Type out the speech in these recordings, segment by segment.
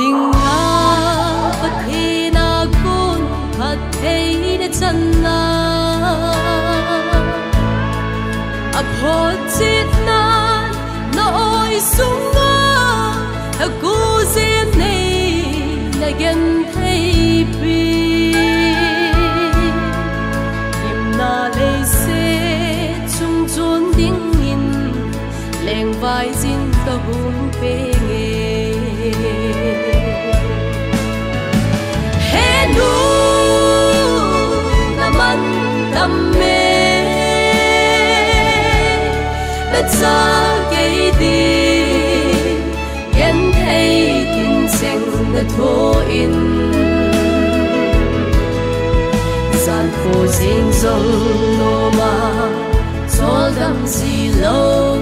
đình nga bất thi na côn thật thấy để chân na ấp hốt chết nan nỗi sung nga theo cô duyên này là gần thấy bi im na lấy xe chung chốn tiếng nhìn leng vai zin ta hùng pe nghe he nu na man tâm mê đất xa cây đi yên thấy tin xanh đất thô in gian phố dinh dông nô ma gió đắm gì lâu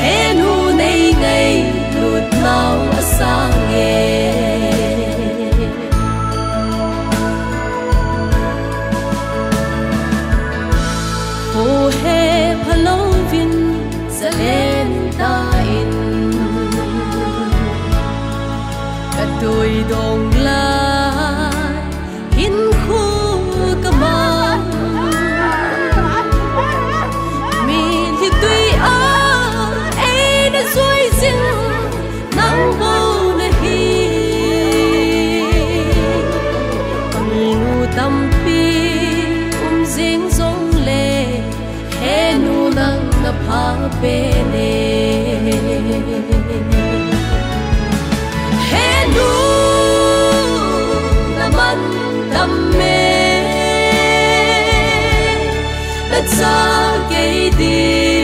he nu nay ngày lụt nào sang nghe hồ he phalo vin sẽ lên ta in cả đôi đồng la hin khu cả man mi thì tuy ai đã dối dinh nắng vô nơi hi mi ngu tâm pi riêng giống lệ he nu nang na pha pe ne he nu na man tâm mê đất xa cây đi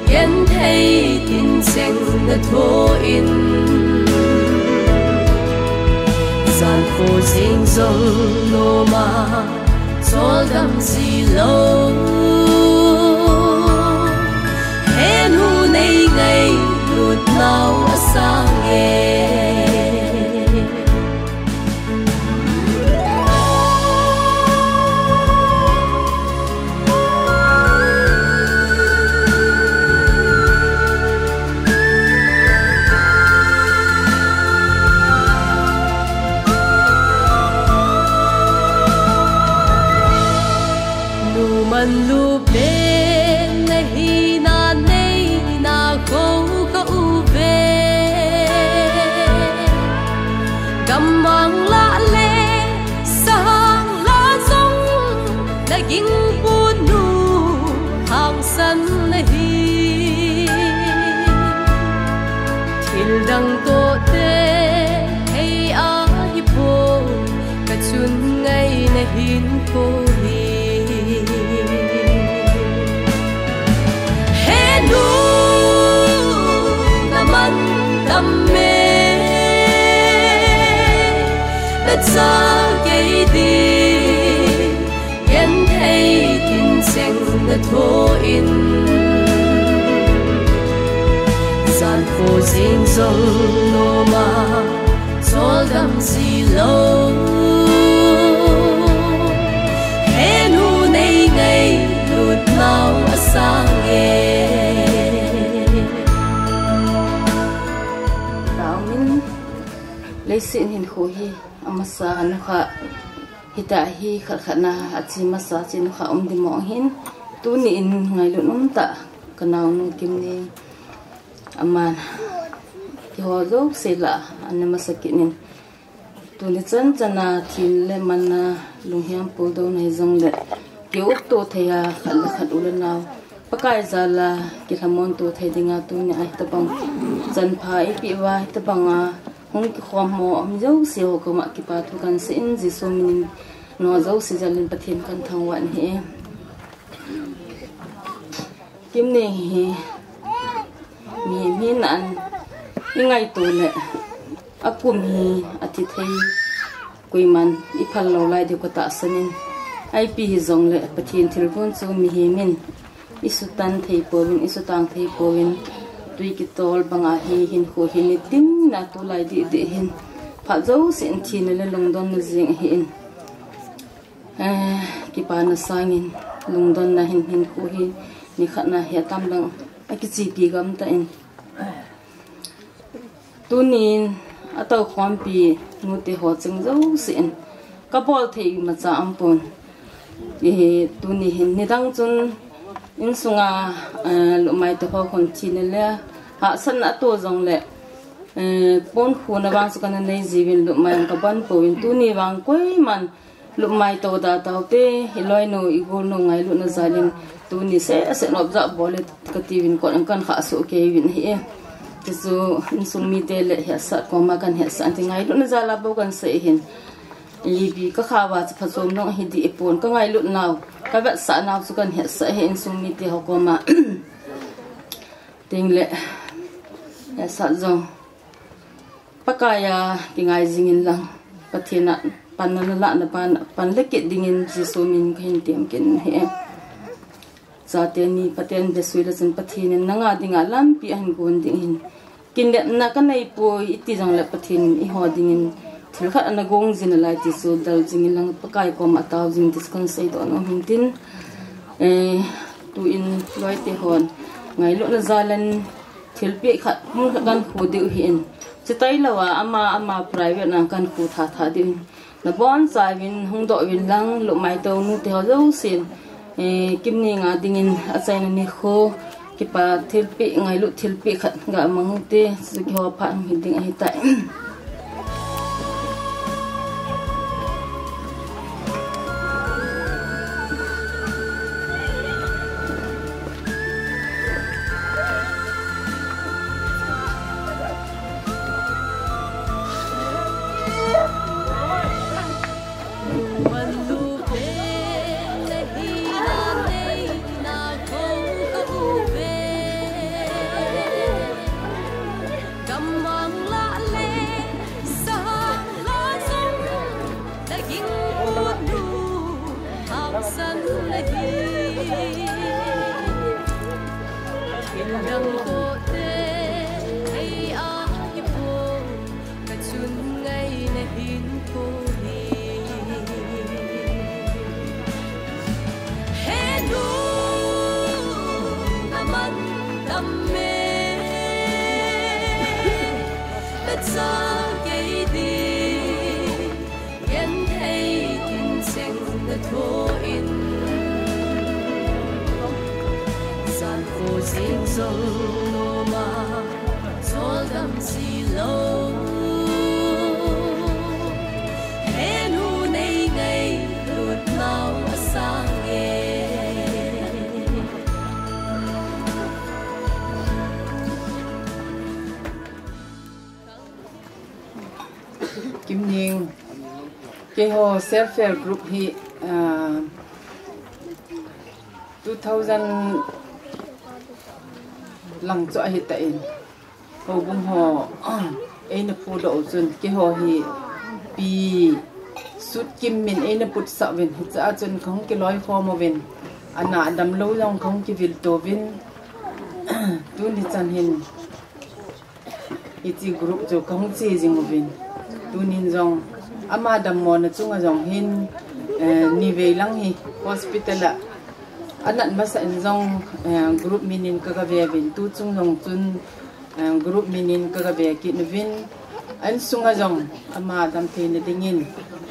yên thấy tin xanh na thô in gian phố riêng giống nô ma gió đắm gì lâu he nu nay ngày lụt nào sang nghe man lu bên na hi na nei na ko ka u ve cầm mang la le sang la sông la ging bu nu hàng sân na hi thil dang to te hey a hi po ka chun ngai na hin ko tâm mê đất xa cây đi yên thấy tin xanh đất thô in gian phố riêng dông nô ma gió đắm gì lâu he nu nay ngày lụt nào sang nghe lấy xin hình khổ hi amasa anu kha hita hi kharkhana achi masa chin kha di mo hin tu ni in ngai lu ta kanau nu kim ni aman ki ho zo se la an masakinin tu ni chan chana thil le man lung hiam pu do nei zong le ki uk to theya khal khat ulanaw pakai zala ki hamon to thai dinga tu ni ai ta bang chan phai pi wa ta banga hong ki khom mo am zo se ho ko ma ki pa thu kan se in ji so min no zo se jalin pathin kan thang wan he kim ne hi mi nan ingai to le akum hi athi thei kuiman iphal lo lai de ko ta sanin ip hi zong le pathin thil bon chu mi hi min isutan thei povin isutang thei povin tui ki tol banga hi hin kho hin tin na tu lai di hin pha zo sin thin le longdon na jing hin ki pa na sangin longdon na hin kho hi ni khana he tam lang a ki chi pi gam ta in tunin atau khompi nuti ho chung zo sin kabol thei ma cha ampun e tuni hin nidang chun in sunga lumai to ho kon chinele ha san ato jong le pon khuna wang su kan nei jiwin lumai ka ban po in tuni wang koi man lumai to da taute hiloi no igol no ngai lu na zalin tuni se nob za bole ka tivin ko kan kha su ke win hi tisu insung mi te le ya sa ko ma kan he sa ngai lu na zala bo kan se hin libi ka khawa cha phachom no hi di epon ka ngai lu naw ka ba sa naw su kan he sa he insung mi te ho ko ma ting le ya sa zong pakaya ki ngai jingin lang pathina panna la na pan le ke dingin jisu min khin tem ken he zateni paten de suila chen pathin nanga dinga lam pi an gon dingin kin le na ka nei po iti jang le pathin i ho dingin thil khat ana gong jin lai ti su dal jing lang pakai ko ma taw jing dis kon sei do no hintin tu in loi te hon ngai lo na zalan thil pi khat mu kan khu de hin chitai lawa ama private na kan khu tha din na bon sai win hung do win lang lo mai to nu te ho zo sin kim ni nga dingin achai na ni kho ki pa thilpi ngai lu thilpi khat ga mang te su ki ho pha mi ding ai tai ke ho self help group hi 2000 lang cho hi ta in ho bum ho ein pu do chun ke ho hi pi sut kim min ein put sa wen hi cha chun khong ke loi kho mo wen ana dam lo long khong ki vil to win tu ni chan hin iti group jo khong chi jing mo wen tu nin jong ama dam mo na chunga jong hin ni ve lang hi hospital a anat masa in jong group minin ka ga ve vin tu chung jong chun group minin ka ga ve ki no vin an sunga jong ama dam the ne dingin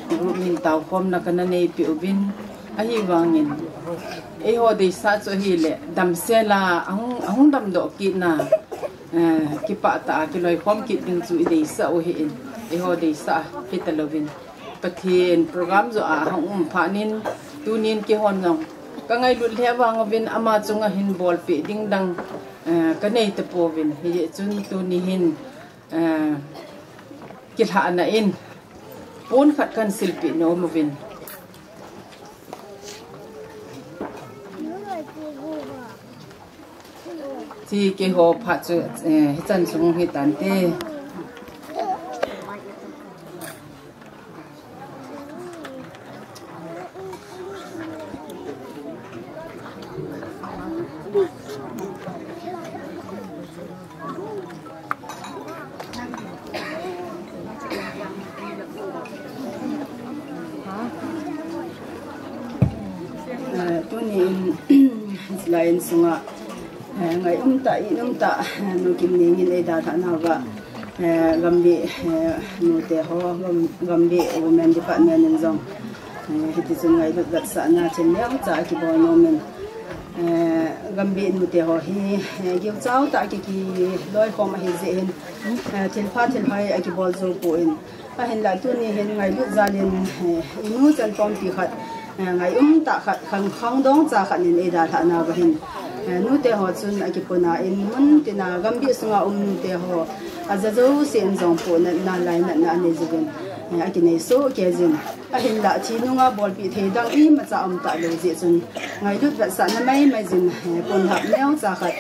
group min taw khom na kana nei pi ubin a hi wangin e ho de sa cho hi le dam se la ahung dam do ki na ki pa ta ki loi khom ki ding chu i de sa o hi in e ho de sa pitalovin pathin program zo a hong phanin tunin ki hon jong ka ngai lut le wang vin ama chunga hin bol pi ding dang ka nei te po vin hi chun tu ni hin ki tha na in pon khat kan silpi no mo vin ti ke ho pha chu hi chan chung hi tan te lain sunga ngai ta no kim ni ngi da tha na ga gambi nute ho gambi women department in zong hiti chung ngai lut gat sa na chen leng cha ki bo no men gambi nute ho hi giu chau ta ki loi khom hi je hin thil phai a ki bol zo po in a hin la tu ni hin ngai lut zalin inu chan pom ti khat ngai ta khat khang dong cha khat nin e da tha na ba hin nu te ho chun a ki puna in mun tina gambi sunga nu te ho azazo sen zong po na lai na ne jigen a ki nei so ke jin a hin la chi nu nga bol pi the dang i ma cha am ta lo je chun ngai lut ba sa na mai jin pon hap neu cha khat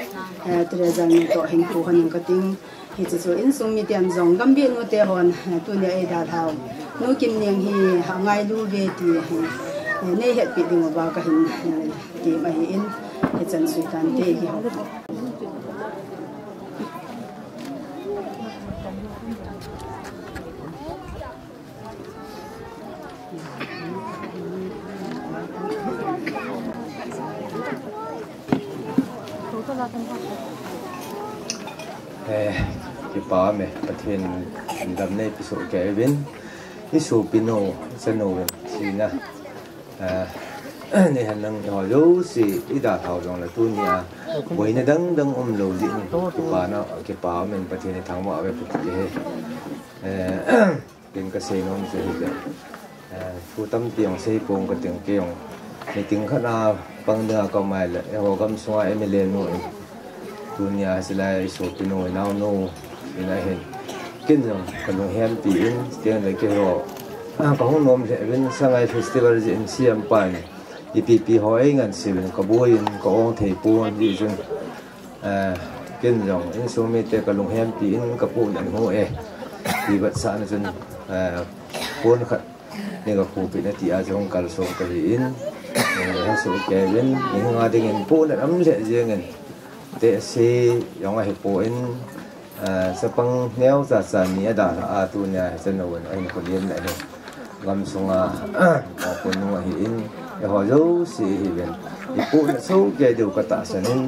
tre jang ni to hin ku han ka ting hi chu in sung mi tiam zong gambi nu te hon tu ne e da thau nu kim ning hi ha ngai lu ve ti nei het pi ding ba ka hin ti ma hi in he chan sui kan te hi ho cái bà mẹ bắt hiện đâm này bị sụt cái bên cái sụt pino chân nổ thì na này hành năng họ lâu xí ít đã thảo lòng là tu nhà với này đăng lâu gì cái bà nó cái bà mình bắt hiện thằng mẹ về phụ gì đến cái xe nó sẽ gì phụ tâm tiền xe bông cái tiền kia thì tiền khác nào bằng đường cầu mai là họ cầm xoay em lên rồi dunia sila so pinoy now no ina hen kin jong kanong hem ti in tiang le ke ro ka hong nom le ven sangai festival ji in siam pan ipp hoi ngan sil ka boin ka ong thei pon ji jun kin jong in so me te ka long hem ti in ka pu nan ho e ti bat sa na jun pon khat ne ka pu pi na ti a jong kal so ka in ne so ke ven ni nga ding in pu na am le je ngen te si yong a hipo in sa pang neo sa sa ni ada a tu nya chen no wen ai ko lien la he gam sunga ma ko nu hi in e ho zo si hi wen ipo na so ge du ka ta sanin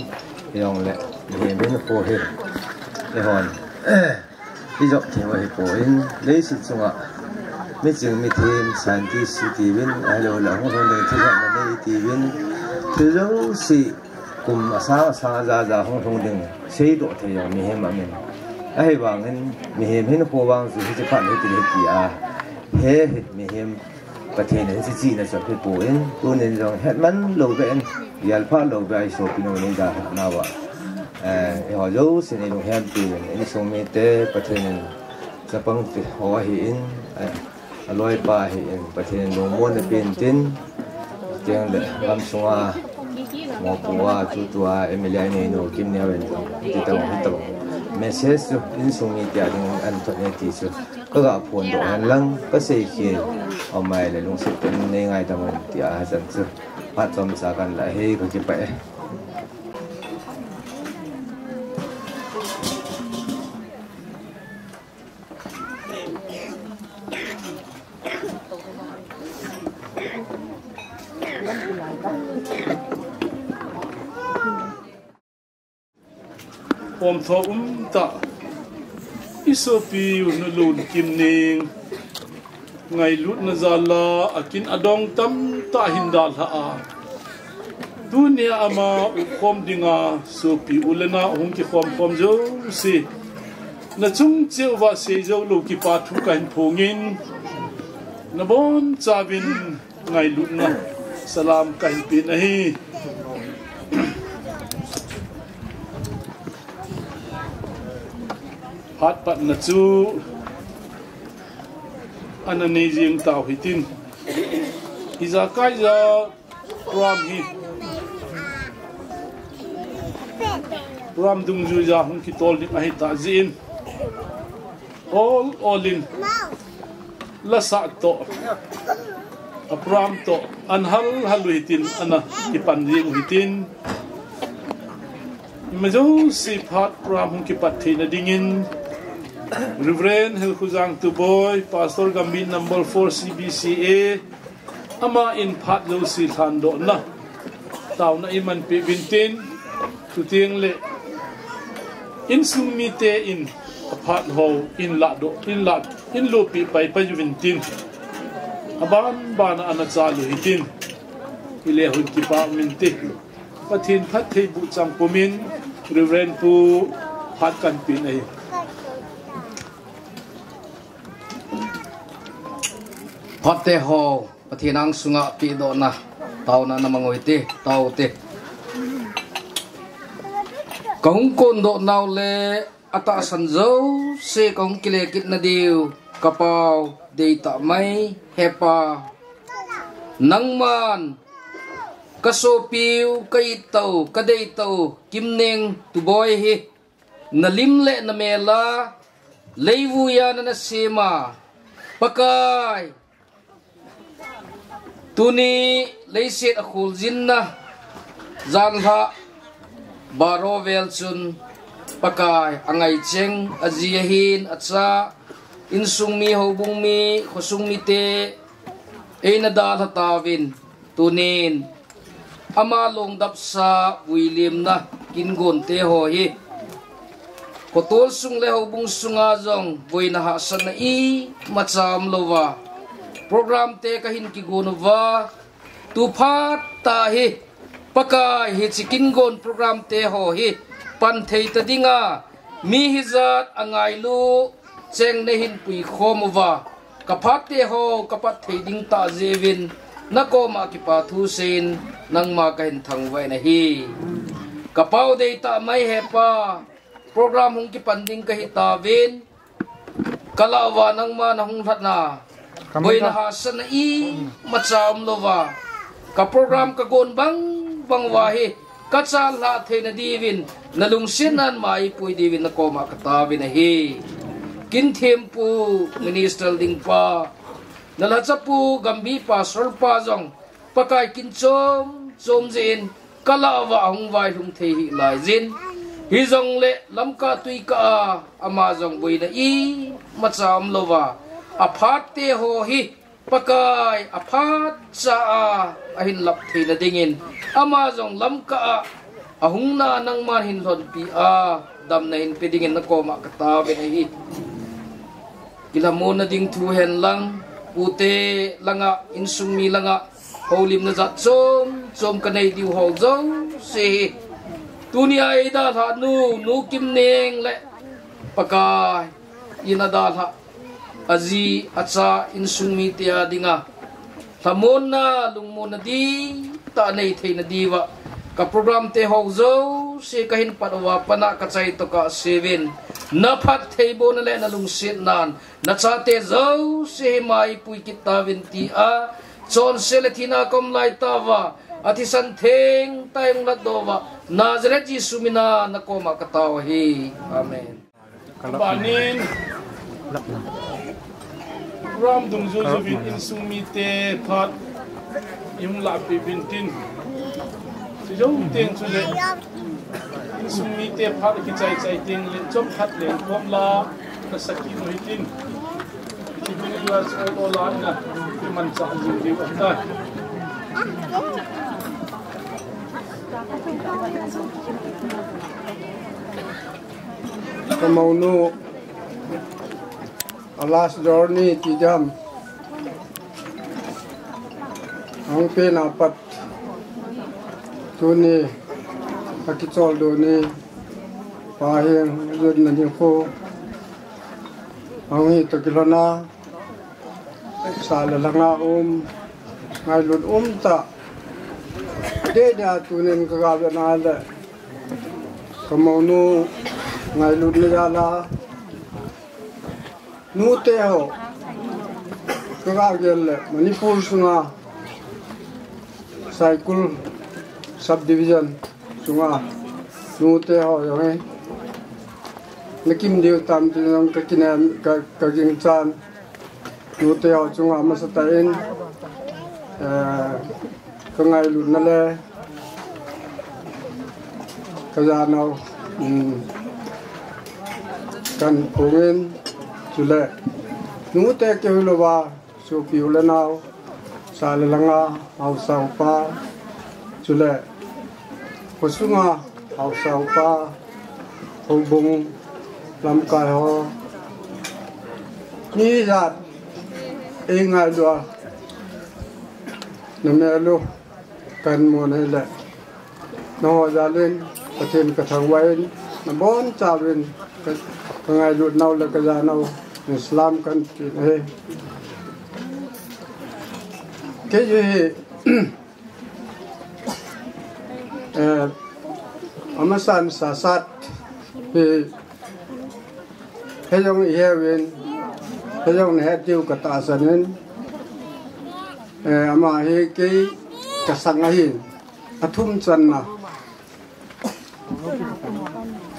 yong le he ben ko he e hon hi jo thi wa hipo in le si sunga mi jing mi thêm san ti si ti wen a lo la ho le thi na nei ti wen tu zo si cùng sa ra hong đừng xây độ thì mi hem mà mình ai vàng nên mi hem hết nó phô vàng rồi thì phải hết thì à hết mi hem và thế nên chỉ là cho cái bộ in tôi nên rằng hết mắn lâu bên giờ phát lâu về số pin nó ra nào vậy họ dấu xin nên hem tiền nên số mi té và thế nên sẽ bằng thì họ hiện lôi ba hiện và thế nên nó muốn là tiền tin tiếng để làm xong mo puwa tutua Emilia ni no kim ne wen ti ta mo ta message su in sung ni tia ding an to ne ti su ka ga phone do an lang ka sei ki o mai le lung se pen ne ngai ta mo ti a san su pa chom sa kan la he ko ki pa e om tho ta isopi nu lun kim ning ngai lut na zala akin adong tam ta hindal ha a dunia ama ukhom dinga sopi ulena hong ki khom jo si na chung chewa se jo lo ki pa thu kan phongin na bon chavin ngai lut na salam kan pin hi hat pat na chu anani jing tau hitin iza kai za ram hi ram dung ju ja hun ki tol ni ai ta zin all in la sa to apram to anhal halu hitin ana ki pan jing hitin majo si phat ram hun ki pat theina dingin Reverend Hilkuzang Tuboy, Pastor Gambin number 4 CBCA, ama in Pat Lo Si Thando na. Tao na iman pi bintin, tuting le. In sumite in apart ho in lo pi pai pa juventin aban ban anachalu hitin ile hun ki pa minti pathin phat thei bu chang pomin reverend pu phat kan pin ai Pate ho pathinang sunga pi do na tau na namangoi te tau te kong kon do naw le ata sanzo se kong kile kit na diu kapau deita mai hepa nangman kasopiu kai tau kadei tau kimneng tu boy hi nalimle na mela leivu ya na sema pakai tuni leiset akhul jinna zanha barovel chun pakai angai cheng aziahin atsa insung mi hobung mi khosung mi te eina dal hatawin tunin ama long dap sa William na kingon te ho hi kotol sung le hobung sunga jong voina ha san na i macham lova program te kahin ki gonova tu phat ta hi pakai hi chikin gon program te ho hi pan thei ta dinga mi hizat angai lu cheng ne hin pui khomova kaphat te ho kapat thei ding ta jewin nako ma ki pa thu sin nang ma kahin thang vai na hi kapau de ta mai he pa program hung ki panding ka hi ta win kalawa nang ma na hung that na boy na hasan na i macham lova ka program ka gon bang wahi kachal la the na divin nalung sinan mai pui divin na koma katawin na hi kin thempu minister ding pa nalachapu gambi pa sorpa jong pakai kin chom jin kalawa hung vai hung the hi lai jin hi jong le lamka tui ka ama jong boy na i macham lova aphat te ho hi pakai aphat cha ahin lap the na dingin ama jong lamka ahung na nang man hin lon pi dam na hin pidingin na koma kata ben hi kilamo na ding thu hen lang ute langa insung mi langa holim na za chom kanai diu ho zo se tunia ida tha nu kim neng le pakai ina da tha azi acha insung mi tia dinga thamon na lungmon na di ta nei thei na diwa ka program te ho zo se kahin padwa pana ka chai to ka 7 na phat theibo na le na lung sit nan na cha te zo se mai pui kita vinti a chon seletina kom lai tawa ati san theng taing la dowa nazret jisu mina na koma katawa hi amen banin ram dung zo zo vin insung mi te phat im la pi bintin si jo teng chu le insung mi te phat ki chai chai teng le chom phat le kom la ka saki no hitin ki bin la so la na ki man cha ji di wa ta Kamaunu last journey ti jam ang pe na pat tuni akichol do ni paheng jod na ni ko ang ito kilona sala langa ngai lut ta de nya tunin ka ga na la kamaunu ngai lut ni la nu te ho ka gel Manipur sunga cycle subdivision sunga nu te ho yo he nakim diu tam ti nang ka kinan ka ging chan nu te ho sunga ma sa tain ka ngai lu na le ka ja no kan pungen chule nu te ke hulwa so piula naw salalanga au saupa chule posunga au saupa hobung làm cái họ như vậy anh ngay đó nằm ở lúc cần muốn hay là nó ra lên có thêm cái thằng quay nó bốn chào lên cái ngày lúc nào là cái giá nào Islam kan ini kaya amasan sasat hejong ihewin hejong nehatiu katasanin ama he kay kasangahin atum sanna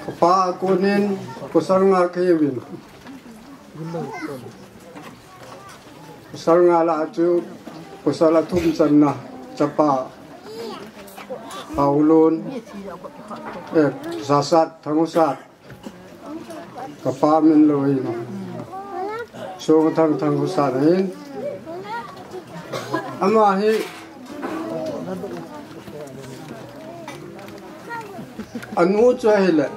kapa kunin kusang nga kayawin kusal nga la atu kusal atum sanna capa paulun sasat thangusat kapamin loin so thangusat hin ama hi anu chahile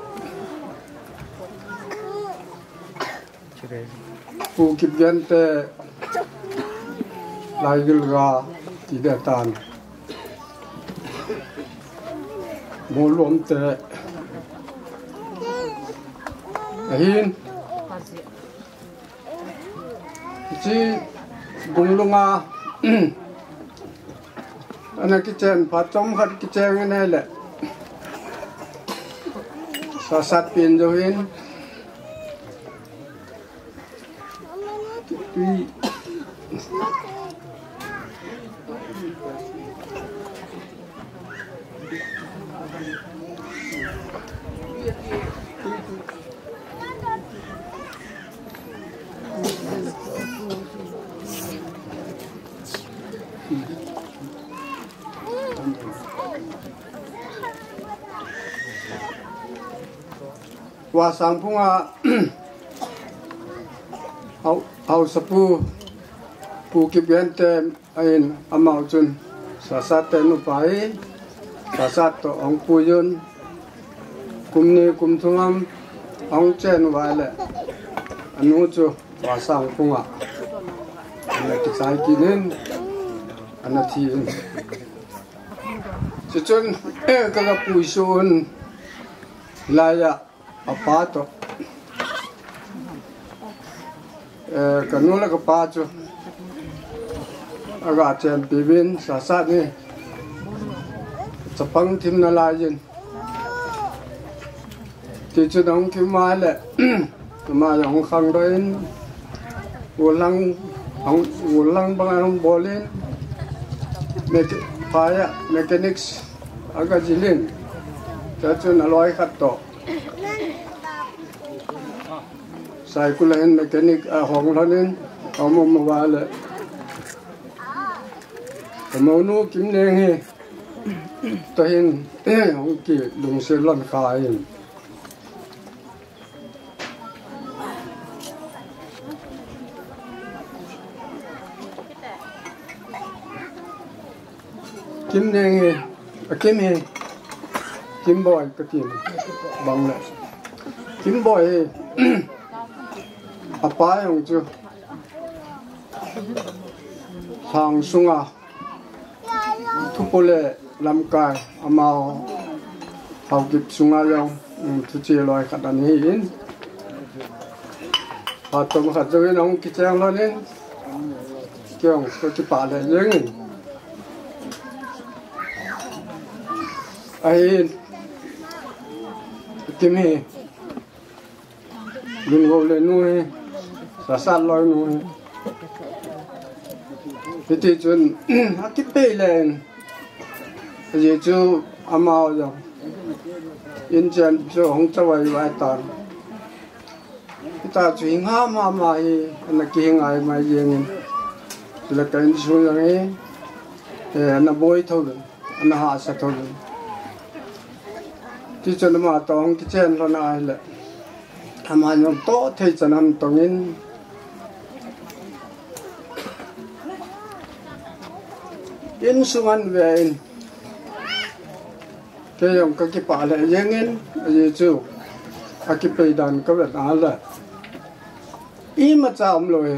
Bukit Gante Laigil Ga Tidatan Molom Te Ahin Ji Bunglunga Anak kitchen Patom Hat kitchen Nele Sasat Pinjohin Wasang punga au sapu Bukit Gante ain amau chun sasat nu pai sasat to ong puyun kumni kumthungam ong chen wale anu chu wasang punga ana kisai kinin ana thiin chun ka puisun laya apato kanula ka pacho aga chen bibin sasat ni sapang tim na lajin ti chu dong ki ma le ma yong khang doin ulang bang bolin mechanics aga jilin cha chu na loi khat to sai kulen mechanic hong lanin amo mawale Kamu kim neng he, tahin hong ki lung selan kain. Kim neng he, kim he, kim boy katim, bang le. Kim boy he, apa yang tu, hang sunga. Tupole lamkai amau haukip sungayong tuci loi katan hiin hatom khajawin ong kichang lonin kyong ko chipale yengin ahin kimi lungo le nuhe sasal loi nuhe iti chun hakipe len ye chu amao jo in chen chu hong chawai wai tan ta chu hinga ma hi na ki ngai mai yeng la kan chu yang na boy thau na ha sa thau ti chun ma tong ki chen lo na le ama nyong to thei chanam tongin in sungan vein kayong kakipala yengin aye chu akipedan ka vet ala ima cha umloe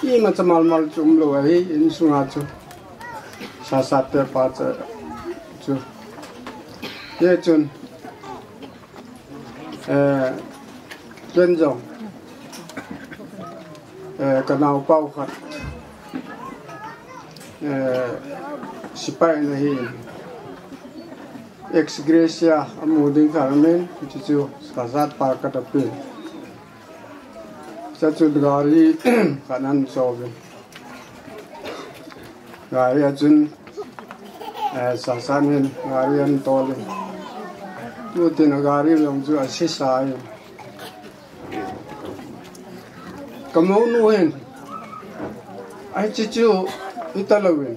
ima cha mal chum lo hi in sunga chu sa sat te pa cha chu ye chun dân dòng cái nào bao khát sipai này ex gracia amuding Carmen itu saat parkat tapi satu kali kanan sobe gari ajun sasanin gari antole tu tinagari yang tu asisai kamu nuhin ai cicu italawin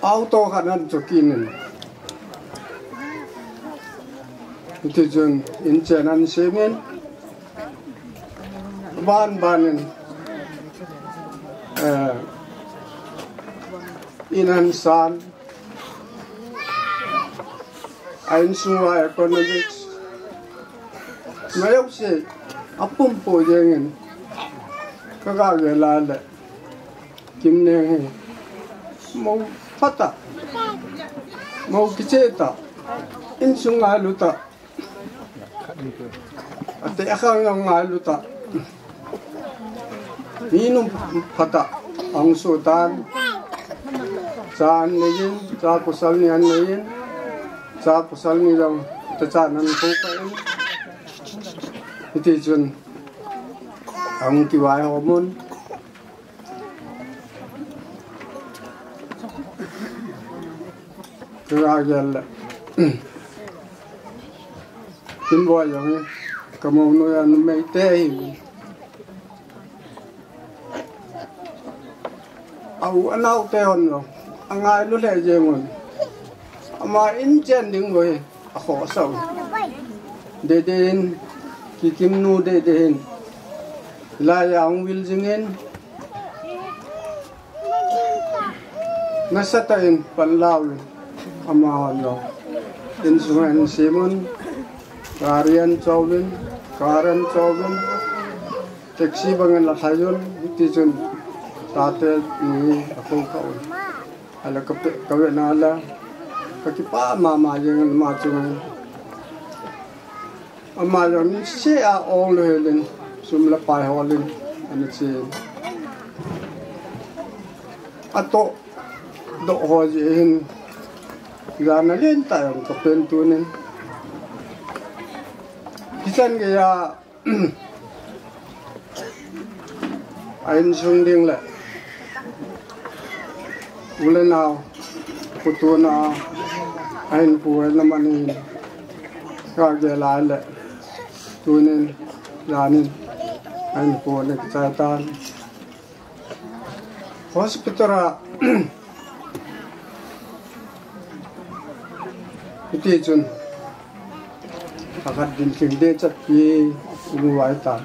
auto kanan jokinin itu jun incenan semen banin inan san ain semua economics mayok sih apun po jengin kagak lala kimne mau fata mau kiceta in sungai luta ate akang yang ngai luta minum fata ang sultan saan niyin sa kusal niyan niyin sa kusal nilang tacanan ko kain iti jun ang kiwai homon kagagel timbo yang kamu nuyan may teh au anau tehon lo angai lu le jemon ama inchen ding we akho sau deden kikim nu deden la yang wil jingen nasatain panlaw ama lo insuran simon karian chowin karan chowin taxi bangan la thayon itijun tate ni ako kaon ala kawe nala kakipa mama yang macam ama yang si a all helen sumla pai holin ani si ato do hojin gana len tayong kapentunin kisan kaya ain sunding la ule now putuna ain puwe naman ni kagela la tunin lanin ain puwe nagtatan hospitala iti jun akat din singde chat pi umuwai tan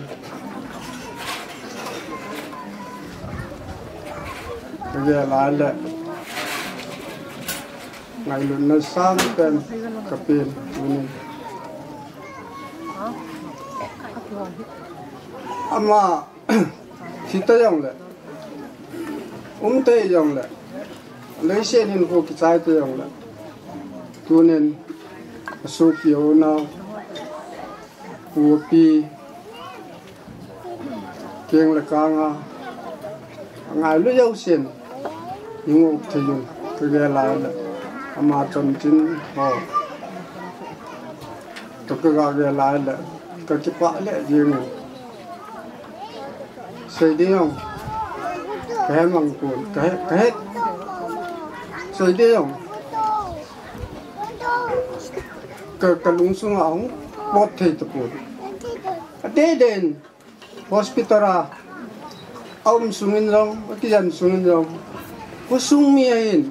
kagela la ngayon na sampen kapil ini ama kita yang le yang le lesenin ko kita itu yang le tunen asupio na upi keng le kanga ngai lu yau sen yung thayun kagela la ama chontin ho to kagela la kakipa le jing sei diong kahe mangpun kahe sei diong kalung sungaong bot thei tapur den hospitala aum sungin rong kijan sungin rong kusung miain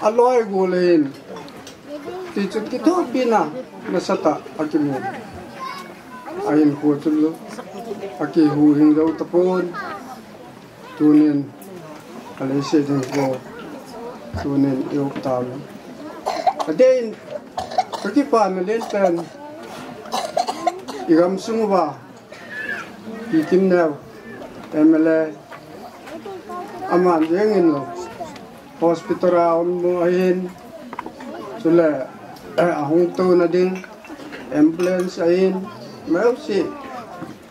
aloy golein tichut kito pina nasata akimu ayin ko tulo aki huring daw tapon tunin alay din ko tunin yok talo aden cái pan mà lên tên igam sung va ikim neo MLA aman yengin lo hospital on mo ahin sule ahung tu na din ambulance ahin mau si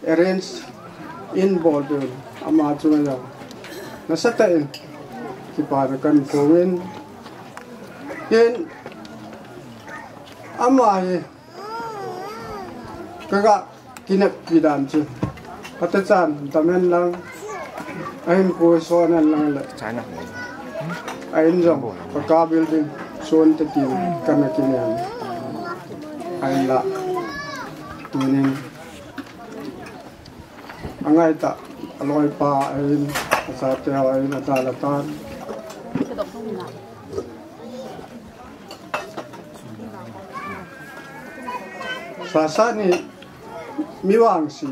arrange in border ama chunga nasatain kipara kan kongin yen ama ye kaga kinak bidan chu patachan tamen lang ain ko sonan lang la china ain jong ka building son te tin kana kinyan ain la tunin angai ta aloi pa ain sa te ain atalatan Sasa ni miwang si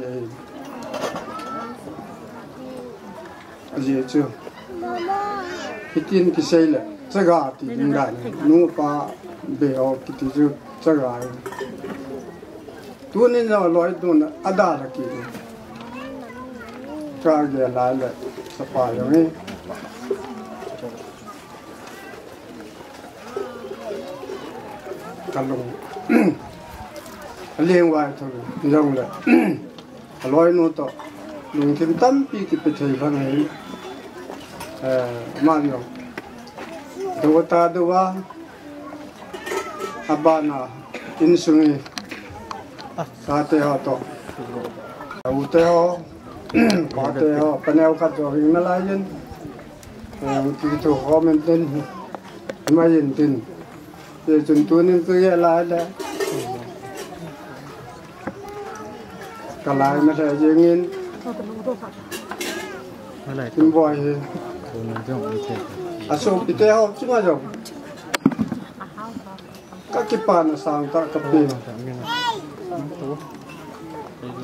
aje chu hitin kisai le chaga ti dingdan nu pa be o kiti chu chaga tu ni no loi tu na ada la ki ka ge la le sa pa yo ni kalung liên quan thôi dòng là lối nó to dùng thêm tấm pi thì phải thấy phần này mà dòng đồ ta đồ wa abana in sungi sa te ho to u te ho pa te ho panel ka to ring na lai yin ki to ho men tin ma yin tin ye chun tu nin ku ye lai da kalai mà sẽ dễ nghiên tin bòi số bị teo học chứ mà rồi các cái pan sang ta cặp bì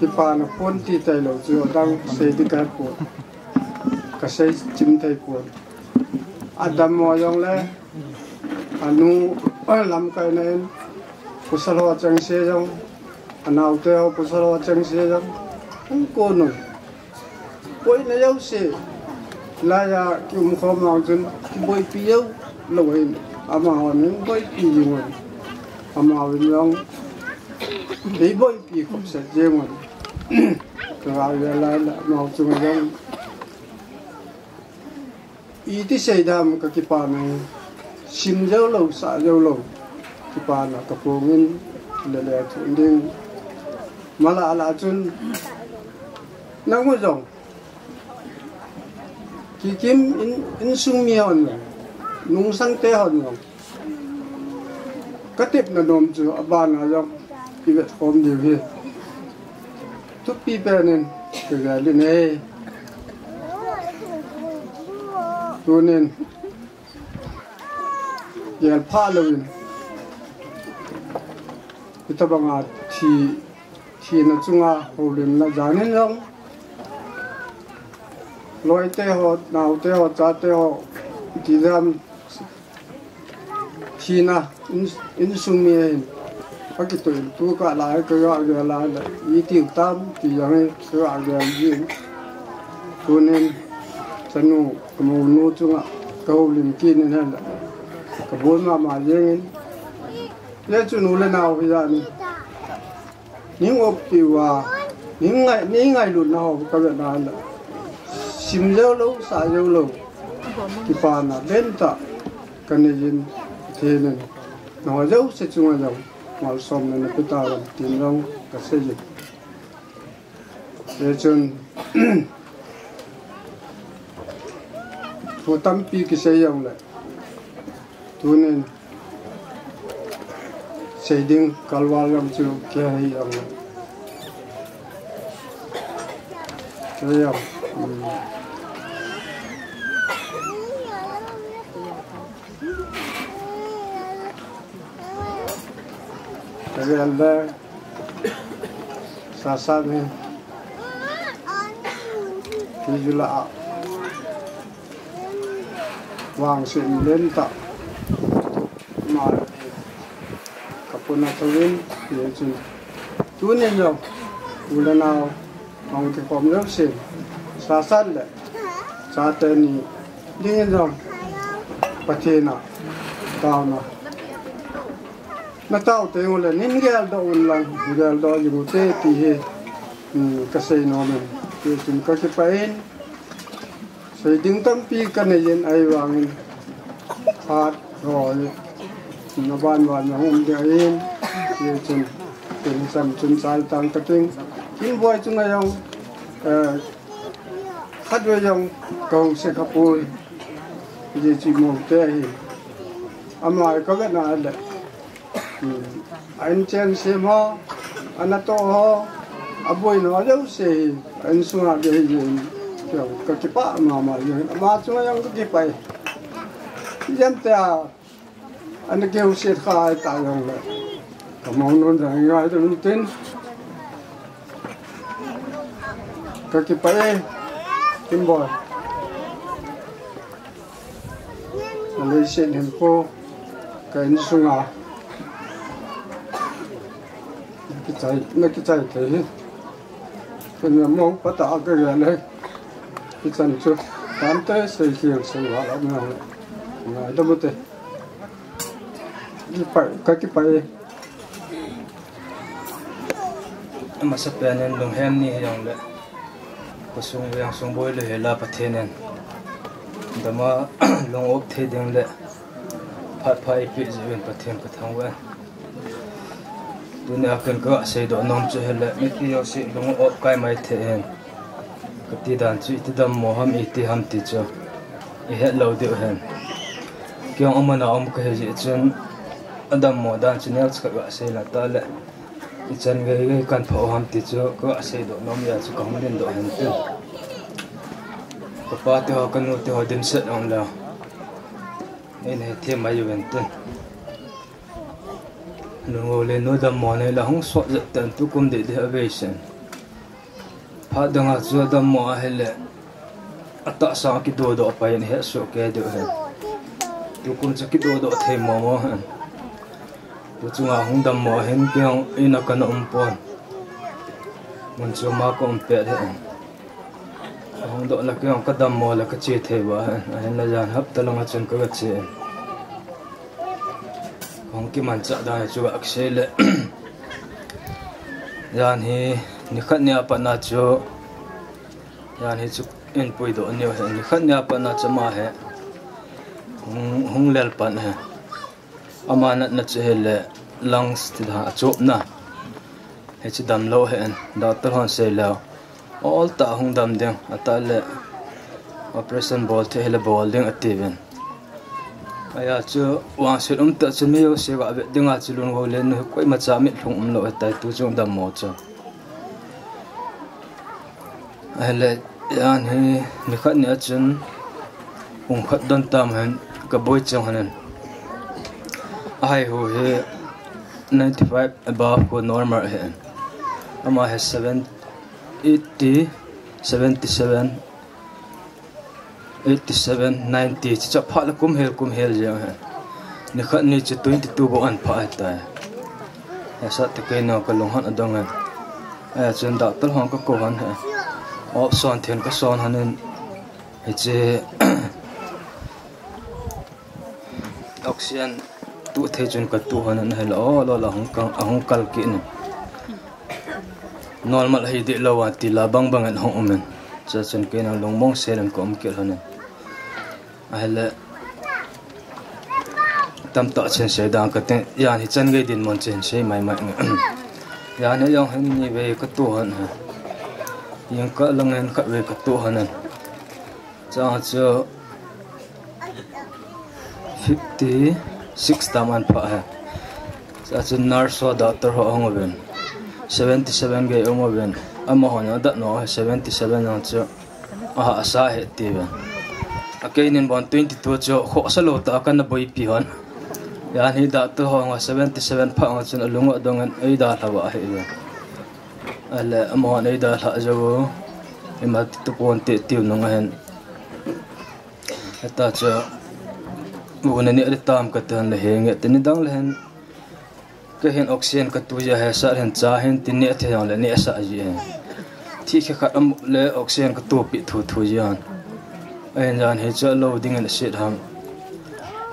cái pan phun thì tay lâu chưa đang xây đi cái cuộn cái xây chim tay cuộn Adam mò dòng lẽ anu làm cái này có sao lo chẳng xây dòng nào theo của sao chẳng xe rằng không có nổi quay nó yếu xe là ya kiểu không nào chân quay piêu lội mà họ những quay pi rồi mà họ những để quay pi không sẽ dễ mà cái này là nào chung rằng ý thì xây đam cái pan này sim dâu lâu xả dâu lâu cái pan là cái phố nguyên lệ chuyện đi mà là chun nó có rộng chỉ kiếm in sung miêu nữa nung sang té hơn rồi cái tiếp là nôm chú ban là rộng đi về hôm nhiều khi thuốc pi bè nên cái lên này tôi nên giờ pha luôn cái tập bằng thì nó chung à hồ liền là giá nên không lối tê họ nào tê họ cha tê họ chỉ làm thì na in sung miên các cái tuổi tu cả lại cái gọi là ý tiểu tam thì rằng cái gọi là gì cho nên chân nu cái mồ nu chung à câu liền kia nên là cái bốn mà riêng nên cho nu lên nào bây giờ những ốp tiêu những ngày luôn nào các bạn nói là sim dâu lâu xả dâu lâu thì pan là đến ta cái này gì thế nên nó dâu sẽ chung là dâu mà xong nên nó cứ ta làm tiền rong cái xây dựng để chun phụ tâm pi cái xây dựng lại tu nên xây dựng kalwal làm chu kia hay ông cái ông cái anh đây sa sa này cái gì là vàng xịn lên tạo mà cặp na tawin ye chun tu ne yo ula nào ông cái com nước xịn sa sát lại sa tên ni đi rồi bắt thế nào tao nó tao tên là nín ghel đó lần ghel đó dùng thế thì cái xe nó mình thì chúng có cái phải xây dựng tâm pi cái này dân ai vàng phát rồi nó ban nó không được yên thì chúng tình sầm chúng sai tăng cái tiếng chính voi chúng này không khách với dòng cầu xe khắp bùi gì chỉ một thế thì lại có cái nào đấy anh chen xem ho anh to ho bùi nó đâu xe anh xuống là cái gì kiểu cái bát mà chúng này không cái phải dân ta anh kêu xe khai tại rồi cảm ơn luôn rồi ngay từ tin cái phải tin bò lấy xe hình phố cái sung à cái chạy thế cái mong bắt đầu cái gì này cái chân chưa tám tới xây dựng xây hóa lắm nào ngay đâu mất cái phải mà sắp đến nên đồng hem ni yang le có sung boy le la pathe nên dama long op the ding le phat phai pi jiwen pathen ka thangwa dunia kan ka sei do nom che hele mi ki yo si long op kai mai the hen ka ti dan chi ti dam mo ham i ti ham ti cho i he lo de hen kyong amana om ka he ji chen adam mo dan chinel ska ga sei la ta le chân cái căn phòng ham thì cho có xây độ nó bây giờ chỉ có lên độ hình tượng có ba tiêu căn nô tiêu đến sợ ông là nên là thêm mấy giờ hình tượng nó ngồi lên nói đầm mỏ này là không sợ giật tận tu cũng để elevation phát đang ở chỗ đầm mỏ hay là tại sao cái đồ độ phải hết sợ cái được hết tu cũng chỉ cái đồ độ thêm mỏ hơn chúng ta không đâm mỏ hen kêu ina cần pon mình cho mà cũng biết hết không độ là kêu cái đâm mỏ là cái chết thế vậy hen là dàn hấp tao long chân cái chết không cái mình chọn đây cho bác sĩ lệ dàn hi ni khát nhà bạn nào cho dàn hi chụp in bụi độ nhiều hen ni khát nhà bạn nào cho mà hết không lel bạn hết amanat na chele lungs ti da chop na he chi dam lo hen doctor hon se lo all ta hung dam deng atale operation ball te hele ball deng ativen aya chu wa se ta chen me yo se ga be denga chi lun ho len koi ma cha mi thung lo tai tu chung dam mo cha hele yan he ni khat ni chen khat don tam hen ka boy chang hanen I who here 95 above for normal here. Ama has 80, 77, 87, 90. Chỉ chập phát là kum hel giờ hè. Nếu khát ni chỉ 22 bộ ăn phải tay. Hay sát thì cái nào cái lồng hòn ở đâu nghe. Ai trên đạo tất hòn có cổ hòn hè. Ốp son thiên có son hòn nên. Hay chỉ oxygen tu thế chân cái tu hòn này là hong kal kỹ này normal hay để lâu thì là bang anh hong mình cho chân cái nào long mong xe làm com kỹ hòn này hay là tam tạo chân xe đang cái tên ya thì chân cái điện mòn chân xe mày ya này yang hình như về cái tu hòn này yang cái lăng hình cái về cái tu hòn này cho 56 taman pa hai sa chun nurse doctor ho ong ben 77 ge ong ben ama hona da no 77 no chu a sa he ti ben akainin bon 22 chu kho salo ta kan boi pi hon ya ni doctor ho 77 pa ong chun alunga dongan ei da lawa he ben ala ama hona ei da la jo ima tu pon te tiu no hen ata chu bukan ni ada tam kata le henge teni dang lehen cái hiện oxygen cái túi giờ hết sợ hiện cha hiện tin nhẹ thế nào lại nhẹ sợ gì hết thì khi khát âm lấy oxygen cái túi bị thua gì hết anh rằng hết sợ lâu đi ngay sẽ ham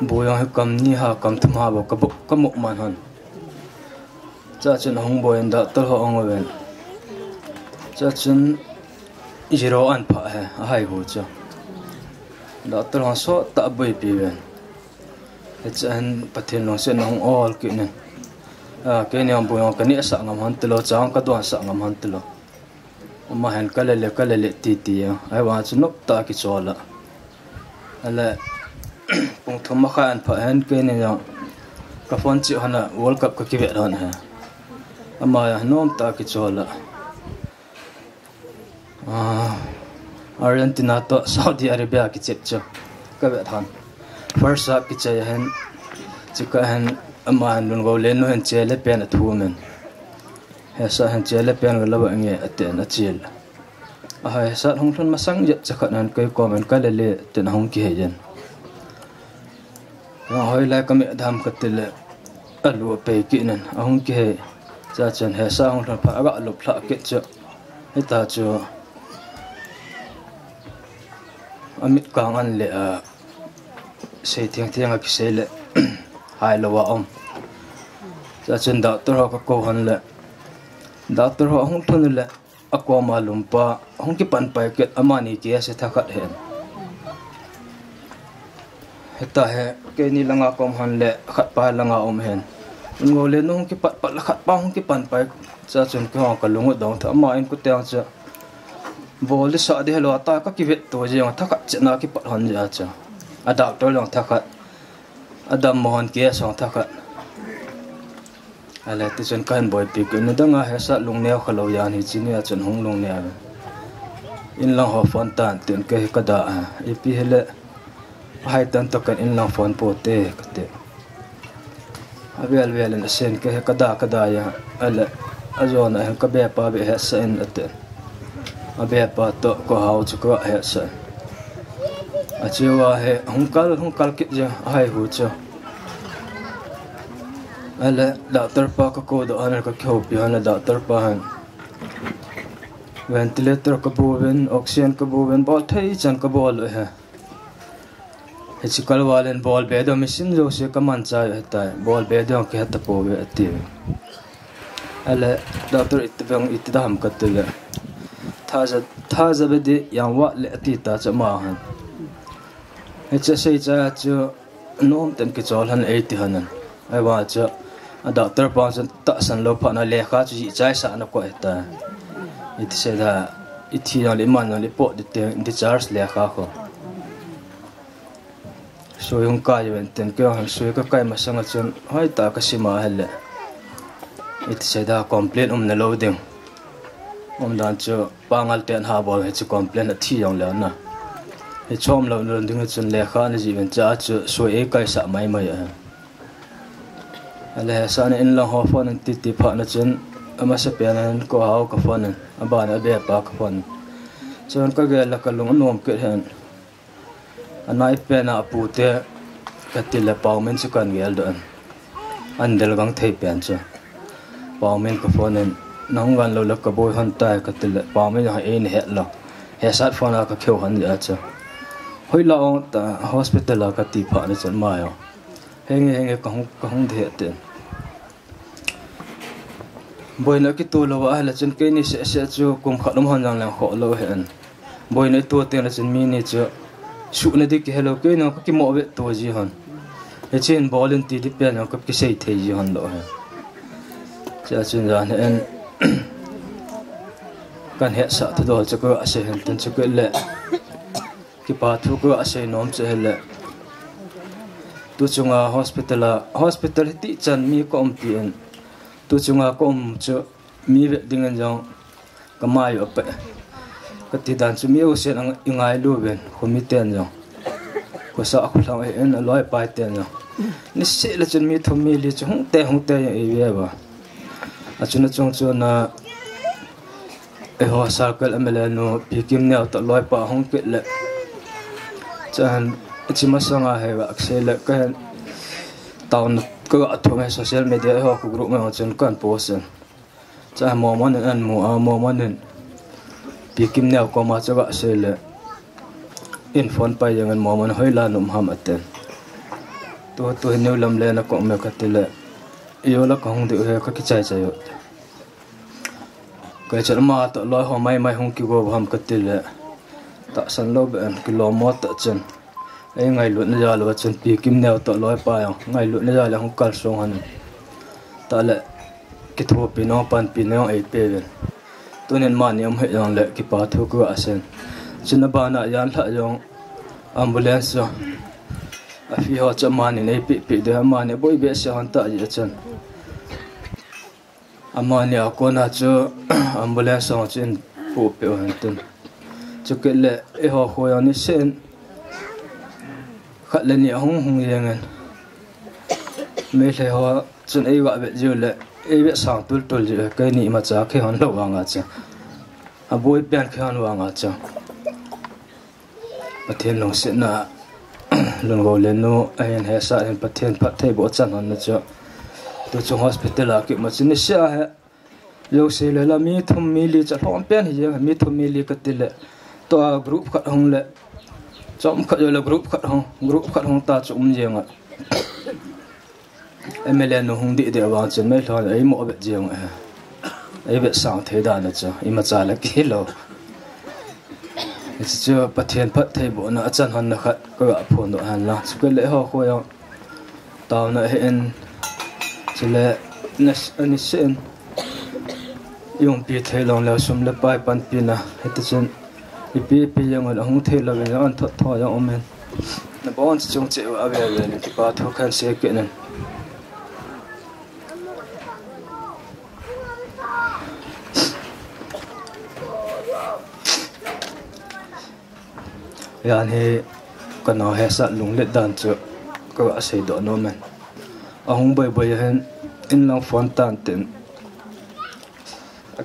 bùi ông cầm ni ha cầm thum ha bảo cái mục màn hơn cha chân hông bùi anh đã tới họ ông rồi cha chân zero an phá hè hay hồ cha đã tới họ số tạ bùi bì về cha anh bắt thiên long sen hông all kỹ nên cái này ông bùi ông cái này sang ngắm hắn tilo cha ông cái đoàn sang ngắm hắn tilo mà hắn cái lệ tì ai bảo chân nóc ta cái chỗ là là bung thum makha an pha han ke ne yang ka phone chi hana world cup ka ki ve ron ha ama nom ta ki chola Argentina to Saudi Arabia ki chep cho ka ve than first up ki chai han chi ka han ama nun go len no han che le pen thu men he sa han che le pen ga la ba nge aten a chil a ha sa hong thon ma sang je cha khan han kai ko men ka le ten hong ki he jen hồi lại có mẹ tham cái tiền lệ ở lúa bể kỹ nên ông kia ra chân hè sao ông phải gọi lục lạ kiện chưa hết ta chưa ông biết càng ăn lệ xây thiêng cái xây lệ hai lúa ông ra chân đạo tôi học các cô hắn lệ đạo tôi học không thôn lệ aqua malum pa ông cái bàn bài kiện amani kia sẽ thắc khát hẹn ta he cái ni langa kom han le khat pa langa om hen ngo le nong ki pat pat la khat pa hong ki pan pai cha chun ko ka lungu dong tha ma in ku tang cha vol sa de lo ta ka ki vet to je nga thakhat chena ki pat han ja cha ada to long thakhat adam mohon ke song thakhat ala ti chun kan boy pi ku ni danga he sa lung neo khalo ya ni chi ni chun hong lung ne in lang ho fon tan tin ke ka da e pi hele hai tan to kan in lang phone po te kate avel vel en sen ke kada ya ala azona he ka be pa be he sen ate abe pa to ko hau chu ko he sa achiwa he hungkal ki ja hai hu cha ala doctor pa ko do anar ka khau pi ana doctor pa han ventilator ka boven oxygen ka boven bol thai chan ka bol he Hechikal walen ball bedo machine jo se kaman cha heta ball bedo ke heta po be ati ala doctor itbang itdam katla thaza bedi yang wa le ati ta chama han hecha sei cha chu nom ten ke chol han ati hanan ai wa cha doctor pa ta san lo pha na le kha chu ji chai sa na ko heta it se da ithi na le man na le po de charge le kha ko so yung kaya benten kaya han so ka kaya masanga chun hay ta kasi mahal it say da complain na loading dan cho pangal ten ha bol he chu complain a thi yong la na he chom lo ding chun le kha na ji ven cha chu so e kai sa mai ala sa na in la ho phone ti pha na chun ama sa pe na ko hau ka phone aba na be pa ka phone chun ka ge la ka lung nom ke hen anai pena pute katila pawmen chu kan gel don andel gang thei pen chu pawmen ko phone nang gan lo la ka boy han ta katila pawmen ha ein het lo he sat phone ka kheu han ja chu hoi la ong ta hospital ka ti pha na chan ma yo henge ka hong the ten boy na ki to lo wa la chen ke ni se chu kum khalom han jang lang ho lo hen boy na to te na chen mi ni chu su na dik hello ke no ki mo ve to ji han he chen bolin ti di pe no ka ki sei thei ji han lo ha cha chen ran en kan he sa to do cha ko ase hen ten chu ke le ki pa thu ko ase nom che hele tu chunga hospital ti chan mi ko om pi en tu chunga ko om chu mi ve ding an jong ka mai op ka ti dan chu mi o se ang ingai lu ben khomi ten jong ko sa khu lang en aloi pai ten jong ni se la chen mi thum mi li chu hung te e ye ba a chuna chung chu na e ho circle amela no pikim ne ta loi pa hung ke le chan chima sanga he wa aksela ka có thùng social media họ cũng group mà chân con post cha mò món ăn mò món ăn bị kim nèo có mà cho gạ xe lệ in phone bay yang mò món hơi là nụm ham aten tôi nêu lầm lên là cũng mẹ cái tiền lệ yêu là không được hay các cái chạy chạy cái chuyện mà tụi lôi họ may không kêu gọi ham cái tiền lệ tạ sân lâu bên km tạ chân ấy ngày luận ra là chân bị kim nèo tụi lôi bay ngày luận ra là không cần song hành tạ lệ cái thua pino pan pino ấy pe tôi nên mà niệm hệ rằng lệ cái bảo thu của asen chính là bạn đã dán lại rằng ambulance phi họ chăm mà này bị để mà này bôi bẹ sẽ hoàn tất gì chân mà này có na cho ambulance họ trên bộ biểu hiện tin cho cái lệ họ khôi anh sen khát lên nhiều hung gì nghe mấy thầy họ chân ấy gọi về nhiều lệ ấy biết sáng tul gì cái này mà chắc khi hắn lâu vàng à chứ bôi bẹn khi hắn vàng à chứ bắt thiên long sẽ na lần đầu lên nó anh hay sao anh bắt thiên bắt thấy bộ chân hắn nữa chứ tôi trong hospital là kiểu mà chính là hệ lâu xí là mi thum mi li chắc không bẹn gì mi thum mi li cái tỷ lệ tôi group khát hông lệ trong khát rồi là group khát hông ta chung gì ngạ em lên nó hung đi để vào chân mấy thôi ấy mỗi việc gì ngạ ấy việc sáng thế đàn nữa chứ em mà trả lại kỹ lâu chứ bắt thiên bắt thấy bộ nó chân hắn nó khát có gặp phun độ hắn là cái lễ họ khôi không tao nó hiện chỉ là anh xem dùng bị thấy lòng là xung lập bài pan pina hết chân bị yang là không thấy là cái anh thoát thoát yang ôm men nó bảo anh trong chịu ở về cái bảo thôi kan sẽ kiện này yani cái nào hết sát lùng lệ đàn chưa có gã xây đó nó men ông bơi hen in lòng phone tan tiền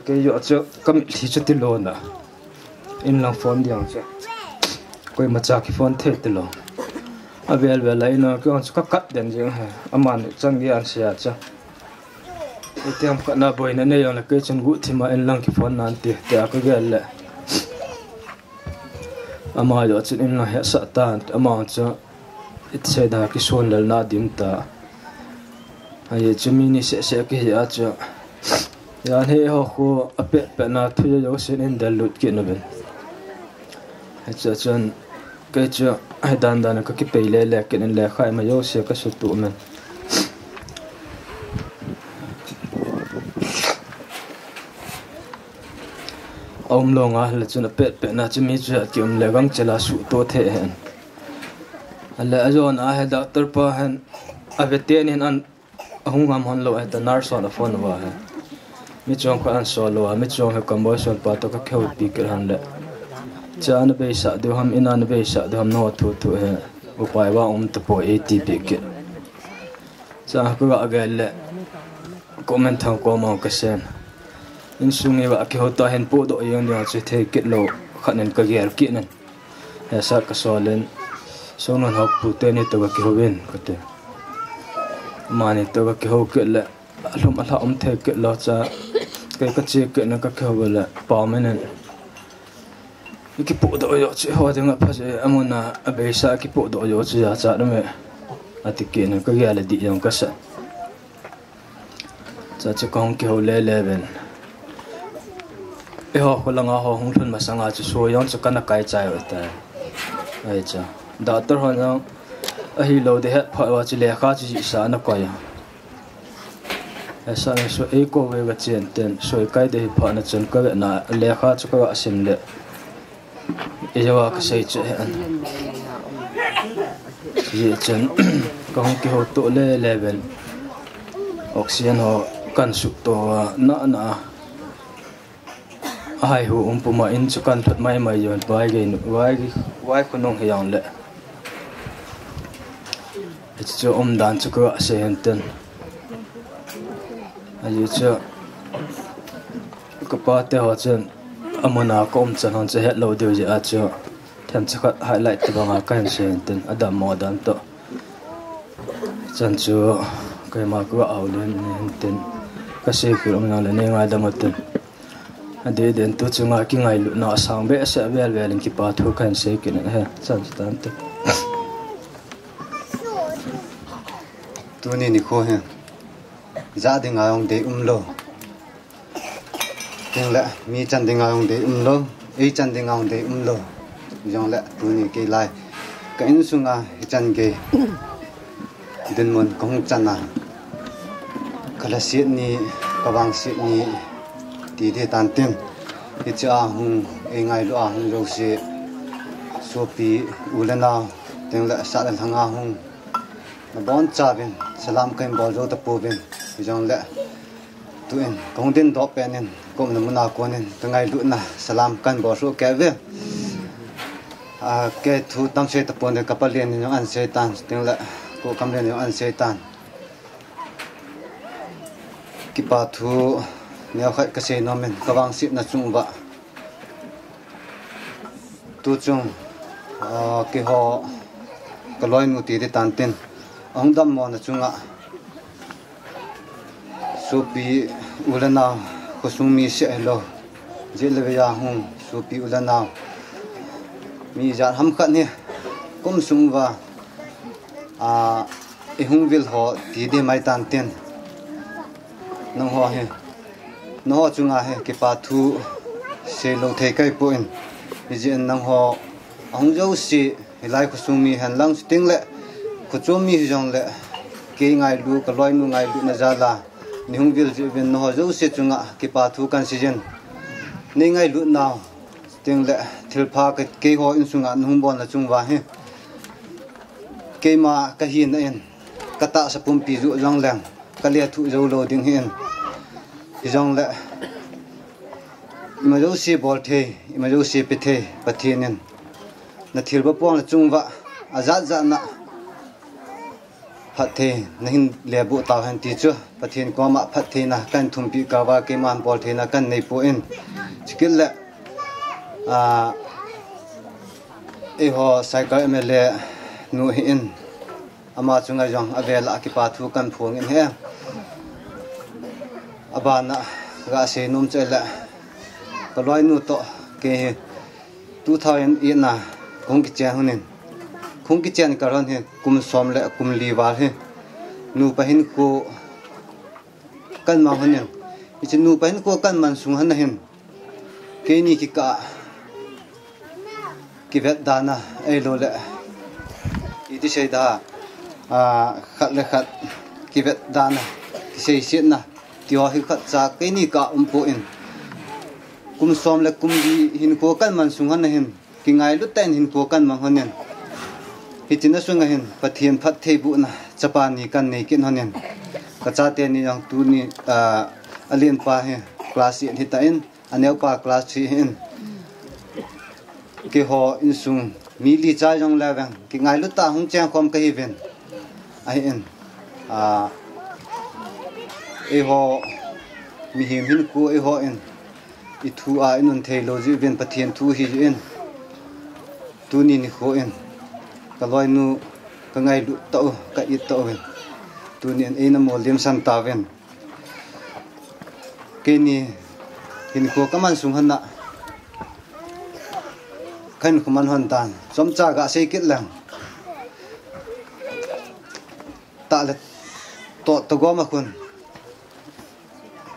cái chỗ cho cầm thì cho tiền lon à in lòng phone đi chứ coi mà chắc cái phone thế tiền lon à về lại nó cái ông cắt đèn gì ha aman chẳng gì anh sẽ chứ cái tiệm cái nào bơi này là cái chân gút thì mà in lòng cái phone nan tiền thì cái cái là ama yo chin in la he sa tan ama cha it se da ki son lal na dim ta ai chimini se ki ya cha ya he ho ko ape pe na thu yo sen in dal lut ki no ben cha chan ke cha ai dan dan ka ki pe le ki in le khai ma yo se ka su tu men ông long à là chuyện pet na chỉ mi chuyện kiếm lấy găng chela su to thế hen là azon à hay doctor pa hen avetin hen an hung ham hon lo hay ta nurse on phone wa ha mi chong ko an solo mi chong he commotion pa to ka kheu pi ker han le cha na be sa de ham ina na be sa de ham no thu he upai wa to po 80 pi ker cha ko ga le comment thang ko ma ka sen in sungi wa ki hota hen po do yang dia che the kit lo khanen ka ger ki nen ya sa ka solen sonon hok pu te ni to ki hoben ka te mani to ki ho ke le alum ala the ke lo cha ke ka che ke na ka ke ho le pa menen ki po do yo che ho de nga pha je amona abe sa ki po do yo che ya cha me atike na ka ya le di yang ka sa cha che kong ki ho le ben họ có lăng họ không thun mà sang à chỉ số yon cho cái cái trái ở đây, ấy chứ, đã tới họ nó, ấy lâu để hết phải vào chỉ lẽ khác chỉ sao nó coi à, sao nó số ấy có về cái chuyện tiền số cái để phải nó chân cái na lẽ khác cho cái xem lẽ, ấy giờ cái gì chứ anh, gì chân, có không cái họ tụ lẽ level, oxygen họ cần sụp to na ai hu puma in chu kan thot mai mai yon vai ko nong hyang le chu dan chu ko se henten ai chu ko pa te ho chen amona kom chan hon che het lo de ji a chu them chu highlight te banga kan se henten adam mo dan to chan chu cái mà cứ ảo lên tên cái xe cứ ông nào lên ngay đâm tên để đến tu chung ai kinh ngày lúc nào sang bé sẽ về về lên kịp bắt thu cái xe cái này ha sao tạm tên tu ni khô ha gia đình ông để lo tiếng lệ mi chân đình ông để lo ấy chân đình ông để lo dòng lệ tu ni cái lại cái in sung à chân cái đến muốn công chân à cái là xịt ni cái băng xịt ni thì để tàn tiền thì cha hùng ấy ngày đó hùng rồi sẽ số pi ulen nào tiếng lệ sát lên thằng hùng nó bón cha bên salam cái bảo rồi tập bộ bên dòng lệ tụi em công tin đó bên nên cũng là muốn nào con nên từ ngày lúc nào salam cái bảo số cái về cái thu tăng xe tập bộ để cặp liền những anh xe tan tiếng lệ cô cầm lên những anh xe tan cái bà thu nếu khách cái xe nó mình các bạn xịt là chung vậy tu chung cái họ cái loài nụ tì để tàn tiền ông đâm mòn là chung ạ số pi ulan nào có sung mi sẽ lo dễ là bây giờ hùng số pi ulan nào mi giờ hâm khẩn nè cũng sung và hùng vil họ tì để mai tàn tiền nông hoa he nó chung à he cái bà thu xe lâu thấy cái point bây giờ nông hoa ông dâu xì lại có sung mi hành lang tiếng lệ có chỗ mi dòng lệ cái ngày lu cái loài nu ngày lu na ra là nếu không biết gì về nó dấu sẽ chung ạ cái bà thu can season nên ngày lu nào tiếng lệ thiệt pha cái họ in chung ạ không bon là chung vào he cái mà cái hiền này cái tạ sập pum pi dụ dòng làng cái liệt thụ dấu lô tiếng hiền thì dòng lệ mà dấu sẽ bol thế mà dấu sẽ bê thế bát thiên nên là thiệt bắp bon là chung vào azat nè phát thế nên lẽ bộ tàu hành tí chưa phát thiên qua mạ phát thế na căn thùng bị cả và cái màn bol thế na căn này po in chỉ là họ sai cái em lẽ nuôi in ama chung ai jong ave la ki pa thu kan phong in he abana ga se num che la ka loi nu to ke 2008 na kong ki cha hunin khung ki chen karon he kum som le kum li war he nu pahin ko kan ma hunin ichi nu pahin ko kan man sung han hin ke ni ki ka ki vet dana ai lo le iti sei da khát le khát ki vet dana ki sei sin na tio hi khat cha ke ni ka po in kum som le kum li hin ko kan man sung han hin ki ngai lu ten hin ko kan ma honen hitina sunga hin pathian phat thei bu na chapani kan nei kin honen ka cha te ni yang tu ni alien pa he class hi ta in aneu pa class 3 hin ki ho in sung mi li cha jong la wang ki ngai lu ta hung chang khom ka hi ven ai in e ho mi him hin ku e ho in i thu a in un thei lo ji ven pathian thu hi in tu ni ni kho in ka loi nu ka ngai lu to ka i to ven tu ni e na mo lem san ta ven ke ni hin ko ka man sung han na khan khu man hon tan som cha ga sei kit lang ta le to go ma khun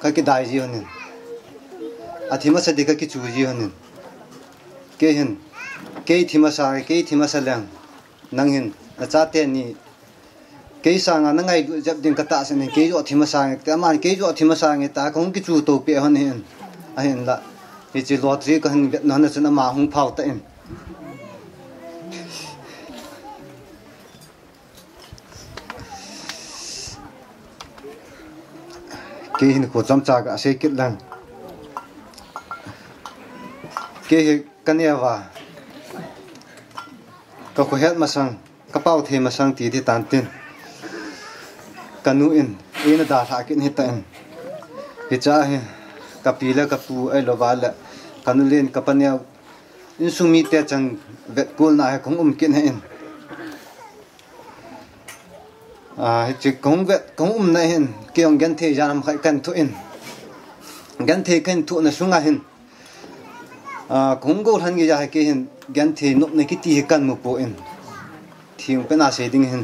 ka ki dai ji honin athima sa de ka ki chu ji honin ke hin ke thima sa lang nang hin na cha te ni ke sa nga na ngai jap ding ka ta sa ni ke jo thima sa ta man ke jo thima sa nge ta kong ki chu to pe hon hin a hin la hi chi lottery ka hin na na chana ma hung phau ta in ke hin ko cham cha ga se kit lang ke kanewa ka ko het masang ka pau the masang ti ti tan tin kanu in ina da tha kin hita in hi cha he ka pila ka pu ai lo wala kanu len ka panya in sumi te chang vet kul na he khong kin he in chỉ công này hin cái ông gan thế ra làm khai can thu in gan thế can thu na sunga hin công cô han cái ra cái hin gan thế nộp này cái ti can một bộ in thì ông bên nào sẽ đinh hin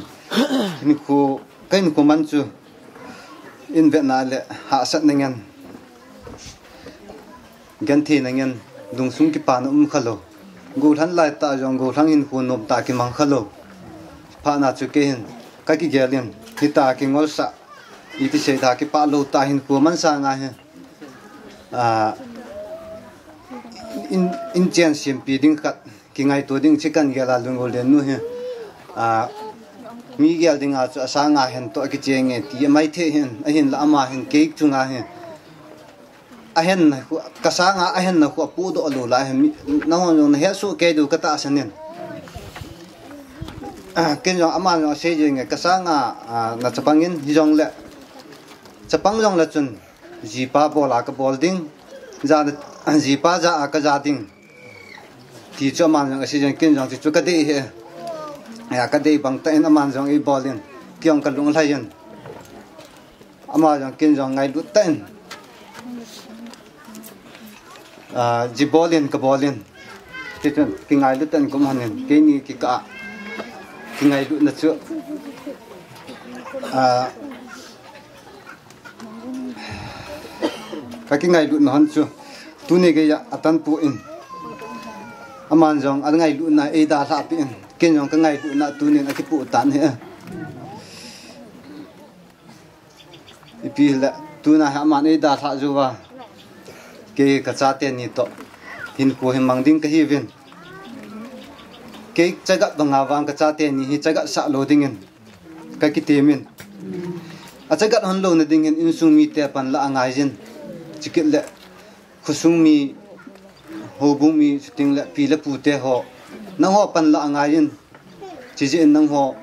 mình cô cái mình cô mang chu in Việt Nam lệ hạ sát này ngân gan thế này ngân dung sung cái pan khalo cô han lại ta jong cô thang in cô nộp ta cái mang khalo pa na chu cái hin cái gelen kita cái ngol sa itu saya dah cái pak lu tahin ku man sa nga in chen sim pi ding kat cái ngai to ding chikan gela lungol den nu he mi gel ding a sa nga hen to cái cheng e ti mai the hen a hen la ma hen ke chu nga he a hen ka sa nga a hen na ku pu do lu la hen na hon he su ke du ka ta sanen cái dòng ama nó xây dựng cái sáng là chụp băng dòng lệ chụp băng dòng là chun jipa bola cái bolding ra jipa ra cái gia đình thì cho mà nó xây dựng cái dòng thì cho cái đấy cái đấy bằng tay nó mà dòng cái bolding cái ông cái lũng lại dân ama dòng cái dòng ngày lút tên ji bolding cái bolding thì cái ngày lút tên cũng hành cái này cái cả cái ngày lụi là chưa cái ngày lụi nó hơn chưa tu này cái atan pu in aman jong ang ngày lụi na e da sa pi in cái jong cái ngày lụi na tu này cái pu tan he ipi la tu na aman e da sa ju wa cái cha tiền ni to hin ko hin mang ding cái hi vin cái jaga bangawang cái cha tiền ni jaga sa loading in cái temin jaga hon lo na ding in sung mi te pan la angai jin chikit le khusung mi hobung mi ting le pi le pu te ho nang ho pan la angai jin chi ji nang ho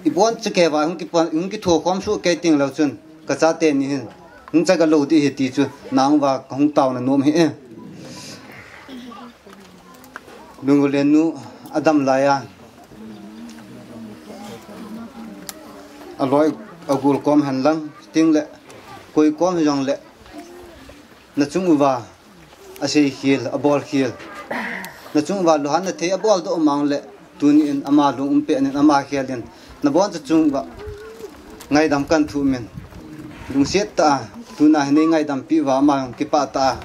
ibon chike wa hung ki tho khom su ke ting lo chun cái cha tiền ni hung jaga lo di he ti chu nang wa hung taw na nom he lungulen nu Adam Laya aloi agul kom hanlang ting le koi kom jong le na chung wa ase khil abol khil na chung wa lohan na the abol do mang le tun in ama lung pe ne ama khelin na bon chung wa ngai dam kan thu men lung set ta tu na ne ngai dam pi wa ma ki pa ta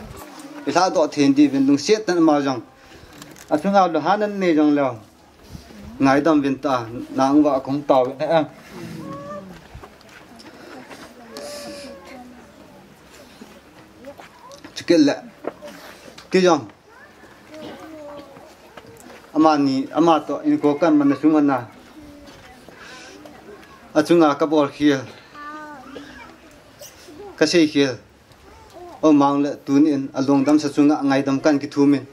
ila do then di ben lung set ta ma jong achunga lo hanan ne jong lo ngai dam vin ta nang wa kong taw ne chikela ki jong ama to in ko kan man sunga na achunga ka bol khia ka sei khia o mang le tun in along dam sa chunga ngai dam kan ki thu min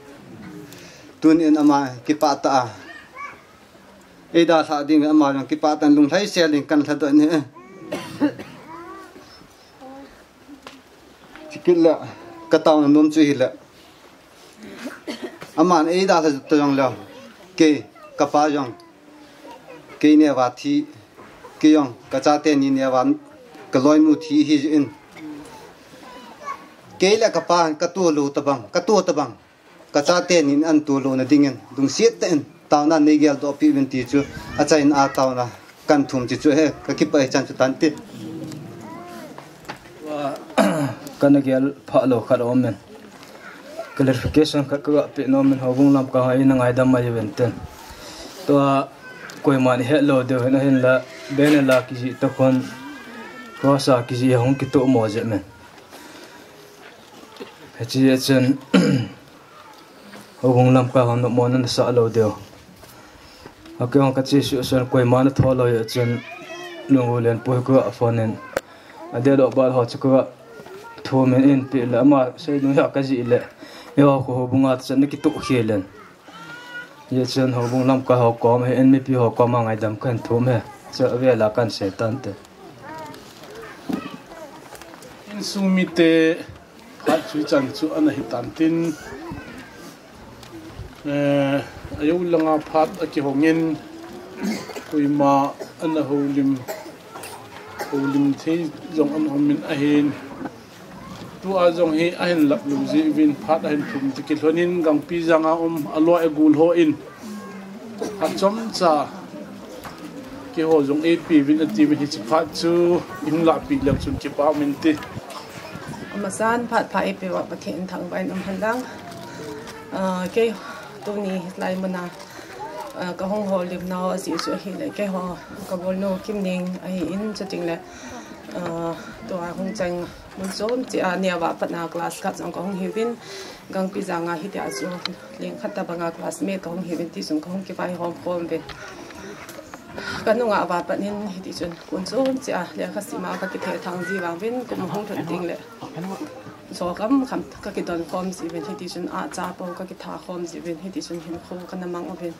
tun in ama ki pa ta e da sa ding ama jong ki pa tan lung thai se ling kan thad ne chikila ka taw na nom chu hi la ama e da sa to jong lo ke ka pa jong ke ne wa thi ke jong ka cha te ni ne wan ka loi mu thi hi in ke la ka pa ka tu lu ta bang ka cha te ni an tu lu na dingin dung siet ten taw na ne gel do pi bin ti chu a chain a taw na kan thum chi chu he ka ki pa chan chu tan ti wa kan gel pha lo khat om men clarification ka ka pe no men hobung lam ka hai na ngai dam ma yen ten to koi man he lo de na hin la ben la ki ji to kon ko sa ki ji hong ki to mo je men he chi chen hobung lam ka hon mo na sa lo de okay on ka chi su san koi man tho lo ye chen lungu len po ko afonen ade do bal ho chu ko tho men in pe la ma sei nu ya ka ji le yo ko hobunga chen ki tu khelen ye chen hobung lam ka ho ko me en mi pi ho ko ma ngai dam kan thu me che ve la kan se tan te in sumite phat chu chan chu an hi tan tin ayo langa phat aki hongin kuima an holim lim thi zong am min a hin tu a zong hi a hin lap lu zi vin phat a hin thum ti ki hlonin gang pi zanga alo e gul ho in a chom cha ki ho zong e pi vin a ti min hi chi phat chu in la pi lam chun ki pa min ti masan phat pha e pe wa pathin thang vai nam handang ke tu ni lai mana ka hong ho lim naw asi chu hi le ke ho ka bol no kim ning ai in chating le to a hong chang mun zom chi a nia wa patna class ka chang ka hong hi win gang pi zanga hi ta chu ling khata banga class me ka hong hi win ti sung ka hong ki vai hom khom be ka nu nga wa panin hi ti chun kun zom chi a le kha sima ka ki the thang ji wang win kum hong thon ting le so kam ka ki don khom si win hi ti chun a cha po ka ki tha khom si win hi ti chun hin khom ka na mang oben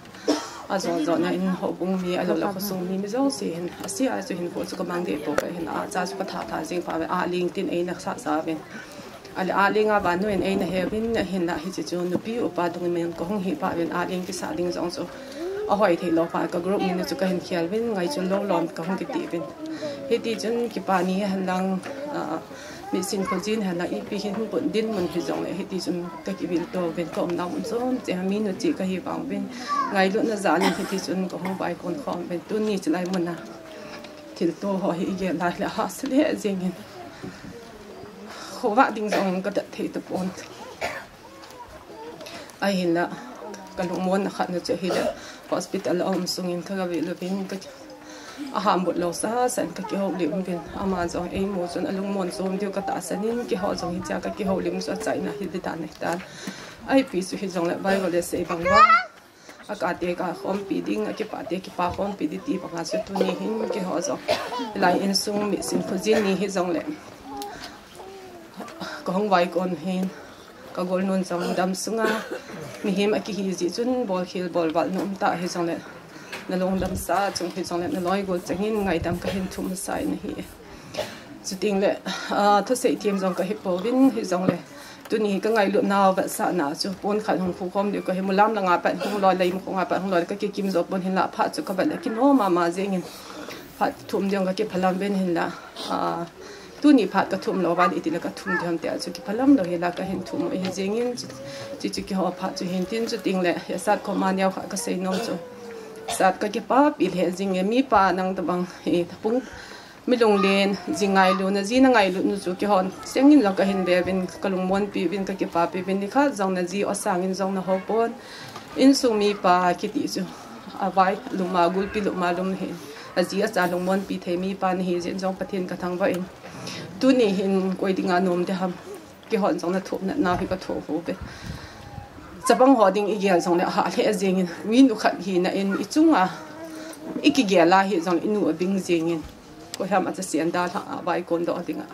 a zo na in ho bung mi a lo la ko sung mi zo si hin a si a chu hin ko chu ka mang de po ka hin a cha chu ka tha jing pa a ling tin e na sa ben a ling a ba no en e na he win hin na hi chu nu pi upa dung men ko hong hi pa ben a ling ki sa ding zong so a hoi thei lo pa ka group min chu ka hin khial win ngai chun lo lom ka hong ki ti ben he ti chun ki pa ni han lang mi sin ko jin han la i pi hin bun din mun hi zong le he ti chun ka ki bil to ben ko na mun so che mi nu chi ka hi bang ben ngai lu na za ni he ti chun ko hong bai kon khom ben tu ni chlai mun na thil to ho hi ge la la ha sle jing hin kho wa ding zong ka da thei to pon ai hin la ka lu mon na khat na che hi la hospital om sungin ka ga lu bin ka a ham bot lo sa san ka ki ho lim bin ama zong ei mo chun alung mon som tiu ka ta sanin ki ho zong hi cha ka ki ho lim so chai na hi ta ne ta ai pi su hi zong la bai go le se bang wa a ka te ka khom pi ding a ki pa te ki pa khom pi di ti pa nga su tu ni hin ki ho zong lai in sung mi sin khu jin ni hi zong le ko hong vai kon hin ka gol non zong dam sunga mi him a ki hi ji chun bol khil bol wal nom ta hi zong le na long dam sa chung hi zong le na loi gol changin ngai dam ka hin thum sai na hi chu ting le tho sei tiam zong ka hi po win hi zong le tu ni ka ngai lu naw ba sa na chu pon khan hong khu khom de ko hi mulam la nga pa hong loi lai mo nga pa hong loi ka ki kim zo pon hin la pha chu ka ba la kim ho ma jengin phat thum jong ka ki phalam ben hin la tu ni phat ka thum lo ban iti la ka thum jam te chu ki phalam lo hi la ka hin thum hi jengin chi chi ki ho pha chu hin tin chu ting le ya sat ko ma nyaw ka sei nom chu sat ka ki pa pi le jing mi pa nang ta bang hi pung mi long len jingai lu na ji na ngai lu nu chu ki hon sengin la ka hin be bin kalung mon pi bin ka ki pa pi bin ni kha jong na ji o sangin jong na ho pon in su mi pa ki ti chu a vai lu ma gul pi lu ma lum he a ji a cha long mon pi the mi pa ni hi jin jong pathin ka thang ba in tu ni hin koi dinga nom de ham ki hon jong na thup na hi ka tho ho be chapang ho ding i gel jong le ha le jing in win u khat hi na in i chunga iki gel la hi jong inu bing jing in ko ham a sian da tha bai kon do dinga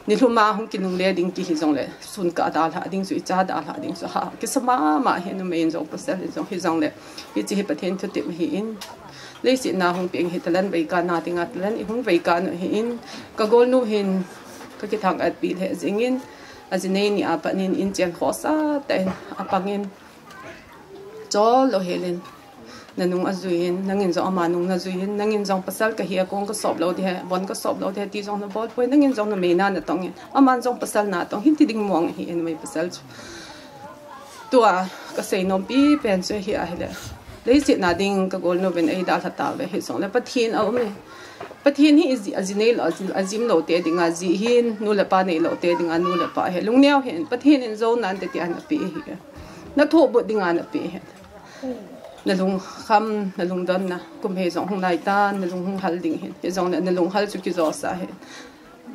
ni luma hong kinung le ding ki hi jong le sun ka da la ding su i cha da la ding su ha ki sama ma he no main jong pasal jong hi jong le hi chi pathen thu tim hi in le si na hong ping hi talan bai ka na tinga talan i hong bai ka no hi in ka gol nu hin ka ki thang at pi le jing in azine ni apa nin in chen khosa ten apangin chol lo helen nanung azuin nangin zo amanung na zuin nangin jong pasal ka hiya kong ka sob lo de bon ka sob lo de ti jong na bol poi nangin jong na me na na tong aman jong pasal na tong hin ti ding mong hi en mai pasal tua ka sei no pi pen che hi a hele le sit na ding ka gol no ben ai da tha ta ve hi song le pathin a me pathin hi is azinel azim lo te dinga ji hin nu la pa nei lo te dinga nu la pa he lung nyaw hen pathin in zo nan te ti an pi hi na tho bu dinga na pi he na lung kham na lung don na kum he zong hung lai ta na lung hung hal ding he he zong na lung hal chu ki zo sa he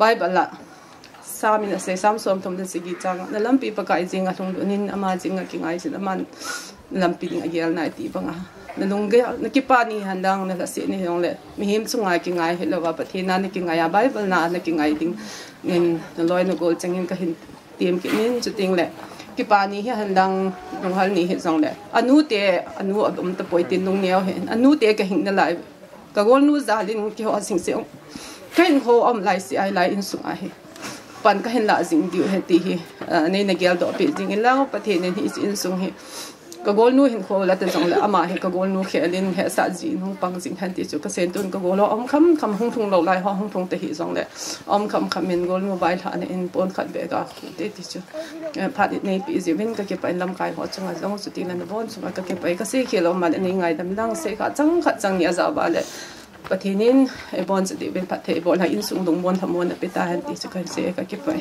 bible la sa mi na se sam som thom den sigi chang na lampi pa kai jinga thung nin ama jinga ki ngai sin aman lampi ding agel na ti banga na lung ge na ki pa ni handang na se ni yong le mi him chunga ki ngai he lo wa pathin na ni ki ngai bible na na ki ngai ding nin na loi na gol changin ka hin tiam ki nin chu ting le ki pa ni hi handang nong hal ni he zong le anu adum ta poi tin nong neo he anu te ka hing na lai ka gol nu za lin ki ho sing se kain ho am lai si ai lai in su a he pan ka hen la jing diu he ti hi nei na gel do pe jing in la pathin ni hi in sung hi gol nu hin kho la te jong le ama he gol nu khelin he sa ji nu pang jing han ti chu ka sen tun gol om kham hung thung lo lai hung thung te hi jong le om kham min gol mobile ha ne in pon khat be ga te ti chu phat it nei pi zivin ka ke pa lam kai ho chunga jong su ti lan bon chu ka ke pa ka se khelo mal ni ngai dam dang se kha chang ni aza ba le pathinin e bon chu ti ben phat the bol ha in sung dong bon thamon pe ta han ti chu ka se ka ke pa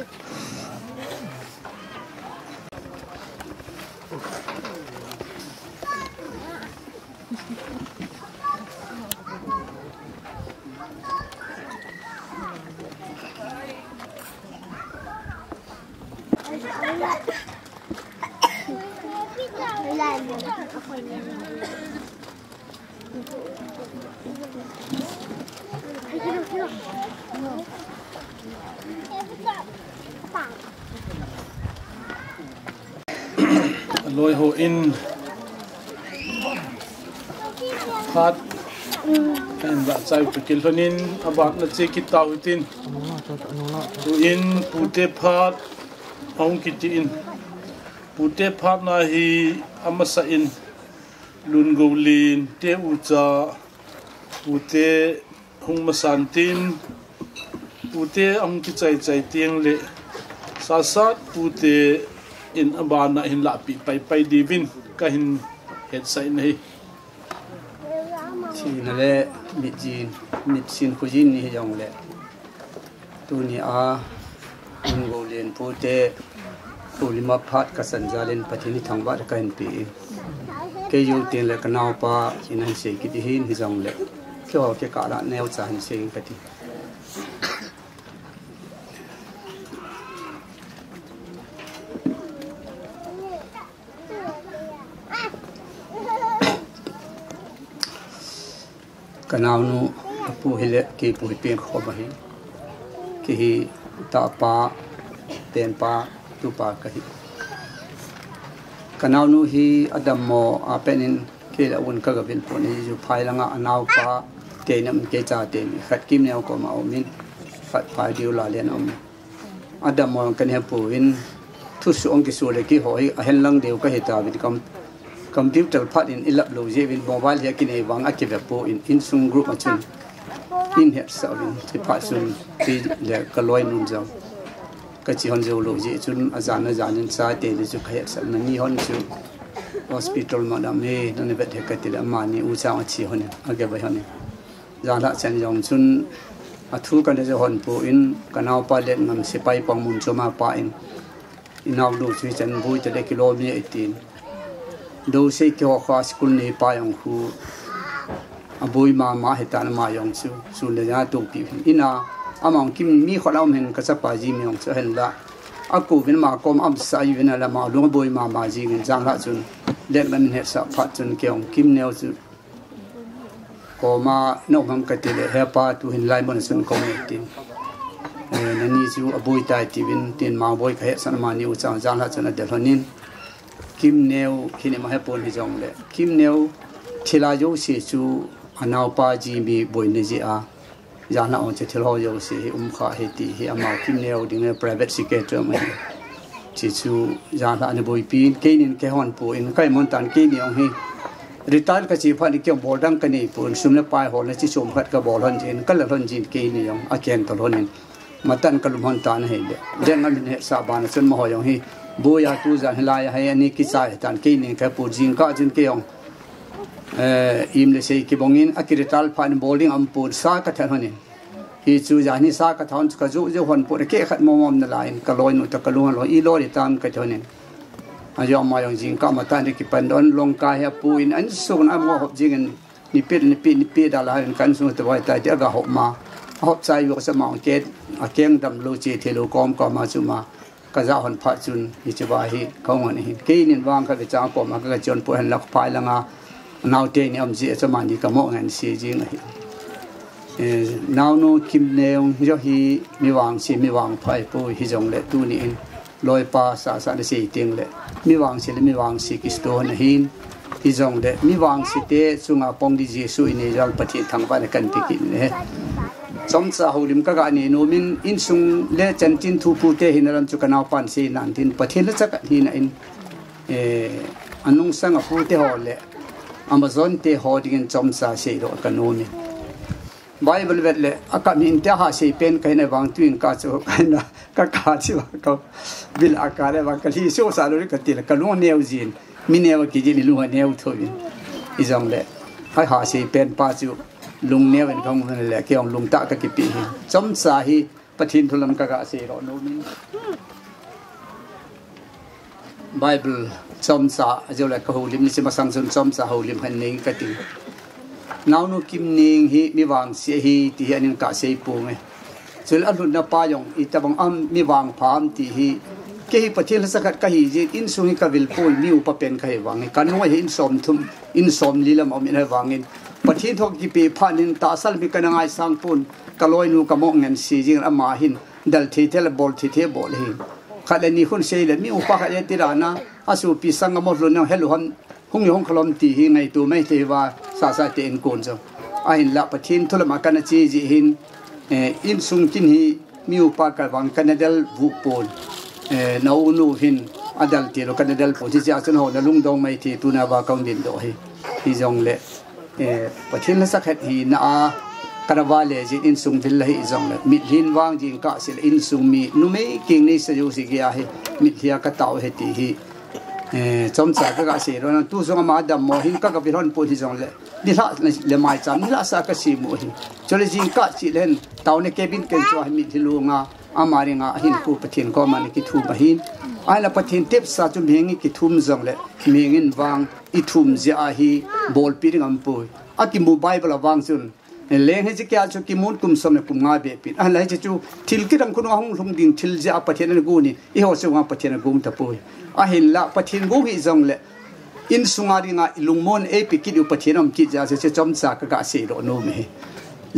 lôi hồ in phát em đã chạy từ kinh luân in abad là chỉ kita hutin tu in pute phát ông kiti in pute phát na hi amasa in lun golin te ucha pute hung masantin pute ông ki chạy tiang le sa sat pute in abana hin la pi pai divin ka hin het sai nei chi na le mit sin khujin ni jong le tu ni a in go len pute ulima phat ka san jalen pathini thangba ka hin pi ke yu tin le kanau pa in han se ki hin hi jong le kyo ke ka la neu cha han se ka ti kanau nu apu hele ke pu pen kho ba hi ki hi ta pa ten pa tu pa ka hi kanau nu hi adam mo a penin ke la un ka ga bin po ni ju phai langa anau pa te nam ke cha te ni khat kim neo ko ma o min khat phai diu la len om adam mo kan he pu in thu su ong ki su le ki hoi a hen lang deu ka he ta bin computer part in ilap lo je win mobile ya kine wang akive po in sung group achun in here serving ti pa sun ti le kaloi nun jaw ka chi hon jo lo je chun azan in sa te le chu khay sal na ni hon chu hospital ma da me na ne vet he ka ti la ma ni u cha chi hon age ba hon ja la chen jong chun athu ka ne jo hon po in kanau pa le ngam se pai pang mun choma pa in inaw do chu chen bu te le kilo mi 18 do se ke kha school ni pa yong hu aboi ma hetan ma yong chu le ya to pi ina amang kim mi kholam hen ka sa pa ji mi yong chu hen la aku bin ma kom am sai bin la ma lu boi ma ji ngin jang la chun le man he sa phat chun ke ong kim neo chu ko ma no ham ka te le he pa tu hin lai mon sun ko me tin na ni chu aboi tai ti bin tin ma boi ka he san ma ni u chang jang la chun de honin kim neo khine ma he pon hi jong le kim neo thila yo se chu anau pa ji mi boi ne ji a ya na on che thil ho yo se kha he ti he ama kim neo ding private secretary ma chi chu ya na ne boi pin ke nin ke hon pu in kai mon tan ke ni ong hi return ka chi pha ni ke bol dang ka ni pun sum le pai ho le chi chom khat ka bol hon jin ka la hon jin ke ni yong a ken to hon matan ka lum hon tan he le den ngam ne sa ban sun ma ho yong hi boya tu za hilaya hay ani ki sai tan ke ni ka pu jin ka jin ke yong im le sei ki bongin akirital phan bowling am pu sa ka than honin hi chu ja ni sa ka thon ka ju hon pu ke khat mom na lain ka loi nu ta ka lu lo i lo ri tam ka thonin a yo ma yong jin ka ma tan ki pan don long ka ha pu in an su na mo hop jing ni pe da la kan su ta wai ta ja ga hop ma hop sai yo sa ma ke a keng dam lo che the lo kom ko ma chu ma ka za hon pha chun hi chuba hi khong ni ke nin wang ka cha ko ma ka chon pu han lak phai langa naw te ni am ji cha ma ni ka mo ngan si jing hi naw no kim neong jo hi mi wang phai pu hi jong le tu ni in loi pa sa le sei ting le mi wang si ki sto na hin hi jong le mi wang si te chunga pong di jesu ni jal pathi thang pa ne kan pi ki ne som sa holim ka ga ni no min in sung le chan tin thu pu te hin ram chu ka naw pan se nan tin pathin la chak hi na in anung sang apu te ho le Amazon te ho dingin chom sa sei ro kanuni Bible vet le akamin te ha sei pen kai na wang tuin ka chu kai na ka chi wa ka bil akare wa ka li so sa lo ka ti la ka lu neu jin mi neu ki ji mi lu neu thoi i jong le hai ha sei pen pa chu lung neu en khong le ke ong lung ta ka ki pi chom sa hi pathin thulam ka ga sei ro no min Bible chom sa jo la ka ho lim ni se ma sang sun chom sa ho lim han nei ka ti now no kim ning hi mi wang se hi ti anin ka sei pu nge chul anu na pa yong itabang am mi wang pham ti hi ke hi pathil sakat ka hi ji in sungi ka vil pol mi upa pen ka hi wang kan no hi in som thum in som lilam am in wangin pathin thok ki pe phanin ta sal mi kana ngai sang pun kaloi nu ka mo ngen si jing ama hin dal thi tel bol thi the bol hi khale ni khun sei le mi upa ka ye tirana asu pi sang mo lo na helu han hung yong kholom ti hi ngai tu mai te wa sa te en kon jo a hin la pathin thulama kana chi ji hin in sung kin hi mi upa ka wang kana dal vu pon no nu hin adal ti ro kana dal po ji ja chen ho na lung dong mai ti tu na wa kaung din do hi jong le pathin la sakhat hi na a karawale ji in sung dil hi jong le mi hin wang ji ka sil in sung mi nu me king nei sa ju si gi a hi mi thia ka taw he ti hi chom cha ka ga se ro na tu zong ma dam mo hin ka ka biron po hi jong le ni la le mai cham ni la sa ka si mo hi chole jing ka chi len taw ne cabin ken cho mi thilu nga amari nga hin ku pathin ko man ki thu ba hin ai la pathin tip sa chu mengi ki thum jong le mengin wang I thum ja hi bol pi ngam pu a ki mu bible wang chun leng he ji kya chu ki mun kum som ne kum nga be pin a lai chu thil ki ram kun hong lum ding thil ja pathin ne gu ni I ho se wa pathin gu ta pu a hin la pathin gu hi jong le in sungari nga lungmon e pi ki du pathinam ki ja se chom cha ka ga se ro no me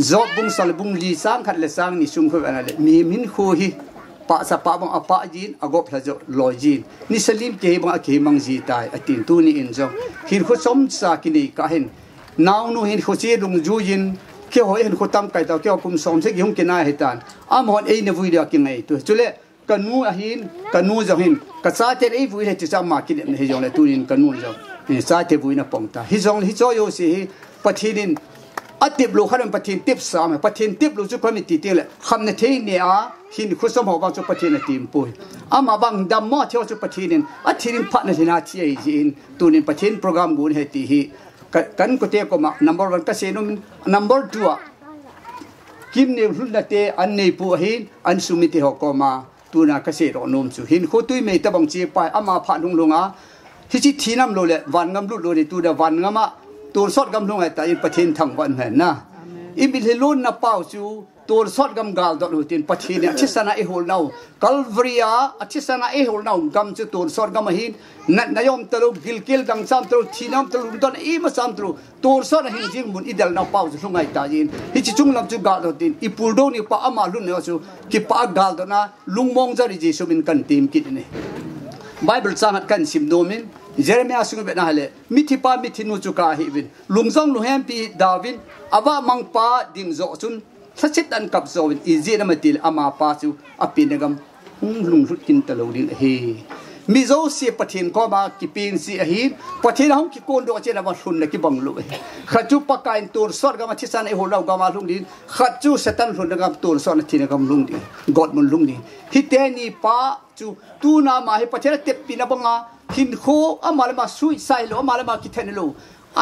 zo bung sal bung li sang khat le sang ni sung kho ana le mi min kho hi pa sa pa bang apa jin agop la jo lojin ni salim ke bang ke mang ji tai atin tu ni in jo hin kho chom cha ki ni ka hin naw nu hin kho che lung ju yin ke ho hin kho tam kai ta ke kum som se gi hung ke na hetan am hon e ne vui da ki ngai tu chule kanu ahin kanu jahin ka cha te ei vui he chi cha ma ki ne he jong le tunin kanu jo ni cha te vui na pong ta hi jong hi cho yo si hi pathinin atip lo kharam pathin tip sa ma pathin tip lo chu khami ti te le kham ne the ne a hin khu som ho ba chu pathin na tim pui ama bang dam mo theo chu pathinin athinin phat na hina chi ei jin tunin pathin program gun he ti hi kan ko te ko ma number 1 ka se no number 2 kim ne hul na te an nei pu hin an sumiti ho ko ma tuna ka se ro nom chu hin kho tui me ta bang chi pai ama pha lung lunga hi chi thinam lo le wan ngam lu lo ni tu da wan ngama tur sot gam lung ai ta in pathin thang wan hen na I bil helon na pau chu tur sot gam gal do lu tin pathin ne chisana e hol nau calvaria chisana e hol nau gam chu tur sot gam hin na yom talu gilkil dang sam talu thinam talu don e ma sam talu tur sot hin jing mun idal na pau chu lungai ta jin hi chi chung lam chu gal do tin I pul do ni pa ama lu ne chu ki pa gal do na lungmong jari ji sumin kan tim kit ne Bible sangat kan sim domin Jeremiah sung be na hale mithipa mithinu chu ka hi bin lungjong lu hem pi David awa mangpa ding zo chun thachit an kap zo in izi na matil ama pa chu apinagam lung lut kin talo din he mi zo si pathin ko ba ki pin si hi pathin hong ki kon do che na ba hun na ki bang lu khachu pa kain tur sor ga ma chisan e holau ga ma lung din khachu setan hun ga tur sor na thin ga lung din god mun lung din hi te ni pa chu tu na ma hi pathin te pi na banga hin kho amal ma suicide lo amal ma ki then lo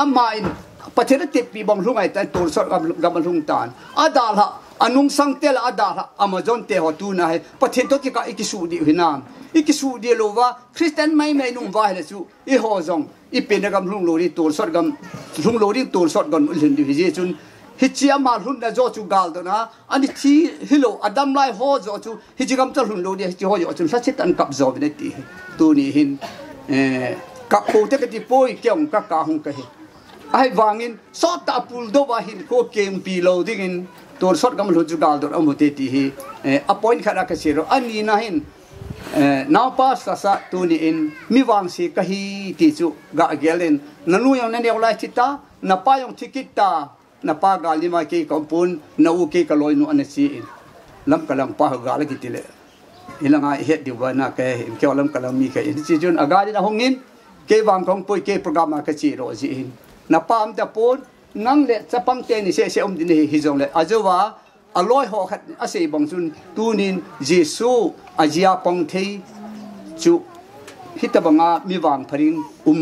ama in pathin te pi bang lung ai ta tur sor ga ma lung tan adal ha anung sang tel adal ha amazon te ho tu na he pathin to ki ka ikisu di hinam ikisu di lo wa Christian mai nung wa he chu I ho zong I pe na gam lung lo ri tur sor gam lung lo ri tur sor gam lin di je chun hi chi ama hun na zo chu gal do na ani thi hilo adam lai ho zo chu hi chi gam ta hun lo di chi ho yo chun sa chit an kap zo ne ti tu ni hin ka po te ka ti poi kyong ka hung ka he ai wangin so ta pul do wa hin ko kem pi lo dingin tur sot gam lu chu gal do amu te ti hi appoint khara ka siro ani na hin now pas sa tu ni in mi wang si ka hi ti chu ga gelen nanu yong ne ne lai chita na pa yong tikita na pa ga lima ke kompun na u ke ka loi nu an si in lam kalam pa ga la ki tile ilanga het di wa na ke ke lam kalam mi ke in chi chun aga di na hongin ke wang kong poi ke program ka chi ro ji in na pam ta pon nang le chapang te ni se din hi jong le ajowa aloi ho khat ase bang chun tunin jesu ajia pong thei chu hitabanga mi wang pharin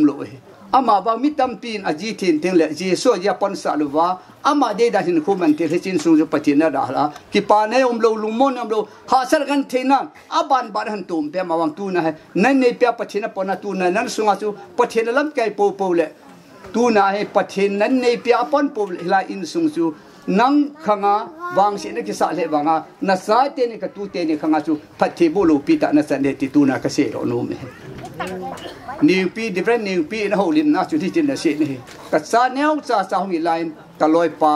lo ama ba mitam pin aji thin teng le jesu ajia pon sa luwa ama de da hin khuman te chin sung ju patina da la ki pa ne lo lumon lo ha sar gan theina aban bar han tum pe ma wang tu na nan ne pe patina pona tu na nan sunga chu patina lam kai po po le tu na he pathin nan ne pe apon po la in sung chu nang khanga wang si ne ki sa le wanga na sa te ni ka tu te ni khanga chu phathi bu lo pi ta na sa ne ti tu na ka se ro no me new pi different new pi na ho lim na chu ti tin na se ni ka sa neu cha hong line ta loi pa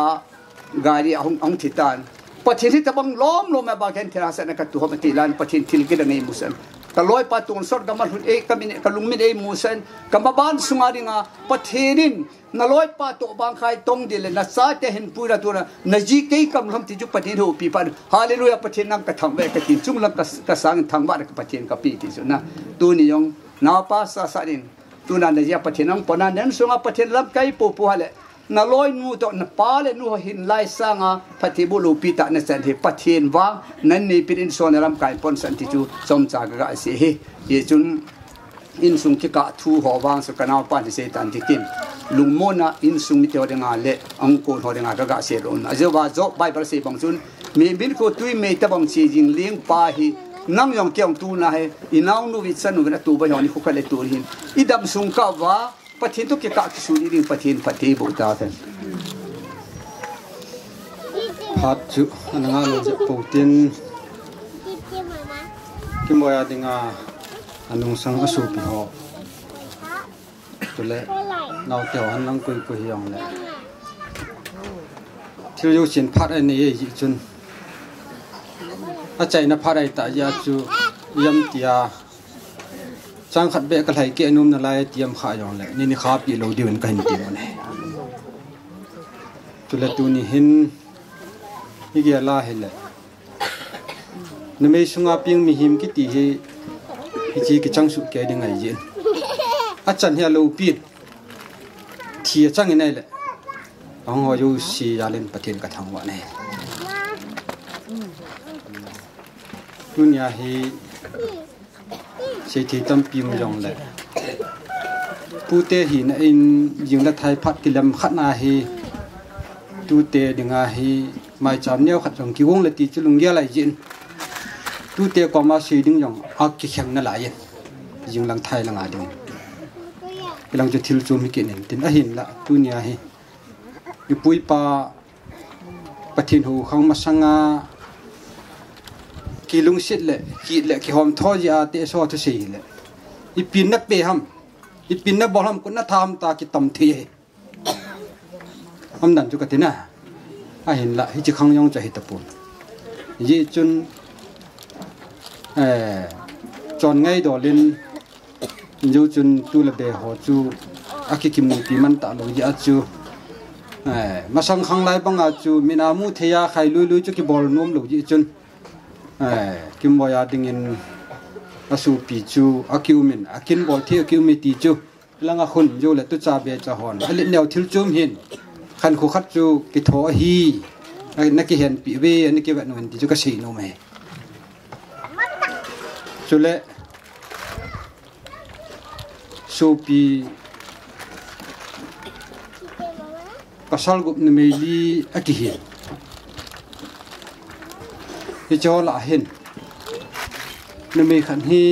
gari ong thitan pathin ti tabang lom ma ba ken thira sa na ka tu ho ti lan pathin thil ki da ngai musan ta loi pa tun sor da man e kamin ka lungmin e musan ka baban sungari nga pathinin na loi pa to bang khai tong dile na sa te hin pura tu na ji ke kam lam ti ju pathin ho pi pa hallelujah pathin nam ka thang ve ka tin chung lam ka sang thang ba ka pathin ka pi ti su na tu ni yong na pa sa din tu na ja pathin ang pona nen sunga pathin lam kai po po hale na loi nu to na pa le nu hin lai sanga phathi bu lu pi ta na san he pathin wa nan ni pin so na ram kai pon san ti chu som cha ga se he ye chun in sung ki ka thu ho wang so kana pa ni se tan ti kim lungmona in sung mi te o nga le ang ko ho nga ga se ron a je wa zo bible se bang chun me bin ko tui me ta bang chi jing ling pa hi nang yong kyang tu na he inaung nu wi san nu na tu ba yong ni ko ka le tu hin idam sung ka wa pathin to ke ka su ni ring pathin phathi bo ta ten hat chu ananga lo je putin kimoya dinga anung sang asu pi ho tule nau teo han lang kui kui yong le thil yu chin phat ani ye ji chun a chai na pharai ta ya chu yam tia chang khat be ka lai ke anum na lai tiam kha yong le ni kha pi lo diun kan ti mo ne tule tu ni hin hi ge la hele na me sunga ping mi him ki ti hi chi ki chang su ke ding ai jin a chan hia lo pi thi chang nei le ang ho yu si ya len pathin ka thang wa ne dunya hi se thi tam pim jong le pu te hi na in jing la thai phat ki lam khat na hi tu te dinga hi mai cham neu khat jong ki wong le ti chulung ya lai jin tu te ko ma si ding jong ak ki khang na lai jing lang thai lang a ding lang je thil chu mi ke nen tin a hin la dunya hi yu pui pa pathin hu khang ma sanga ki lung sit le ki hom tho ya te so to si le ipin na pe ham ipin na bol ham kun na tham ta ki tam thi ham dan chu ka tina a hin la hi chi khang yong cha hi ta pun yi chun chọn ngay đó lên dấu chun tu là bề họ chu aki kim pi man ta lo ya chu mà sang khang lai bang a chu mina mu theya khai lui lui chu ki bol nom lo ji chun kim boya dingin asu pi chu akiu min akin bol the akiu mi ti chu langa khun jo le tu cha be cha hon ali neu thil chum hin khan khu khat chu ki tho hi na ki hen pi we ani ki ba no ti chu ka sei no me chule sopi pasal gup ne meli akihi hi chola hin ne me khan hi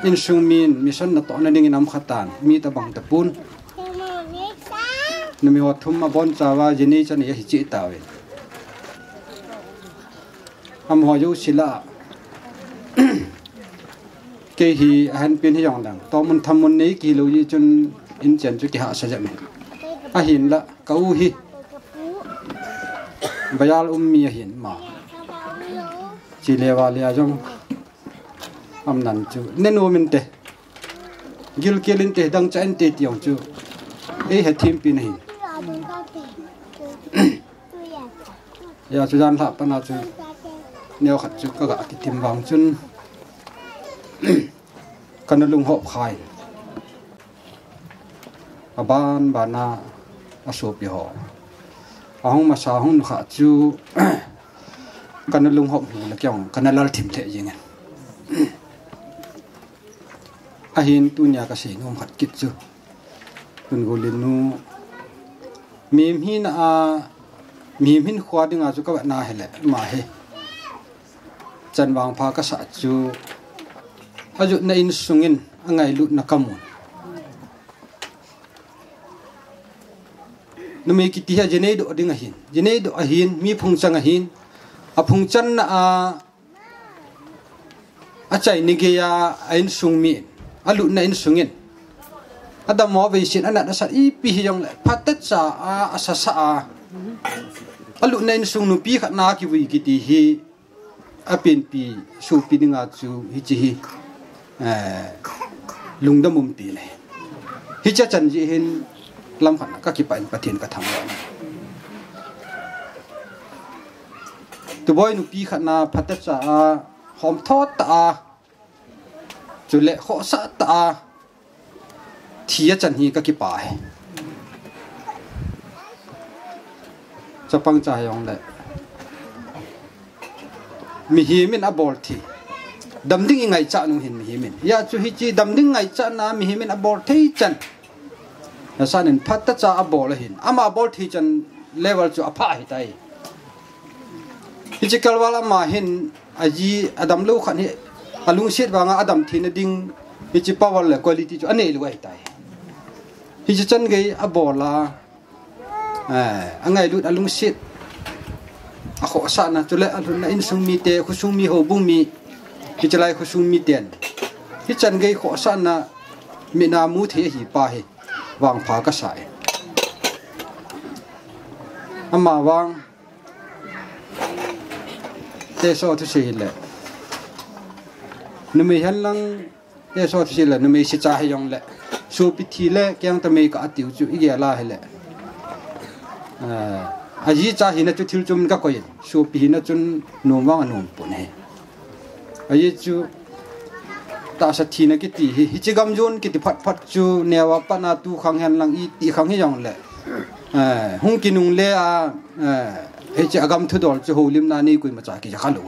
in sungmin mission na to na ding nam khatan mi ta bang ta pun ne me wa thum ma bon chawa jini chan hi chi tawe am ho yu sila ke hi han pin hi yong dang to mun tham mun nei ki lo yi chun in chen chu ki ha sa jam a hin la kau hi bayal mi hin ma chi le wa le jong am nan chu nen wo min te gil kelin te dang chen te tiong chu e ha thim pin hi ya chu jan la pa na chu neo khat chu ka ga ki tim wang chun kan lung hop khai aban bana asopi ho ahong masa hong kha chu kana lung hop la kyong kana lal thim the jing a hin tu nya ka se ngom khat kit chu tun golin nu mim hin a mim hin khwa dinga chu ka na hele ma he chan wang pha ka sa chu aju na in sungin angai lut na kamun numi kiti ha jenei do dinga hin jenei do a hin mi phung chang a hin a phung chan na a chai ni ge ya in sung mi alu na in sungin adam mo ve sin ana da sa i pi yong le phatat cha a asa sa a alu na in sung nu pi khat na ki wi kiti hi a pin pi su pi dinga chu hi chi hi lungda mum pi le hi cha chan ji hin lam khan ka ki pain pathin ka thang wa tu boy nu pi khat na phatat cha a hom thot ta chu le kho sa ta thia chan hi ka ki pa he chapang cha yong le mi hi min abol thi damding ngai cha nu hin mi hi min ya chu hi chi damding ngai cha na mi hi min abol thei chan na sanin phatta cha abol hin ama abol thi chan level chu apha hi tai hi chi kalwala ma hin aji adam lu khan hi alung set wanga adam thina ding hi chi power le quality chu ane lu ai tai hi chi chan gei abola angai lut alung set a kho sa na chule alun na in sung mi te khu sung mi ho bung mi hi chalai khu sung mi ten hi chan gei kho sa na mi na mu the hi pa hi wang pha ka sai amma wang te so thu se le numi han lang te so thu se le numi si cha he yong le su pi thi le kyang ta me ka atiu chu i ge la he le aji cha hi na chu thil chum ka koi su pi na chun nom wang nom pun he aji chu ta sa thi na ki ti hi chi gam jun ki ti phat phat chu newa pa na tu khang han lang i ti khang he yong le hung ki nung le a he chi agam thu dol chu ho lim na ni kui ma cha ki ja khalu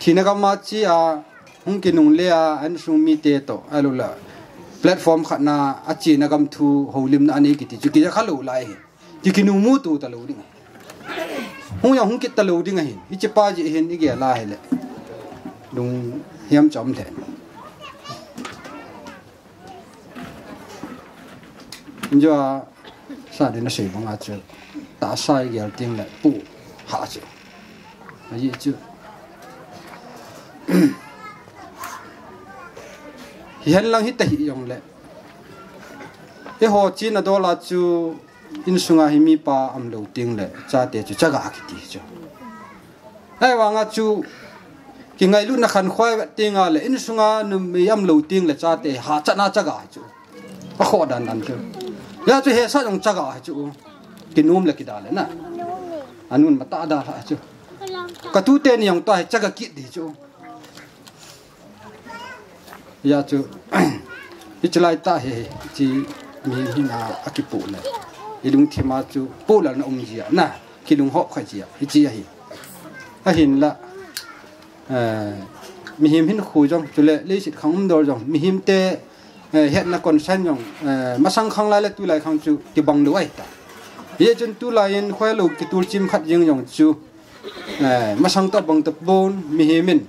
thina ga ma chi a hung ki nung le a an sung mi te to alula platform khana a chi na gam thu ho lim na ni ki ti chu ki ja khalu lai ti ki nu mu tu ta lo ding hung ya hung ki ta lo ding hi hi chi pa ji hin i ge la he le dung hiam chom the jo sa de na sei bang a chu ta sai gel ting le pu ha chu yi chu hian lang hi ta hi yong le e ho chi na do la chu in sunga hi mi pa am lo ting le cha te chu chaga ki ti chu ai wa nga chu ki ngai lu na khan khwai tinga le in sunga nu mi am lo ting le cha te ha cha na chaga chu pa kho dan dan ke ya chu he sa jong chaga chu ki num le ki da le na anun ma ta da ha chu ka tu te ni yong ta chaga ki di chu ya chu ichlai ta he chi mi hina akipu le ilung thima chu pu la na ji na kilung ho kha ji hi chi hi a hin la mi him hin khu jong chule le sit khang dor jong mi him te het na kon san jong ma sang khang la le tu lai khang chu ti bang lu ai ta ye chun tu la yin khoi lu ki tul chim khat jing jong chu ma sang ta bang ta bon mi himin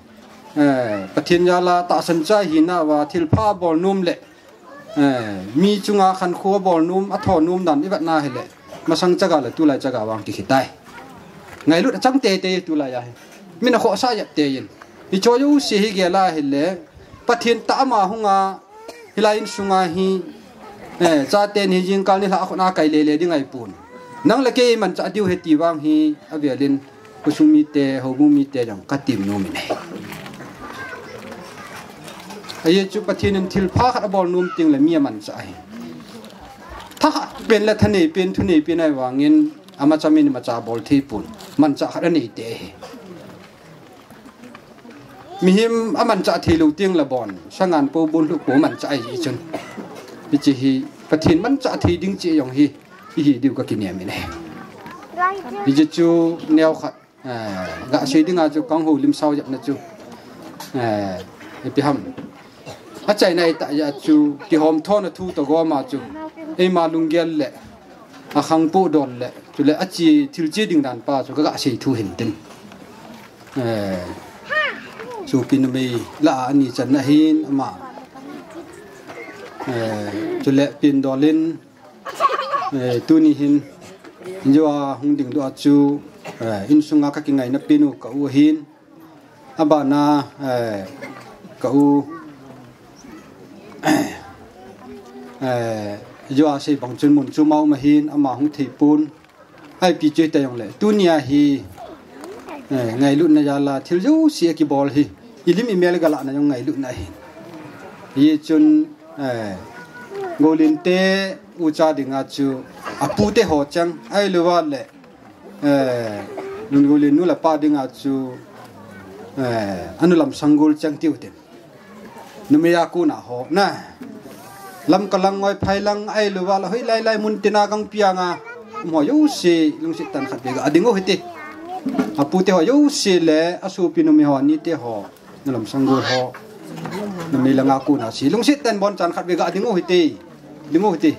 pathin ya la ta san cha hi na wa thil pha bol num le mi chunga khan kho bol num a tho num dan i wat na he le ma sang chaga le tu lai chaga wang ki khitai ngai lu chang te te tu la ya mi na kho sa ya te yin i cho yu si hi ge la he le pathin ta ma hunga hilain sunga hi cha te ni jing kal ni la khona kai le le ding ai pun nang la ke man cha diu he ti wang hi avialin kusumi te hobu mi te jang katim no mi ne aye chu pathin thil pha khat bol num ting le mi man cha hi tha pen la thane pen thune pen ai wangin ama chamin ma cha bol thi pun man cha khat ani te mi him aman cha thi lu ting la bon sangan po bun lu ko man cha ai chun bị chỉ hi phát thiên man trả thì đinh chỉ dòng hi điều cái kinh nghiệm này bị chỉ chú neo khát gã xây đinh chú con hồ lim sau dập na chú bị hầm chạy này tại giờ chú cái hôm thon là thu tàu gom mà chú em mà lung gel lệ khang po đòn lệ chú lệ chỉ thiếu chỉ đinh đàn pa chú các gã xây thu hình tin chú kinh mi là anh chân là hin mà chú lệ pin đòn lên tu ni hin do hung đỉnh do chú in sunga các cái ngày nó pinu cậu hin abana cậu do xây bằng chân môn chú mau mà hin ama hung thị pun ai bị chơi tay ông lệ tu nia hi ngày lúc này là thiếu dấu xia cái ball hi ilim email cái lạ này trong ngày lúc này hi chun ngô liên tế ucha đi ngã chú apu tế họ chăng ai lưu vào lệ ngô liên nu là pa đi ngã chú anh làm sanggol chăng tiêu tiền numi aku na ho na lam kalang ngoi phai lang ai lưu vào là hơi lai lai mun tina kang pianga mo yu si lung sit tan khat ga adingo hiti apu tế họ yu si le asu pinumi ho ni tế họ làm sanggol ho numi lang aku na si lung sit tan bon chan khat ga adingo hiti lingo hiti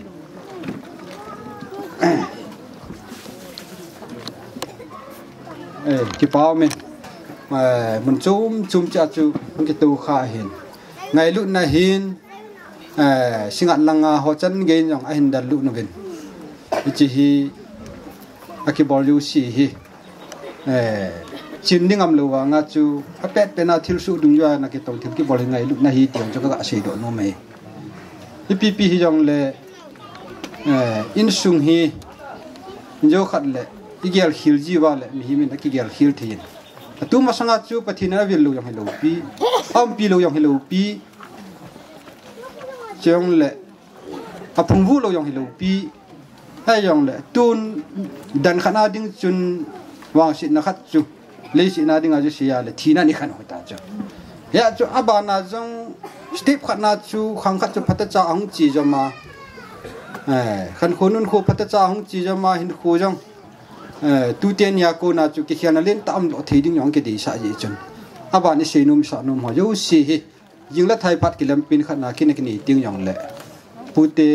cái bao mình mình zoom cha chú cái tàu khai hiện ngày lúc này hiện sinh hoạt lăng họ chân gây rằng anh đặt lúc nào vậy chỉ hi cái bao nhiêu xí hi chín đi ngắm lúa ngã chú pet pena thiếu số đúng rồi là cái tàu thiếu cái bao nhiêu ngày lúc này hi tiền cho các gã sĩ độ nó mày cái pp hi rằng là in sung hi jo khat le igel khil ji wa le mi min ki gel khil thin tu ma sanga chu pathina vil lu yang hello pi am pi lu yang hello pi chong le apung vu lu yang hello pi hai yang le tun dan khana ding chun wang sit na khat chu le sit na ding a ju sia le thina ni khan hota chu ya chu abana jong step khana chu khang khat chu phata cha ang chi jama khăn khôn nun khô phát cha hong chi jama hin khô jong tu tiên ya cô na chu ki khian lên tam lo thei ding yong ke di sa ji chun aba ni seinum sa num ho yo si hi jing la thai pat kilam pin khat na kin ni ting yong le pute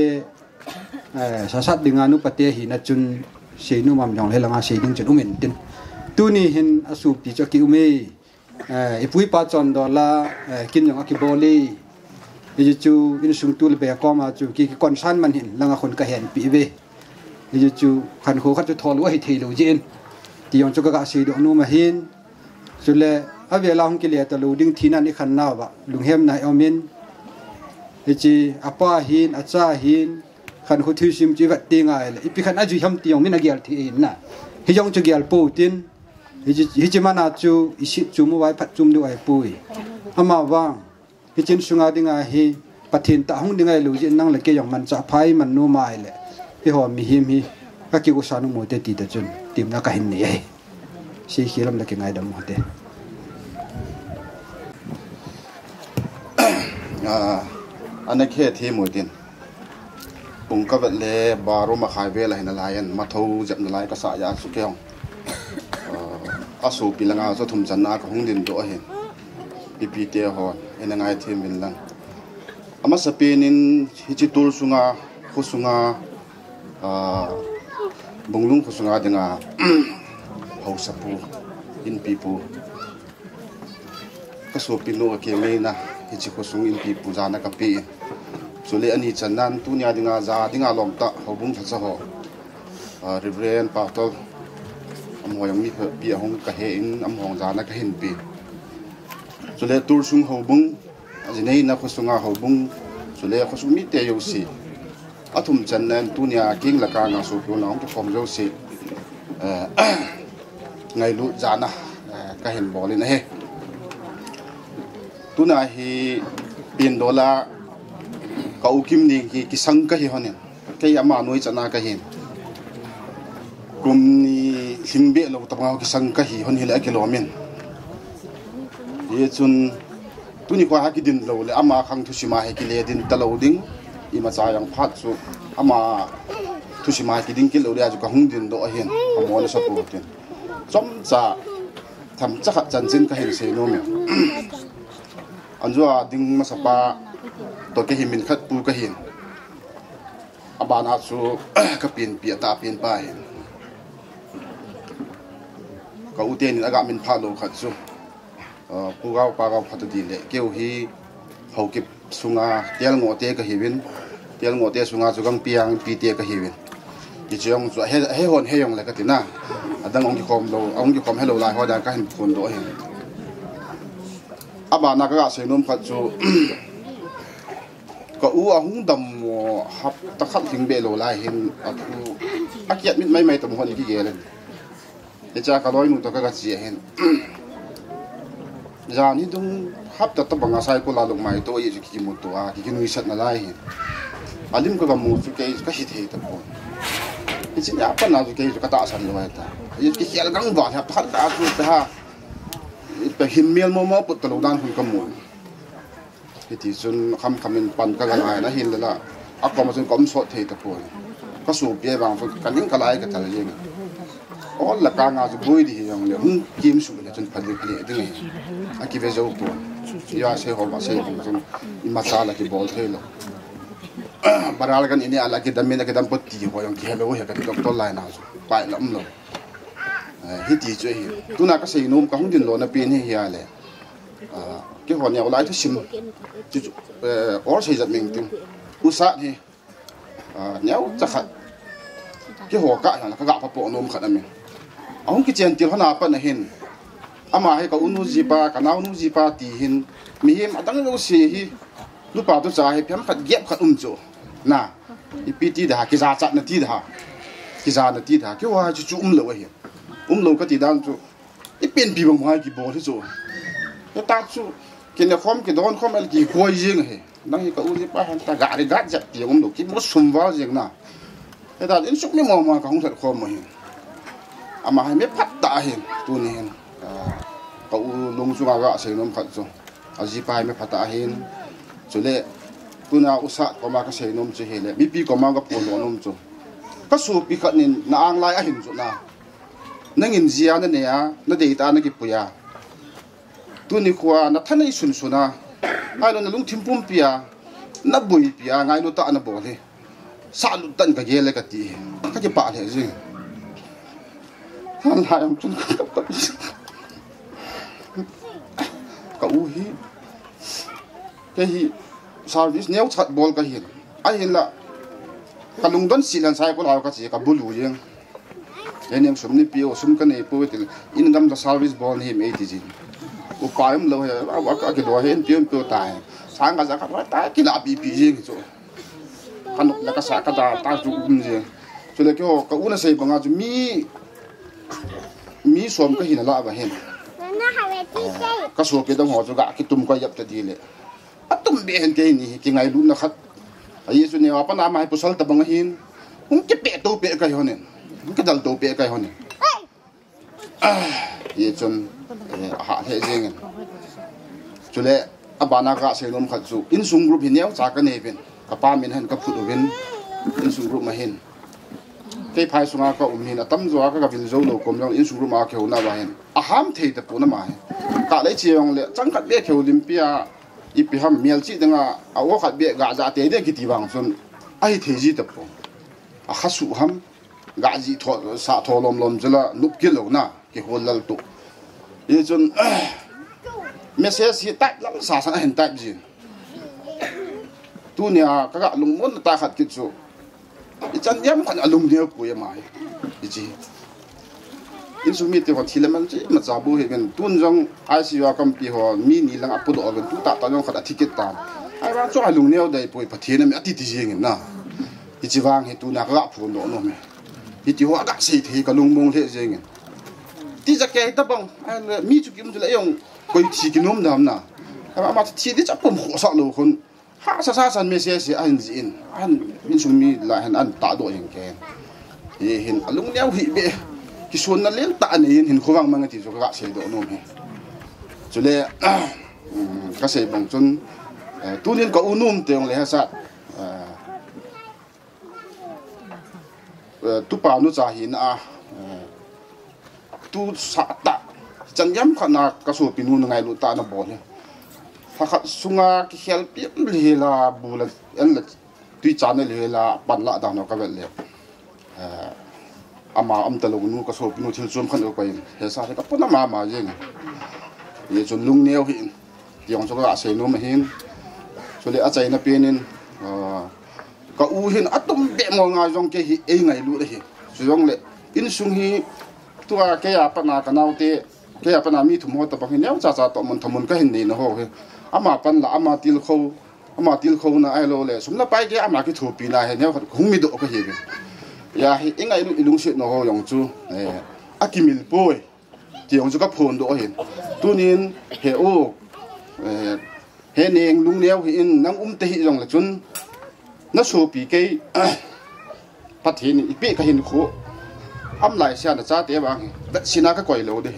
sa sat ding anu pate hi na chun seinum am yong le langa sei ding chun umen tin tu ni hin asu pi cho ki ume ipui pa chon do la kin yong ki boli bây chú in sung tu le ko ma chú ki kon san man hin langa khon ka hen pi ve bây chú khan kho khat chu thol wa hi thei lo jin ti yong chu ka si do nu ma hin chu le ave la hong ki le ta lo ding thina ni khan na ba lung hem na omin chi apa hin acha hin khan kho thu sim chi wat ti ngai le ipi khan a ju ham ti yong min a gyal thi na hi yong chu gyal po tin hi chi mana chu isi chu mu wai phat chum du ai pui ama wang cái chân sunga đi ngay hi pathin ta hong đi ngay lu jin nang le ke yong man cha phai man nu mai le hi ho mi him hi ka ki ko sanu mo te ti ta chun tim na ka hin ni ai si khilam le ke ngai dam mo te anh ấy khe thi mùi tiền cùng các vật lệ baro mà khai về lại là lại mà thâu dập lại các xã gia số keo asu pilanga cho thum channa ka hung din do hen ppt ho ena ngai them bin lang ama sapenin hichitul sunga khusunga bunglung khusunga denga hausapu in pipu kaso pinu ke meina hichi khusung in pipu jana ka pi sole ani channan tunya dinga za dinga lomta hobung thasa ho ribren patol amhoyang mi pi hong ka he in amhong jana ka hin pi sole tur sung hobung ajinei na khusunga hobung sole khusung mi te yosi athum channan tunya king laka na su ko na ong kom yosi ngai lu jana ka hin bolin he tuna hi pin dola kau kim ni ki sang ka hi honen kai ama noi chana ka hin kum ni himbe lo tama ki sang ka hi hon hi la kilomen ye chun tuni ko ha ki din lo le ama khang thu sima he ki le din talo ding ima cha yang phat chu ama thusimai ki ding kil lo dia chu ka hung din do hian amon sa pu tin chom cha tham cha khat chan chin ka hin se no me anjua ding ma sapa to ke himin khat pu ka hin abana chu ka pin pi ta pin pa hin ka uten aga min pha lo khat chu pu gao pa gao phat di le keu hi hau kip sunga tel ngo te ka hiwin tel ngo te sunga chu gang piang pi te ka hiwin ki cheong chu he hon he yong le ka tina adang ong ki khom hello lai ho da ka hin phun do hin abana ka se nom khat chu ka u a hung dam mo hap ta khat thing be lo lai hin atu akiat mit mai mai tam hon ki gelen e cha ka loi nu to ka chi hin jani dung hap ta banga sai ko la lok mai to ye ki mu to a ki nu sat na lai hin alim ko mu chu ke ka hi the ta po chi ya pa na ke ka ta san lo ta ye ki hial gang ba ha phat ta chu ta pe hin mel mo mo put to dan hun ka mu ti chun khamin pan ka ngai na hin la a ko ma chun kom so the ta po ka su pe bang fu kan ning ka lai ka ta ye all la ka nga ju boi di yang le hung kim su le chun phalik le ding a ki ve zo po ya se ho ba se chun ma sa la ki bol the lo baral kan ini ala ki damin ka dam poti ho yang ki hello he ka doctor lai na ju pai lam lo hi ti chu hi tu na ka se nom ka hung din lo na pin hi ya le cái họ nhau lại thứ sim or xây dựng mình tim usa thì nhau chắc hẳn cái họ cả là cái gạo pháp bộ nôm khát mình ông cái chuyện tiền họ nào bắt là hin ama hay có unu zipa cái nào unu zipa thì hin mi him adang đâu xì hi lúc bảo tôi trả hay phèm khát ghép khát chỗ na pt đã cái giá trị là tí đã cái giá là tí đã cái hoa chỉ lâu ấy lâu cái tí đang chỗ cái tiền bị bằng hai cái bộ thế rồi cái ta chú cái này không cái đón không cái quay riêng hay năng cái uống ba hắn ta gạt đi gạt giật thì ông đủ cái bút sum vào riêng nào cái ta đến suốt mấy mò mà không thật không mà hiện mà hay mấy phát tạ hiện tu này hiện cậu lung xuống gạo xây nôm khẩn rồi gì phải mấy phát tạ hiện cho nên tu nào usat có mà cái xây nôm cho hiện lệ bí có mà cái phun nôm cho cái số bị khẩn nên na ang lai hiện rồi nào năng in gì anh này à nó để ta nó cái bùi à tu ni kwa na thanai sun suna ai lo na lung thimpum pia na bui pia ngai lo ta na bo le sa lu tan ka gele ka ti ka je pa le jing han lai am chun ka u hi ke hi service neu chat bol ka hi ai hin la ka lung don silan sai ko la ka chi ka bulu jing enem sum ni pio sum ka nei po til in gam da service bol hi me ti ji upai lo he a ke do hen pion pio tai sang ga za ka ta ki la bi ji chu kan la ka sa ka ta chu ji chu le ko ka una sei banga chu mi som ka hin la ba hen ka so pe dong ho chu ga ki tum ko yap ta di le atum be hen ke ni ki ngai lu na khat ai chu ne apa na mai pusal ta banga hin hung ke pe to pe ka honen cái dal to pe ka honen ye chun hạ thế riêng cho nên abana ka se lom khat chu in sung group hineu cha ka nei ben ka pa min han ka phut ben in sung group ma hin ke phai sunga ka hin atam zo ka vil zo lo kom long in sung group ma kheu na ba hin a ham thei ta pu na ma ka le chiong le chang khat be kheu lim pia i pi ham miel chi danga a wo khat be ga za te de ki ti wang chun ai thei ji ta pu a khasu ham ga ji tho sa tho lom jela nup ki lo na ki hol lal tu ye chun message hi type lam sa sa hen type jin tu nia ka ga lung mon ta khat ki chu i chan yam khan alum dia pu ya mai i chi in su mi te ho thile man chi ma cha bu he ben tun jong ICU kam pi ho mi ni lang apu do ben tu ta jong khat ticket ta ai ra chu alung neo dai pu pathian mi ati ti jing na i chi wang he tu na ka phu do no me i ti ho ga sei the ka lung mong the jing ti ja ke ta bang mi chu kim ju la yong koi chi ki nom dam na ama ti di cha pum kho sa lo khun ha sa san me se an jin an min su mi la han an ta do hin ke e hin alung neo hi be ki suan na len ta ni hin khowang mang ti jo ka se do no me chu le ka se bang chun tu nin ko unum te ong le ha sa tu pa nu cha hin a tu sa ta chan yam khana ka so pinu ngai lu ta na bo ne ha kha sunga ki hel pi li la bu la en la tui cha ne le la pan la da no ka vel le ama am ta lo nu ka so pinu thil chum khan ko in he sa ka puna ma je ne ye chun lung neo hin yong cho ka se no ma hin so le a chai na penin ka u hin atum be mo nga jong ke hi e ngai lu hi jong le in sung hi tua ke ya pa na ka nau te ke ya pa na mi thu mo ta pa hin neu cha cha to mon thamun ka hin ni no ho he ama pan la ama til kho na ai lo le sum na pai ke ama ki thu pi na he neu khung mi do ka hi ya hi ingai lu ilung se no ho yong chu akimil poi ti yong chu ka phon do hin tunin he o he neng lung neu hi in nang te hi jong la chun na so pi ke pathin ipi ka hin khu am lai sia na cha te bang da sina ka koi lo de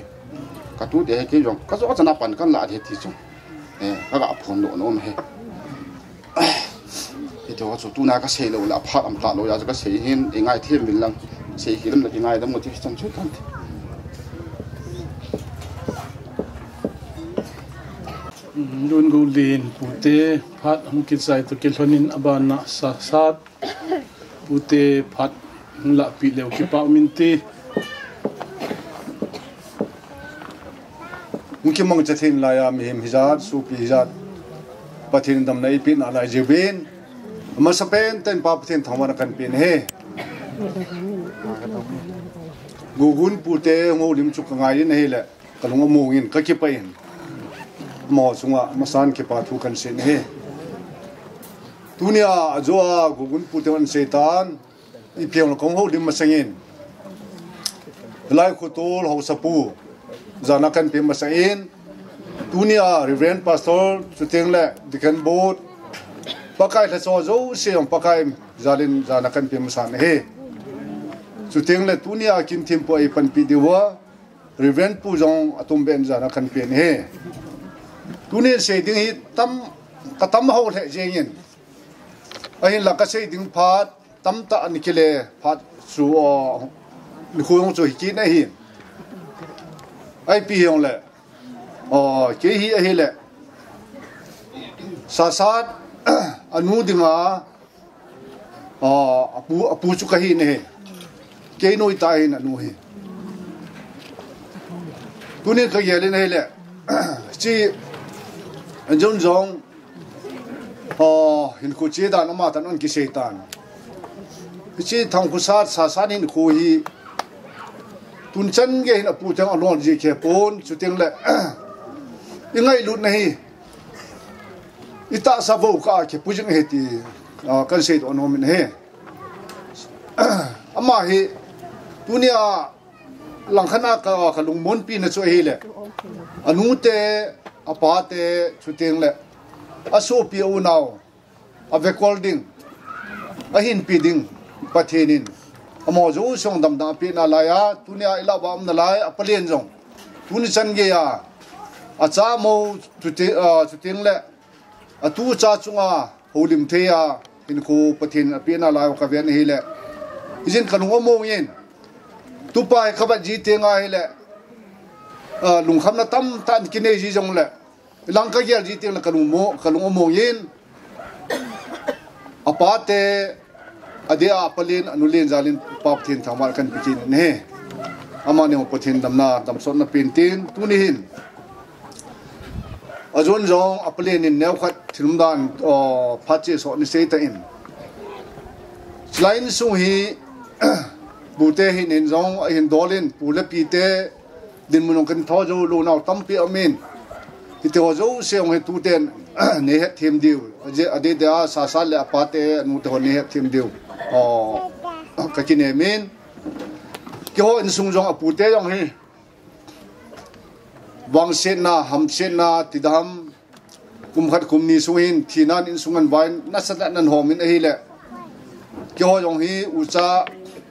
ka tu de ke jong ka zo chana pan kan la de ti chu ka ga phon lo no me he to so tu na ka se lo la pha am ta lo ya ka se hin ingai them bin lang se hi lam la ingai da mo ti chan chu kan Nun gulin pute phat hum kisai to kilhonin abana sa sat pute phat la pi leu ki pa minti mungkin mong chathin la ya mi hizat su pi hizat pathin dam nai pin ala jibin ma sapen ten pa pathin thawara kan pin he gugun pute ngolim chu kangai ne hele kalunga mungin ka ki pain mo sunga masan ke pa thu kan sen he tunia ajoa gugun putewan setan i piang kong ho dim masangin lai khutol ho sapu zana kan pe masain tunia reverend pastor chuteng le dikan board pakai la so zo seong pakai zalin zana kan pe masan he chuteng le tunia kim thim po ai pan pi dewa reverend pu jong atum ben zana kan pe he tunia se ding hi tam katam ho le jengin ai la ka se ding phat tam ta nikile phat su o ni khuyong chu hi na hi ai pi yong le o ke hi a hi le sa sat anu dinga apu chu ka hi ne ke noi ta hi na nu hi tunia ka yele ne le chi anjong jong hin khu che dan ma tan on ki setan chi thang khu sa san hin khu hi tun chan ge hin apu tang alon ji ke pon chu teng le ingai lut nahi ita sa vo ka ke pujing he ti kan se on min he ama hi tunia langkhana ka lung mon pi na chu hi le anu te apate chuteng le aso pi u naw ave colding a hin pi ding pathenin amo zo song dam da pi na la ya tunia ila bam na lai apalien jong tuni chan ge ya acha mo chuteng le atu cha chunga holim the ya in ko pathin pi na la ka ven hi le izin kanung mo yin tu pai khabat ji te nga hi le lung kham na tam tan kine ji jong le lang ka gel ji te la kanung mo yin apate ade apalin anulin zalin pap thin thamal kan pikin ne amane mo pathin damna dam son na pintin tuni hin ajon jong apalin in new khat thilumdan phache so ni seita in slain su hi bute hin in jong hin dolin pula pite din munong kan tho jo lu naw tampi amin ti te ho jo seong he tu ten ne het thim diu ade da sa sa le apate nu te ho ne het thim diu ka kine min ke ho in sung jong apute jong hi wang sen na ham sen na tidam kum khat kum ni suin thinan in sungan wain na sat nan hom in hi le ke ho jong hi ucha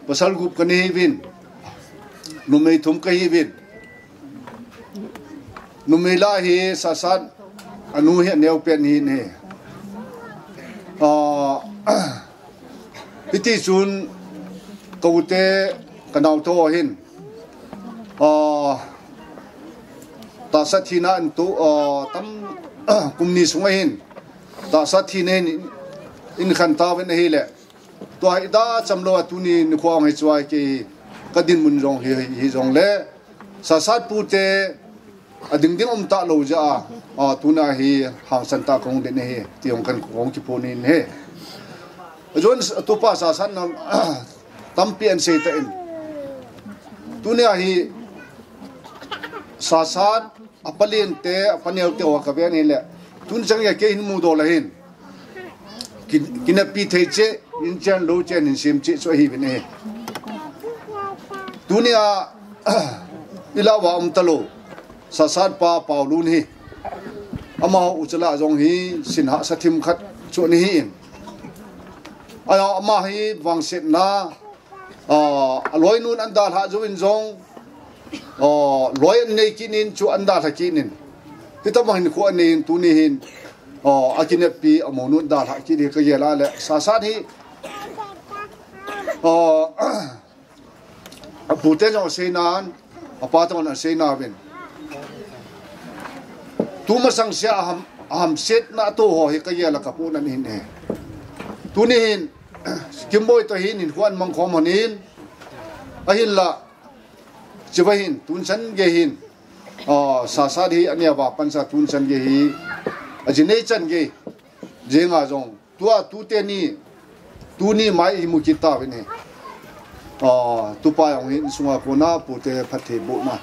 pasal gup kan hi win numei thum ka hi win numela hi sasat anu he neu pen hi ne piti chun câu te cái nào thôi hin ta sát thi na anh tu tam cùng ni sung hin ta sát thi nên in khăn ta bên này lệ tôi đã chăm lo tu ni khoa hay chuai cái din mun rong hi rong lệ sa sát pu te ding ding ta lo ja tu na hi hang san ta kong de ne ti ong kan kong ki pon in he jon tu pa sa san nam tam pian se ta in tu ne hi sa sát apalin te apanel te wa ka ben hi le tun chang ya ke hin mu do la hin kina pi thei che in chan lo chen in sim che so hi ben he dunia ilawa talo sasat pa paulun hi ama uchala jong hi sinha sathim khat chu ni hi aya ama hi wangset na loi nun andal ha jo in jong loi nei kinin chu andal ha kinin hitama hin ko ani tu ni hin akine pi amonun dal ha ki de ka yela le sasat hi pute jong seinan apa ton seina ben tu ma sang sia ham set na to ho he ka yela ka punan hin he tu ni hin kimboy to hin in kwan mang khom hanin ahin la chibahin tun san ge hin sa sa di ania ba pan sa tun san ge hi ajine chan ge jenga jong tua tu te ni tu ni mai mu kita ben he tu pa yang hin sunga kona pute phathi bu na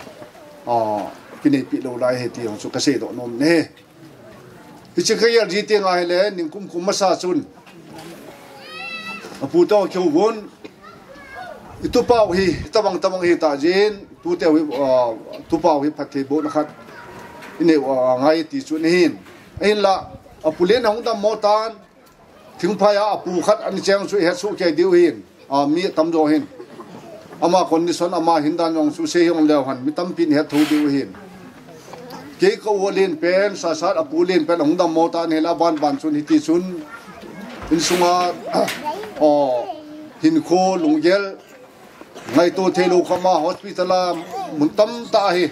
kini pi lo lai he ti ong su ka se do nom ne ti che ka yer ji te nga hele ning kum kum ma sa chun pu to kyo won itu pa hi tabang hi ta jin tu te tu pa hi phathi bu na khat ine ngai ti chu ni hin in la apulen hong da motan thing pha ya apu khat an chang su he su ke diu hin mi tam jo hin ama condition ama hindan ong su se hong lew han mi tam pin he thu diu hin ke ko wolin pen sa sa apulin pen hong da motan he la ban chun hi ti chun in sunga hin kho lunggel ngai to thelo khama hospital mun tam ta hi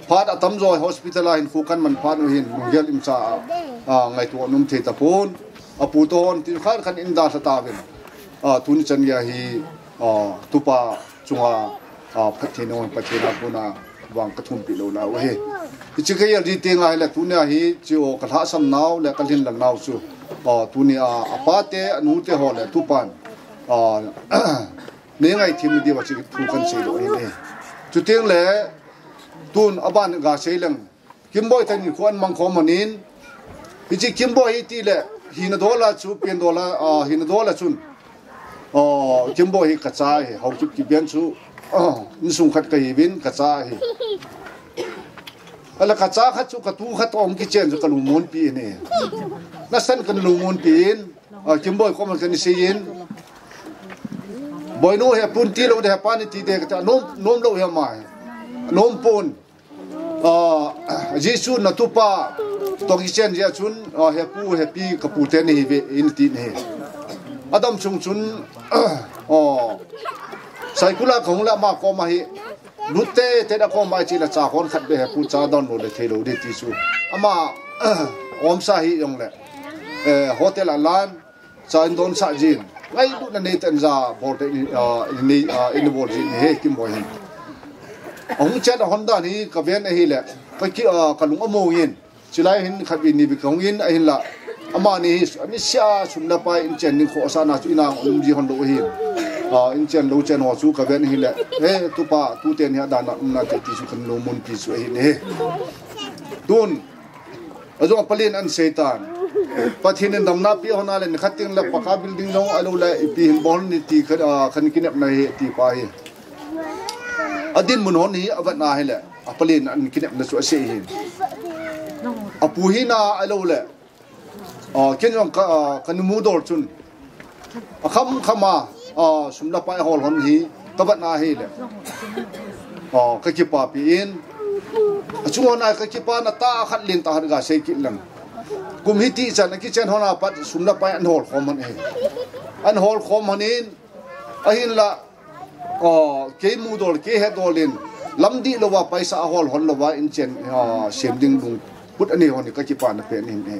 phat atam jo hospital hin fukan man phat hin lunggel im cha ngai to num the ta pon apu to on ti khar khan in da ta ben tun chan ya hi tupa chunga phathino pathina puna wang kathum pi lo la we chi ka yer ri te nga la tunia hi chi o ka tha sam naw le ka lin lang naw chu tunia apate anu te ho le tupan ne ngai thim di wa chi thu kan se lo ne chu teng le tun aban ga se lang kimboy tan khon mang khom manin chi kimboy ti le hin dola chu pen dola hin dola chun kimboy hi ka cha hi hau chu ki bian chu in sung khat ka hi bin ka cha hi ala ka cha khat chu ka tu khat ong ki chen chu ka lu mon pi ne na san kan lu mon pi in kimboy ko man kan se yin boy no he pun ti lo de pa ni ti de ka nom lo he mai nom pun jisu na tu pa to ki chen ja chun he pu he pi ka pu te ni ve in ti ne adam chung chun saikula khong la ma ko ma hi lutte te da ko ma chi la cha kon khat be pu cha don lo le thelo de ti su ama om sa hi yong le hotel alan cha don sa jin ngai du na ne tan za bor te ni in bor jin he kim bo hin ong cha da honda ni ka ven hi le ka ki ka lung amo yin chilai hin khat bi ni bi kong yin a hin la ama ni ani sia sum na pa in chen ni kho sa na chu ina ji hon do hin in chen lo chen ho chu ka ven hi le tu pa tu ten ha da na te ti chu kan lo mun pi su hi ne tun ajo palin an setan pathin dam na pi hona le khating la paka building no alo la pi hin bon ni ti khan kinep na he ti pa hi adin mun hon hi avat na he le apalin an kinep na su se hi apu hi na alo le ken jong kan mu dor chun akham khama sumla pai hol hon hi kabat na hi le ka ki pa pi in achungon ai ka ki pa na ta khat lin ta har ga se ki lang kum hi ti chan ki chen hona pat sumla pai an hol khom han he an hol khom hanin ahin la ke mu dol ke he dolin lamdi lowa paisa hol hon lowa in chen semding lung put ani hon ka ki pa na pe ni ne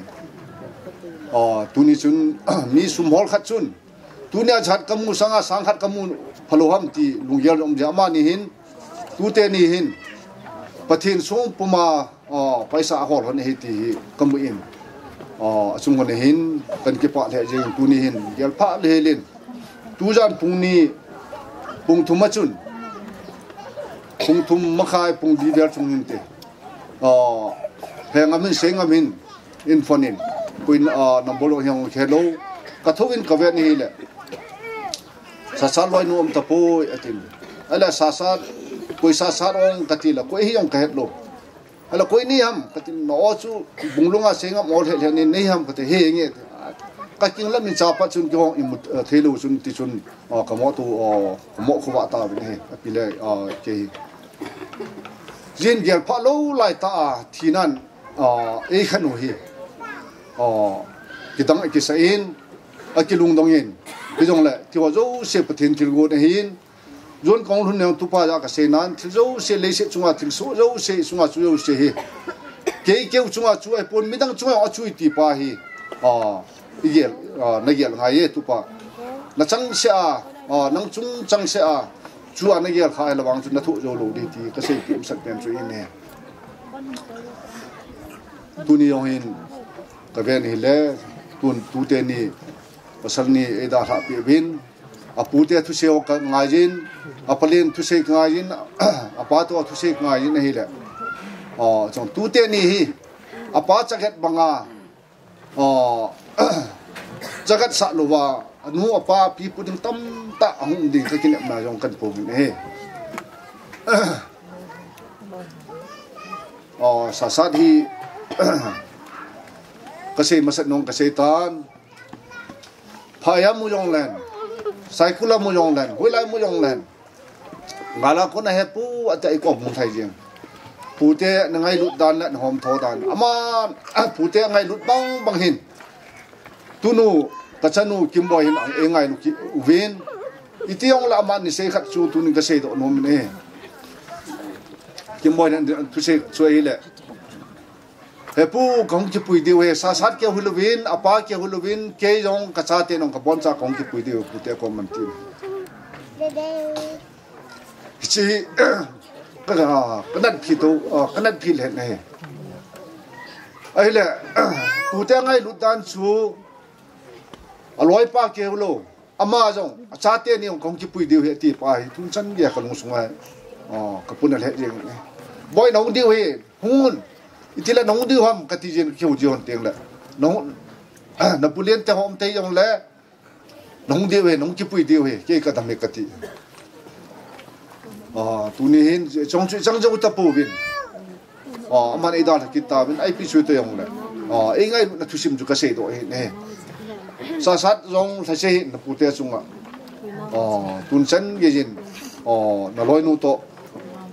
tuni chun mi sum hol khat chun tunia jhat kamu sanga sang khat kamu phaloham ti lungyal om jama ni hin tu te ni hin pathin sum puma paisa hol hon he ti kamu in chung hon hin kan ki pa le jeng tu ni hin gel pha le lin tu jan pung ni pung thuma chun pung thum makhai pung di ver chung hin te hengamin sengamin in fonin kuin nambolo hyang hello kathovin kavet ni le sasal loi nu om tapo atin ala sasal koi sasal ong katila koi hyang ka hetlo ala koi ni ham katin no chu bunglunga senga mol he ni nei ham kate he nge ka king lam ni chapa chun ki hong imut thelu chun ti chun kamo tu mo khuwa ta bi he apile ke jin gel pha lo lai ta thinan e khanu hi kitang kisain akilung dongin bijong le tiwa zo se pathin tilgo na hin zon kong hun ne tupa ja ka senan til zo se le se chunga til so zo se chunga chu zo se hi ke chunga chu ai pon midang chunga a chui ti pa hi igel na gel ngai tupa na chang se nang chung chang se chu an gel khai lawang chu na thu zo lo di ti ka se kim sak tem chu in ne tuni yong hin ka ven hi le tu te ni pasal ni eda ha pi bin apu te thu se ka ngajin apalin thu se ngajin apa to thu se ngajin hi le chong tu te ni hi apa chaket banga jagat sa luwa anu apa pi puding tam ta hung ding ka kin na yong kan po ni he sasad hi kasi masat nong kasaitan phaya mu yong len saikula mu yong len huilai mu yong len ngala ko na he pu ata iko mung thai jing pute ngai lut dan la hom tho dan ama pute ngai lut bang hin tunu kachanu kimbo hin ang engai nu ki win itiong la man ni sei khat chu tu ni ka sei do nom ne kimbo nan tu sei choi le hepu kong ki pui diu he sa sat ke hulwin apa ke hulwin ke jong ka cha te nong ka bon cha kong ki pui diu pute ko man ti chi kanan phi to kanan phi le ne ai le pute ngai lu dan chu aloi pa ke hulo ama jong cha te ni kong ki pui diu he ti pa hi tun chan ge ka lu sungai ka pun le jeng ne boy nong diu he hun itila nong diu ham katijen khiu jon teng la nong na pulen te hom te yong le nong diu he nong ki pui diu he ke ka dam me kati tu ni hin chong chu chang jo ta pu bin man idal ki ta bin ai pi chu te yong le ai ngai na thu sim ju ka se do he ne sa sat rong sa se na pu te chunga tun chan ge jin na loi nu to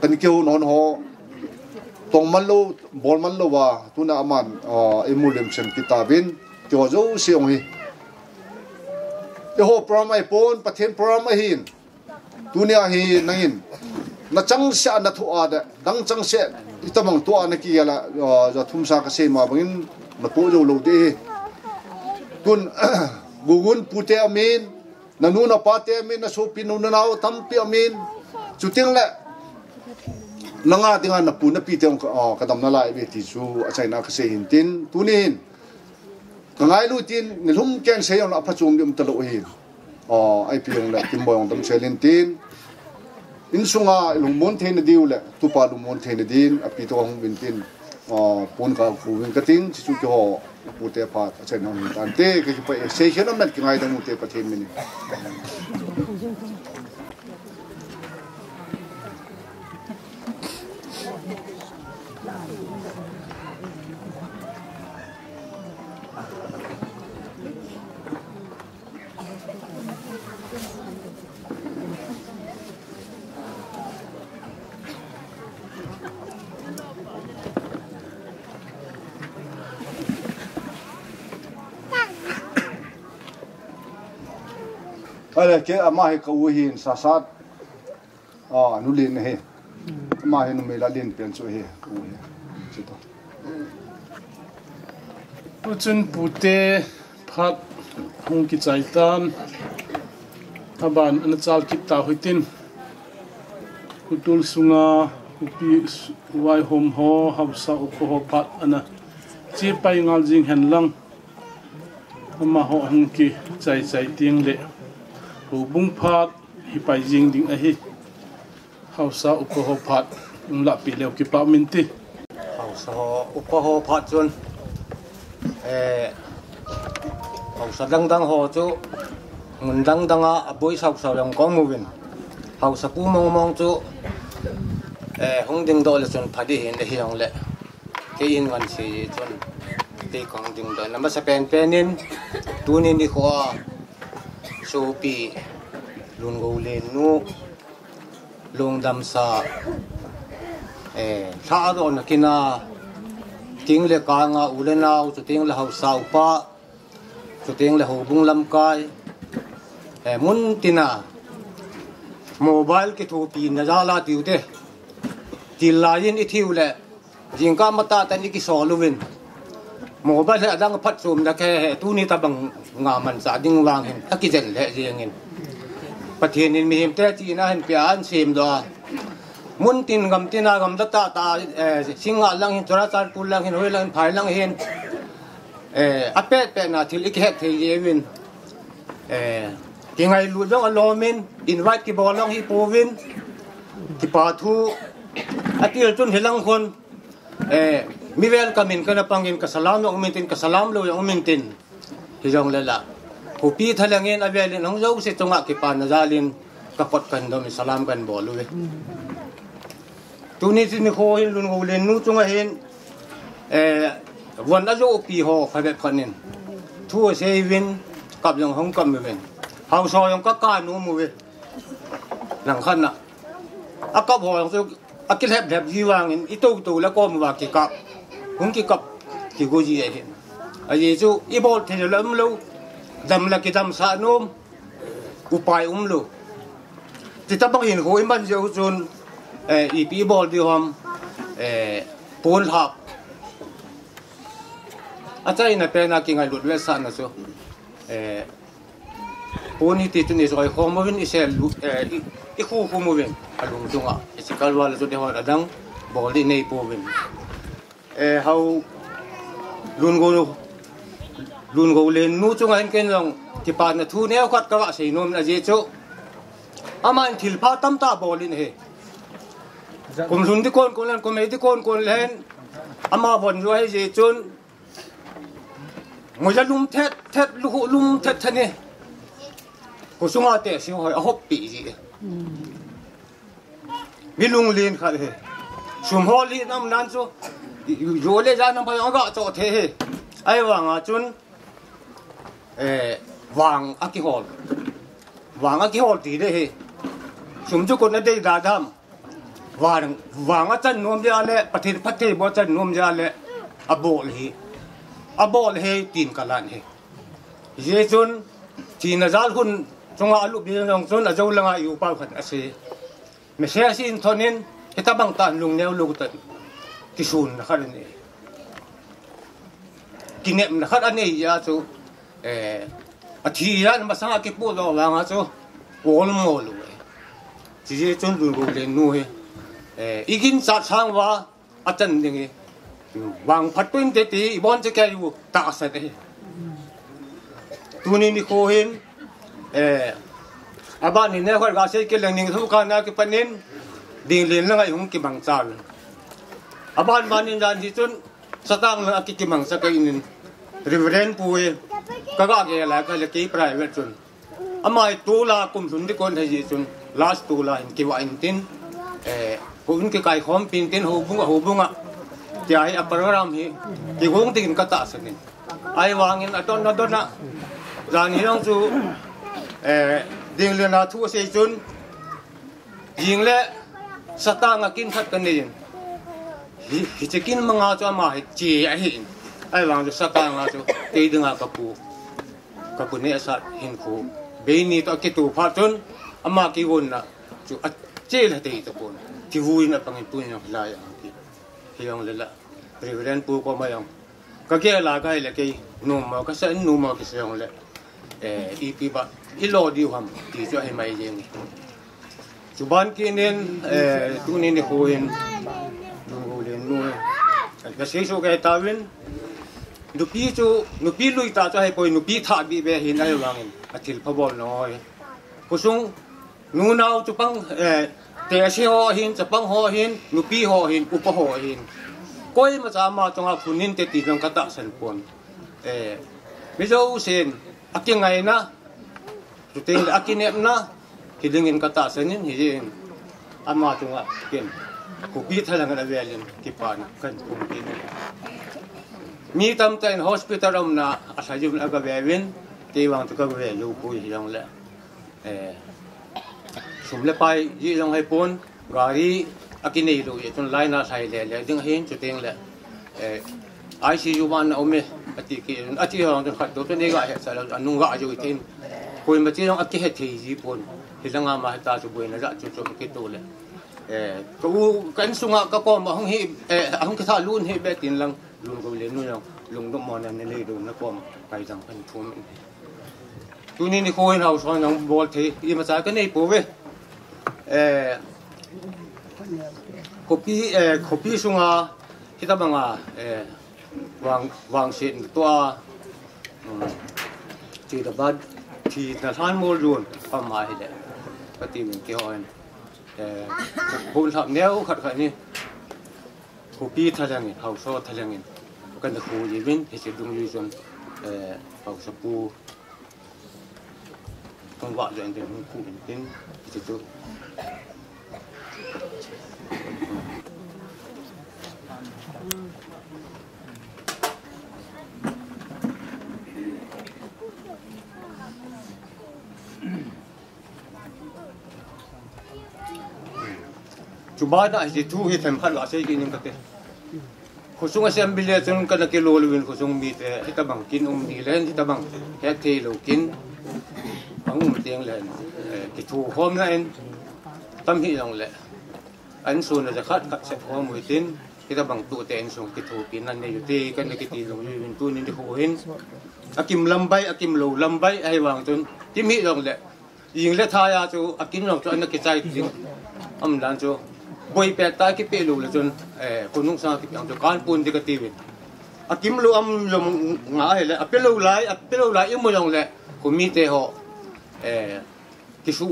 kan keu non ho tong man lo bol man lo wa tuna aman emulem chen kitabin to zo se ong hi te ho prom ai pon pathen prom ai hin tunia hi nangin na chang sha na thu ada dang chang se itamang to ana ki ala ja thum sa ka se ma bangin na po zo lo de tun gugun pute amin na nu na pate amin na so pinu na naw tampi amin chuting la nanga tinga na pu na pi te kadam na lai be ti chu achai na ka se hin tin tunin kangai lu tin ni lum ken se yon apha chum dim talo hin ai pi yong la kim boyong dam selin tin in sunga lung mon the na diu le tu pa lung mon the na din api to hong bin tin pon ka fu bin ka tin chu ki ho pu te pa achai na hin tan te ke pa se khenam na ki ngai dang te pa then mini ale ke ama he ka uhin sa sat nu lin he ma he nu me la lin pen chu he u he chu to Puchun pute phat hung ki chaitan aban an chal kip ta huitin kutul sunga upi wai hom ho hausa upo ho phat ana chi pai ngal jing hen lang ama ho hung ki chai chai ting le hu bung phat hi pai jing ding a hi hausa upo ho phat la pi leo ki pa min ti hausa upo ho phat chun hausa dang dang ho chu ngun dang dang a boi sau sau yang kong movin hausa pu mong mong chu hong ding do le chun phadi hin le hiang le ke in wan si chun te kong ding do na ma sa pen penin tunin ni kho so pi lun go le nu long dam sa sa do na kina tiếng le ka nga ulenau chu tiếng le hausa upa chu tiếng le ho bung lam kai mun tina mobile ki thu pi na jala tiu te tilain I thiu le jingka mata ta ni ki so luwin mobile le adang phat sum na ke tu ni ta bang nga man sa ding wang hin aki jen le jengin pathian in mi him te ti na hin pian sim do mun tin gam tina gam da ta singa lang hin chora char pul lang hin hoi lang phai lang hin apet pe na thil ik het thei yewin ki ngai lu dong alomin invite ki bolong hi povin ki pa thu atil chun hilang khon mi welcome in kana pangin ka salam lo min tin ka salam lo yang min tin hi jong lela pi thalangin avelin hong jo se chunga ki pa na jalin ka pot kan do mi salam kan bolu we tuni tin ko hin lun go len nu chunga hin wan a jo pi ho khabe khanin thu se win kap yang hong kam wen hau so yang ka ka nu mu we nang khan na akap ho yang so akil heb heb jiwang in itu tu la ko mu wa ki kap hung ki kap ki go ji hin a ye chu I bol the lam lo dam la ki dam sa nom upai lo ti ta bang hin ho I man jo chun I pi bol di hom pol hap achai na pe na ki ngai lut we sa na so poni ti tu ni so ko mo win I sel I khu khu mo win alung dunga I sikal wala so de ho adang bol di nei po win how lun go len nu chu ngai ken long ki pa na thu ne khat ka sei nom na je chu ama thil pha tam ta bol in he kum lun di kon len kum ei di kon len ama bon jo he je chun ngoi la lum thet lum thet thane ko sunga te si hoi a hop pi ji mi lung lin kha he sum ho li nam nan chu yo le ja nam pa ga cho the he ai wang a chun wang a ki hol ti de he sum chu ko na de da dam wang a chan nom ja le pathir phathe bo chan nom ja le a bol he tin kalan he ye chun tin zal hun chunga alu bi long chun a zo langa yu pa khat ase me se sin thonin heta bang tan lung neu lu ta ki sun na khan ni ki nem na khan ani ya chu a thi ya ma sa ki pu lo la nga chu ol mo lu ji je chun lu go le nu he igin sa sang wa a chan ding e wang phat pin te ti bon che ka yu ta sa te tu ni ko hin aban ni ne khol ga se ke leng ning thu ka na ki panin ding len la ngai hung ki bang chal aban manin dan ji chun satang na ki mang sa kai nin reverend pui ka ga ge la ka le ki private chun amai tu la kum sun di kon ji chun last tu la in ki wa in tin ko un ki kai khom pin tin ho bunga ti ai a program hi ki hung tin ka ta sa ni ai wangin aton na dona ran hi long chu ding le na thu se chun ying le satang akin khat kan ni hi chekin manga cho ma hi chi a hi ai wang chu satang la chu te dinga ka pu ne sa hin khu be ni to ki tu pha chun ama ki won na chu chế là tệ tập bốn thì vui là bằng tuổi nhau lại thì ông là Reverend pu có mấy ông cái kia là cái nôm mà cái sẽ nôm mà cái sẽ ông là ipi ba ilo đi ham thì cho hay mấy gì chú ban kia nên tu nên để hồi nuôi lên nuôi cái sẽ số cái ta viên nupi lui ta cho hay coi nupi thà bị về hiện nay vàng atil phobol nói cô sung nu nào chú băngแต่เชี่ยวหินจะปังหัวหินนุปีหัวหินอุปหัวหินก้อยมาจามาตรงอาคุณนินเตติลงกระตะสันปนไม่รู้เส้นอักยังไงนะจุดเต็งอักยังเน็บนะที่ดึงเงินกระตะสันนินที่เองอามาตรงอาเปลี่ยนกูปีทะเลกันเวลินที่ปานกันกูปีนมีตำแหน่ง hospital รำนะอาศัยอยู่ในกระเวลินที่วางตัวกระเวลิวปุยยังแหละสมเลไปยี่ลงให้ปนกาลีอากินีดูจนไล่นาใส่เลยดึงเห็นจุดเองแหละICU วันเอาเมอติกีอาทิตย์เราจนขัดตัวตัวนี้ก็เห็นใส่เราอันนุ่งก็อายุอีกทีคนมาที่เราอากิเหตุที่ปนที่เรางามาให้ตาจุบวยนะจ๊ะจุดกิโตเลยก็กันสุงะก็ป้อมห้องเฮห้องกระทะลุ่นเฮเบตินลังลุงก็เลี้ยงนู่นลุงต้องมองนั่นเลยดูนะป้อมไปจังพันทุ่มตัวนี้นี่คนเราสอนน้องบอลทียี่มาจากกันนี่ปุ๊บkopi sunga kita banga wang sin tua ti da bad ti na than mol run pam mai le pati min ke on bul thap neu khat khat ni kopi thalangin hau so thalangin kan da khu yibin he se dung yu jon hau sapu kon wa jen den khu bin ti tu Cuba nak itu hitam kalau saya kini kata, khusus saya ambil tu kan kilo lebih khusus mit kita bangkin nilen kita bang hati lokin bang tiang len itu hom lain tam hilang le, ansun ada kat set hom mutin kita bang tu ten sung itu pinan ni juti kan kita long lebih tu ni dihuin, akim lambai ay wang tu tim hilang le, yang le thaya tu akim long tu anak kita itu dan tu boy peta ki pelu le chun kunung sa ki ang kan pun de ka tiwin akim lu lom nga hele apelo lai mo long le komite ho ki su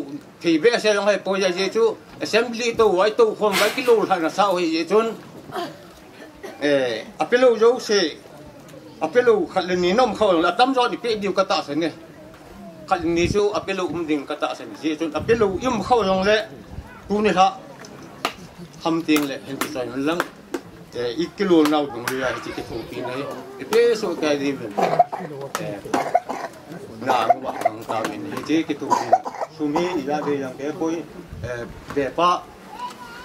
ki be se long hai po ya je chu assembly to wai to khom wai ki lu tha na sa ho ye chun apelo yo se apelo khal ni nom khaw la tam zo ni pe diu ka ta se ne khal ni chu apelo ding ka ta se je chun apelo yum khaw long le tu ni thaทำเตียงเลยเห็นที่ใส่มันลังอีกกิโลน่าตรงเรือที่จะถูกปีนเลยเพื่อสู้แกดีเป็นน้ำว่าทางตาเป็นที่จะถูกปีนสุมีอีกอย่างอย่างแกคุยแบบว่า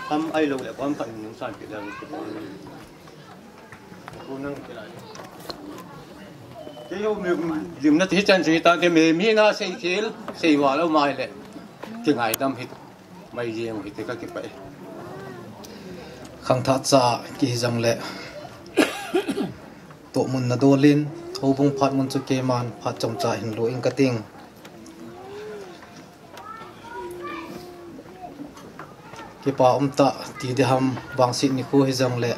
ทำไอ้เราแบบความฝันหนึ่งสั่นไปแล้วกูนั่งไปเลยเจ้าลืมนัดที่จันทร์ตาเกมมีน่าเสียเขียวเสียว่าแล้วไม่เลยจึงไงทำหิดไม่เยี่ยมหิดก็เก็บไปขังทัดจ่ากิจังเละตัวมุนนาโดลินหูบุงพัดมุนจุเกมันพัดจงจ่าหินโลอิงกะติงกิปาตะตีเดหัมบางสินิคูฮิจังเละ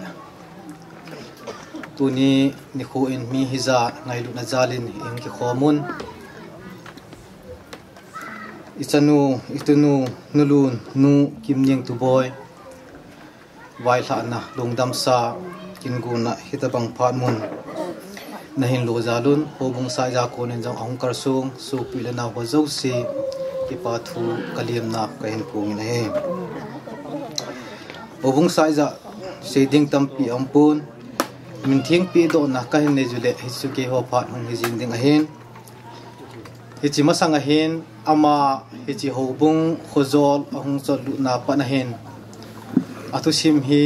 ตัวนี้นิคูอินมีฮิจาไงลุนาจาลินอิงกิข้อมุนอิจนูนูลูนนูกิมยังตุบอยไว้หลานนะลงดำซากินกูนะฮิตบังพาดมุนนะหินโลจาลุนโฮบุงสายจากคนจังองกระซุงสูปิลนาหัวเจ้าสีที่ปาทูกะเลียมนักก็เห็นกูนี่นะเฮโฮบุงสายจากเสดิงตัมปีอัมปูนมินเทียงปีโดนะก็เห็นในจุดเล็กฮิสุเกหัวพาดมุนฮิจินดิงเฮนฮิจิมาสังเฮนอามาฮิจิโฮบุงโคจอลองจอลุนาปนะเฮนอาทุชิมฮี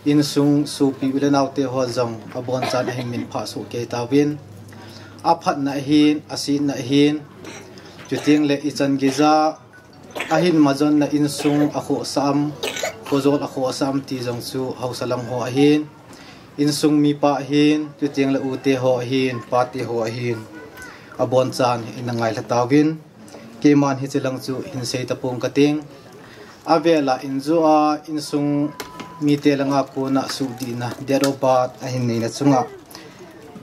อินซุงสูปีวิลนาวเตหัวจงอบอนจานให้มินพาสุเกตาวินอาพัดนาฮินอาศินนาฮินจุดเตียงเละอิจันกิจา ahin mazon na insung ako sam kozol ako sam ti jong chu hausalang ho ahin insung mi pa hin tiang la ute ho ahin pati ho ahin abon chan inangai la tawin keman hi chilang chu hin sei tapung kating avela inzua insung mi te langa ko na su di na derobat ahin nei na chunga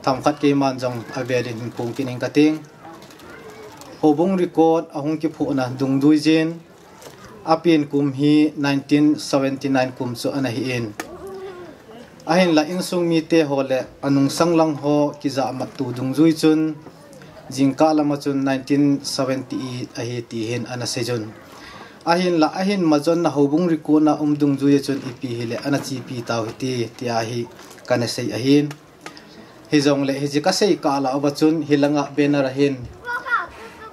tham khat keman jong avelin hin pung kining kating hobung record ahung ki phu na dung dui jin apin kum hi 1979 kum chu ana hi in ahin la insung mi te hole anung sanglang ho kiza mat tu dung zui chun jingka lama chun 1978 ahi ti hin ana sejun ahin la ahin mazon na hobung record na dung zui chun ipi hile ana chi pi taw ti tia hi kana sei ahin hizong le hiji ka sei ka la abachun hilanga benar ahin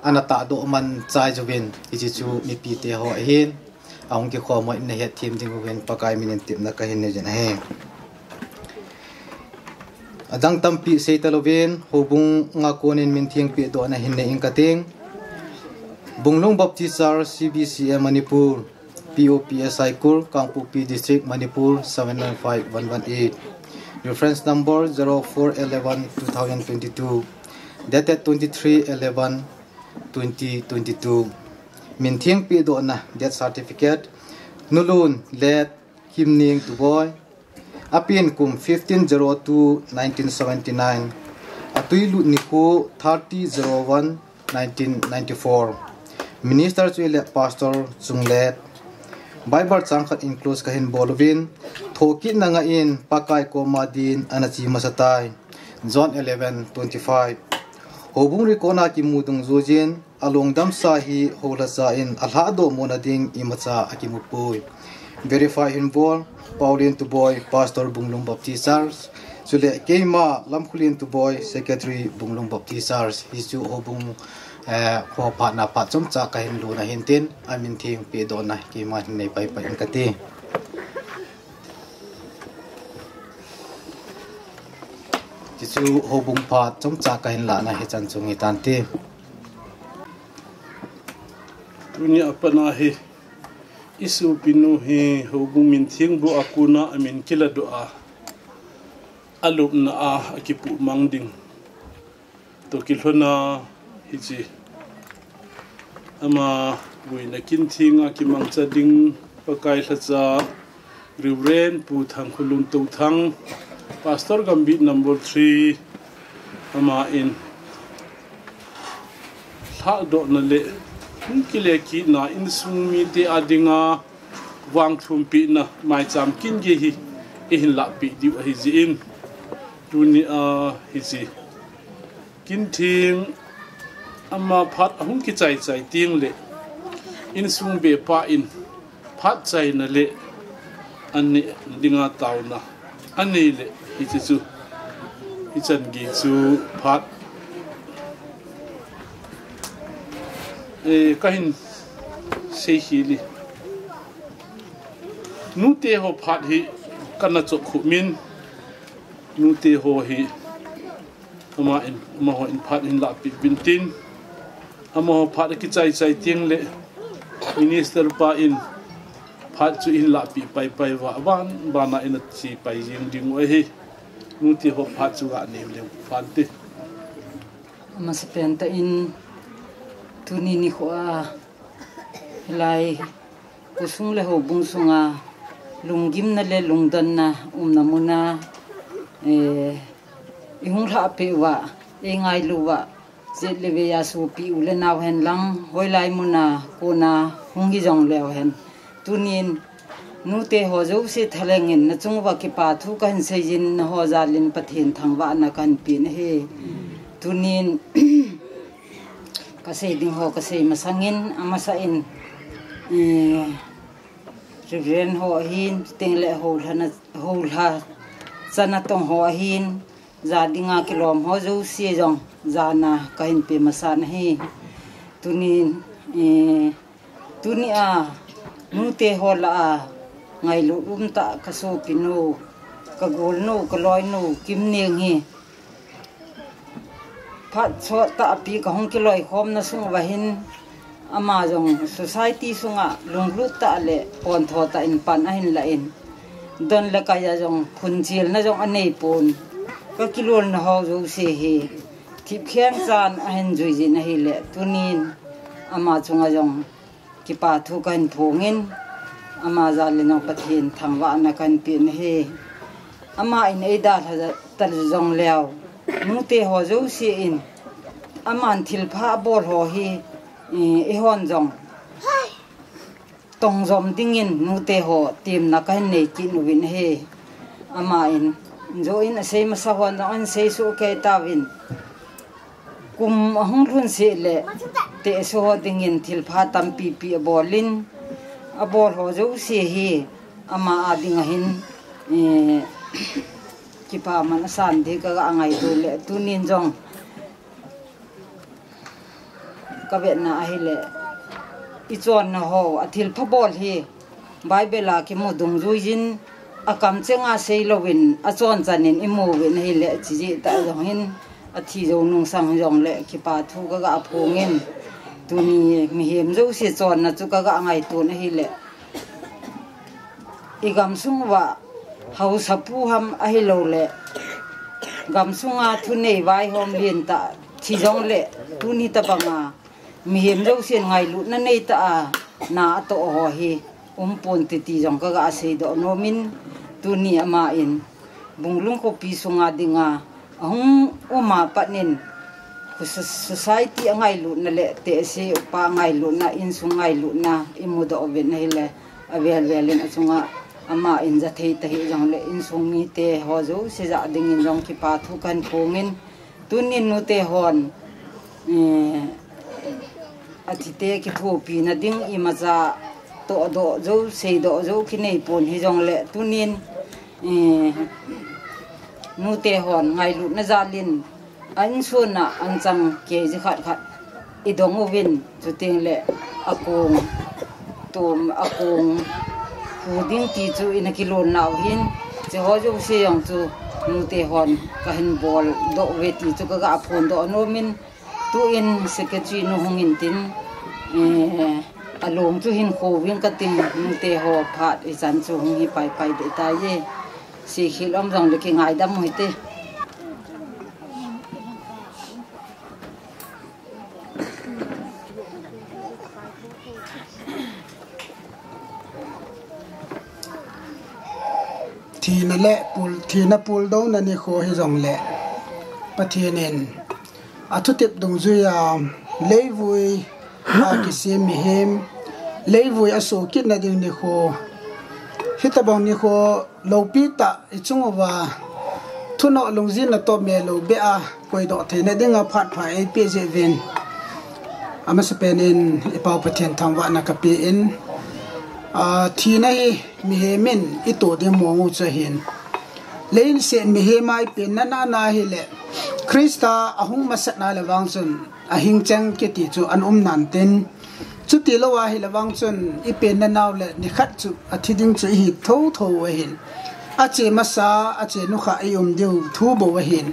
anata do man chai jovin iji chu mi pi te ho hin aung ki kho moi ne he thim ding wen pakai minin tip na ka hin ne jen he adang tampi sei talovin hobung nga konin min thiang pi do na hin ne ing kating bunglong baptist church cbcm manipur popsi kur kangpu p district manipur 795118 reference number 0411 2022 dated 23/11 2022 min thiang pi do na death certificate nulun let kimning to boy apin kum 15/02/1979 atuilu niku 30/01/1994 minister chuile pastor chunglet bible changkhat includes kahin bolovin thoki nanga in pakai ko madin anachi masatai john 11:25 hobung rikona ki mudung zojin along dam sahi hola sa in alhado monading imacha akimupui verify in bol paulin to boy pastor bunglong baptist church sule keima lamkhulin to boy secretary bunglong baptist church hisu hobung ko patna pat chom cha kahin lu na hintin amin thing pe do na keima nei pai pai kati kichu hobung pat chom cha kahin la na he chan chungi tanti dunia apana he isu pinu he hobung min thing bu akuna amin kila doa alup na akipu mangding to kilhona hiji ama buina kin thinga ki mangcha ding pakai thacha riwren pu thang khulun to thang pastor gambit number 3 ama in tha do na le kile ki na in sumi te adinga wang thumpi na mai cham kin ge hi in la pi di hi ji in tuni hi ji kin thing ama phat ahung ki chai chai ting le in sung be pa in phat chai na le ani dinga taw na ani le hi chu hi chan gi chu phat kahin sei hi li nu te ho phat hi kana chok khu min nu te ho hi ama in ma ho in phat in la pi bintin ama ho phat ki chai chai ting le minister pa in phat chu in la pi pai pai wa ban bana in chi pai jing ding wa hi nu te ho phat chu ga nem le phan te ama sepenta in tuni ni khoa lai kusung le ho bung sunga lungim na le lungdan na namuna ihung la pe wa engai luwa je leve ya su pi ule na hen lang hoi lai muna ko na hungi jong le hen tunin nu te ho zo se thalengin na chung wa ki pa thu kan se jin na ho zalin pathin thangwa na kan pin he tunin kasay ding ho kasay masangin amasa in Reverend ho hin tingle ho la sana tong ho hin za dinga kilom ho zo si jong zana kain pe masan he tunin tunia nu te ho la ngai lu ta kaso pinu ka gol no ka loi no kim ning hi phat so ta pi ka hong ki loi khom na sung wa hin ama jong society sunga lunglut ta le pon tho ta in pan a hin la in don le kaya jong khunjil na jong anei pon ka kilol na ho jo se he thip khyang chan a hin jui ji na hi le tunin ama chunga jong ki pa thu kan phongin ama za le no pathin thangwa na kan pin he ama in ei da tha tal jong leo nu te ho jo se in aman thil pha bol ho hi e hon jong tong zom dingin nu te ho tim na kan nei ki nu win he ama in zo in sei ma sa hon an sei su ke ta win kum hong run se le te so dingin thil pha tam pi pi bolin a bol ho zo se hi ama adinga hin ki pa man san de ka angai tu le tunin jong ka vet na hi le i chon na ho athil pha bol hi bible ki mu dung zui jin akam chenga sei lovin a chon chanin i mu win hi le chi ji ta jong hin a thi zo nung sang jong le ki pa thu ka ga phongin tuni mi hem zo se chon na chu ka ga ngai tu na hi le i gam sung wa hau sapu ham a hi lo le gam sunga thu nei vai hom lien ta thi jong le tuni ta banga mi hem lo sen ngai lu na nei ta na to ho hi pon ti ti jong ka ga sei do no min tu ni ama in bunglung ko pi sunga dinga ahung oma panin society ngai lu na le te se pa ngai lu na in sungai lu na imu do ven nei le avel velin achunga ama in za thei ta hi jong le in sung mi te ho zo se za ding in jong ki pa thu kan khongin tunin nu te hon athite ki thu pi na ding I maza to do zo sei do zo ki nei pon hi jong le tunin nu te hon ngai lu na zalin an suna an chang ke ji khat khat I dong win chu ting le akong tum akong hu ding ti chu in ki lon naw hin che ho jo se yong chu nu te hon ka hin bol do we ti chu ka ga phon do no min tu in secretary no hongin tin along chu hin kho wing ka ting nu te ho phat I chan chu hong hi pai pai de ta ye si khilom jong le ki ngai dam hoi te thina le pul thina pul do na ni kho hi jong le pathienin athutip dung zuya leivui a ki se mi hem leivui aso kit na ding ni kho hitabong ni kho lopi ta ichungwa thuno lungjin na to me lo be a koi do thina dinga phat phai ai pe je ven ama spenin ipau pathian thangwa na ka pe in thina hi mi hemin ito de mongu chahin lein se mi he mai pe na na hi le krista ahung masat na lawang chun ahing chang ke ti chu an nan ten chu ti lawa hi lawang chun I pe na naw le ni khat chu athiding chu hi tho tho wa hin a che masa a che nu kha I deu thu bo wa hin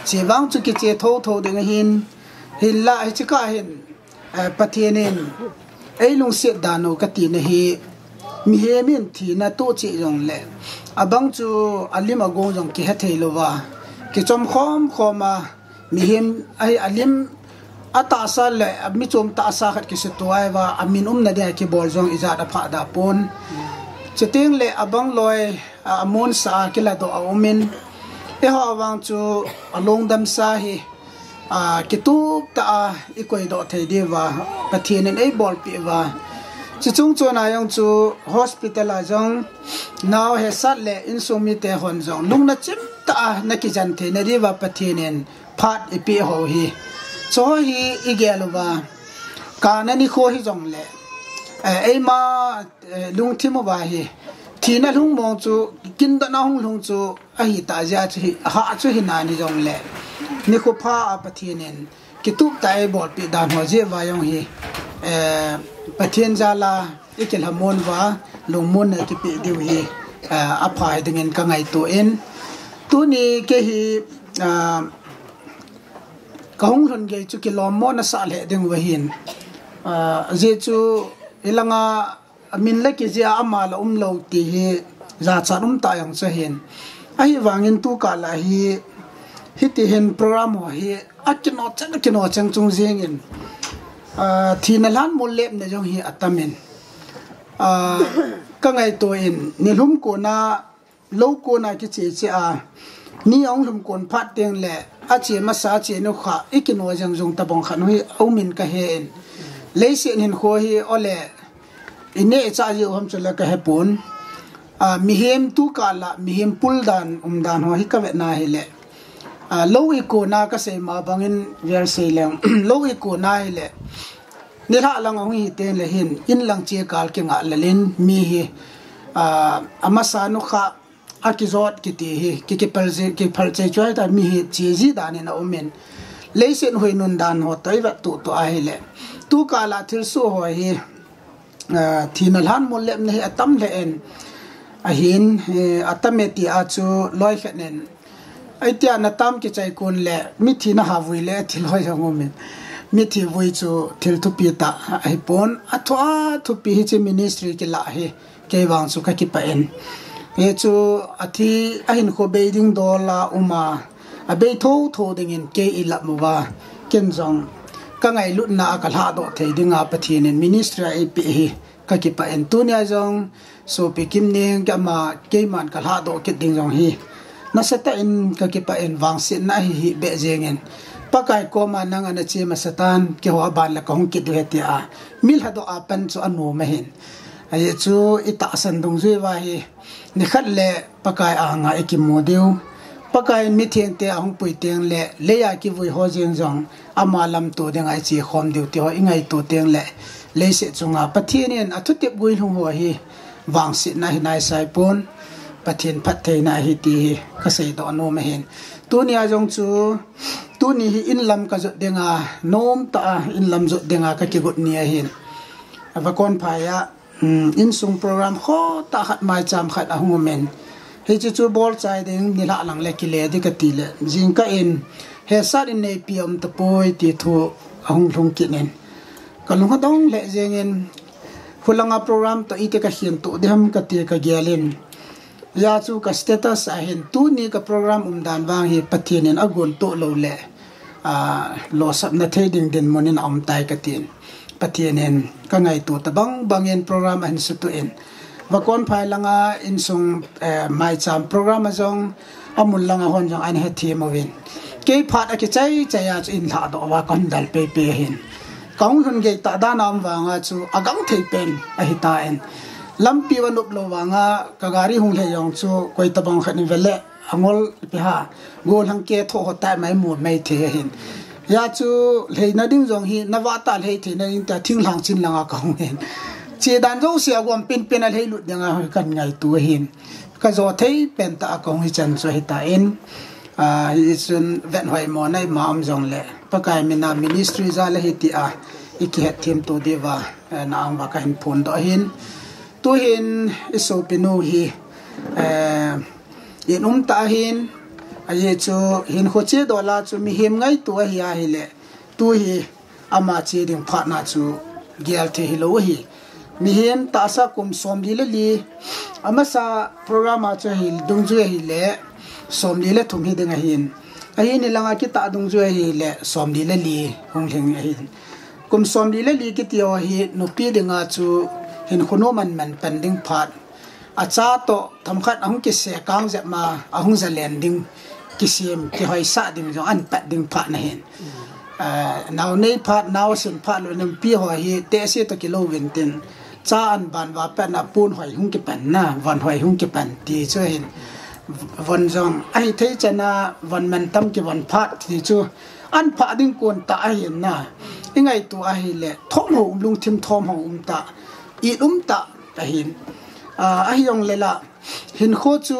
che wang chu ki che tho tho de hin hin la hi chi ka hin pathianin ei lung se dano ka ti na hi mi he min thi na to chi jong le abang chu alim agong jong ki ha thei lowa ki chom khom khoma mi hem ai alim ata sa le mi chom ta sa khat ki se toai wa amin na de ki bol jong iza da pha da pon cheting le abang loi amon sa ki la do aumin e ho awang chu along dam sa hi ki tu ta I koi do thei de wa pathian en ei bol pi wa chung chu na yong chu hospital a jong now he sat le in sumi te hon jong lung na chim ta na ki jan the na ri wa pathinen phat I pi ho hi cho hi I gelwa ka na ni kho hi jong le ei ma lung thi mo ba hi thina lung mong chu kin da na hung lung chu a hi ta ja chi ha chu hi na ni jong le ni ko pha a pathinen ki tu tai bol pi dan ho je wa yong hi pathian jala ikil hamon wa lungmon na ki pi diu hi aphai dingen ka ngai to en tu ni ke hi kahung hon ge chu ki lom mo na sa le ding wa hin zechu ilanga min la ki zia amal lo ti hi za charum ta yang che hin ai wangin tu ka la hi hiti hin program ho hi akino chang chung zengin thinalan mullep ne jong hi atamin ka ngai to in nilhum ko na lo ko na ki che a ni ong lum kon phat teng le a che ma sa che no kha ikino jang jong ta bong khan hui au min ka he en leisen hin kho hi ole ine cha ji hom chula ka he pun mihem tu kala mihem puldan dan ho hi ka ve na hi le lowi ko na ka se ma bangin ver se leng lowi ko na hi le ni la lang ong hi te le hin in lang che kal ke nga lalin mi hi amasa no kha akizot ki ti hi ki palje choi ta mi hi chi ji dan na omen leisen hoi nun dan ho tai va tu a hi le tu kala thil su ho hi thinal han mol lem ne atam le en a hin atameti a chu loi khnen ai tia na tam ki chai kun le mi thina ha vui le thil hoi jang omen mi thi vui chu thil tu pi ta ai pon athwa thu pi hi che ministry ki la he ke wang su ka ki pa en e chu athi ahin kho beiding dola uma a be tho dingin ke ila muwa ken jong ka ngai lut na ka la do thei dinga pathin en ministry ai pi hi ka ki pa en tu nya jong so pi kim ning ka ma ke man ka la do ki ding jong hi na seta in ka ki pa en wang sin na hi be jengen pakai ko ma nang ana che ma satan ke ho ban la ka hong ki de ti a mil ha do a pan chu anu ma hin ai chu ita san dong zui wa hi ni khat le pakai a nga e ki modeu pakai mi thien te hong pui teng le ya ki vui ho jeng jong ama lam to deng ai chi khom deu ti ho ingai to teng le se chunga pathian athu te gui hung ho hi wang si na hi nai sai pon pathian phat thei na hi ti ka sei do no ma hin tu nia jong chu tu ni hi in lam ka zo denga nom ta in lam zo denga ka ki gut nia hin ava kon phaya in sung program kho ta khat mai cham khat a hung men he chu bol chai ding ni la lang le ki le di ka ti le jing ka in he sat in nei piam ta poi ti thu ahung thung ki nen ka lung dong le jeng in hulanga program to ite ka hian tu dem ka ti ka gyalin ya chu ka status a hin tu ni ka program dan wang hi pathian en agon to lo le lo sap na thei ding den monin am tai ka tin pathian en ka ngai tu ta bang en program an su tu en wa kon phai langa in sung mai cham program azong amul langa hon jong an he thi mo win ke phat a ki chai ya in tha do wa kon dal pe hin kaung hun ge ta da nam wanga chu agang thei pen a hi ta en lampi wanup lo wanga kagari hung le yong chu koi tabang khanin vele angol pi ha gol hang ke tho hota mai mu mai the hin ya chu leina ding jong hi nawata le the na in ta thing lang chin langa kaung hen che dan zo sia gom pin a le lut danga kan ngai tu hin ka zo thei pen ta kaung hi chan so hi ta en isun ven hoi mo nai mam jong le pakai mina ministry za le hi ti a iki het thim to dewa na ang wa ka hin phone do hin tu hin iso pinu hi in ta hin aye chu hin khoche dola chu mi him ngai tu hi a hi le tu hi ama che ding pha na chu gel the hi lo hi mi him ta sa kum som li le li ama sa program a chu hi dung ju hi le som li le thum hi ding a hin a hi ni langa ki ta dung ju hi le som li le li hong leng hi kum som li le li ki ti o hi no pi ding a chu hin khono man pending phat acha to thamkhat ahung ki se kang je ma ahung za landing ki sim ki hoi sa ding jo an pat ding phat na hin now nei phat now sin phat lo nem pi ho hi te se to ki lo win tin cha an ban wa pa na pun hoi hung ki pan na van hoi hung ki pan ti cho hin von jong ai thei chana von man tam ki von phat ti chu an pha ding kon ta hin na ingai tu a hi le thom ho lung thim thom ho ta i ta ta hin a yong lela hin kho chu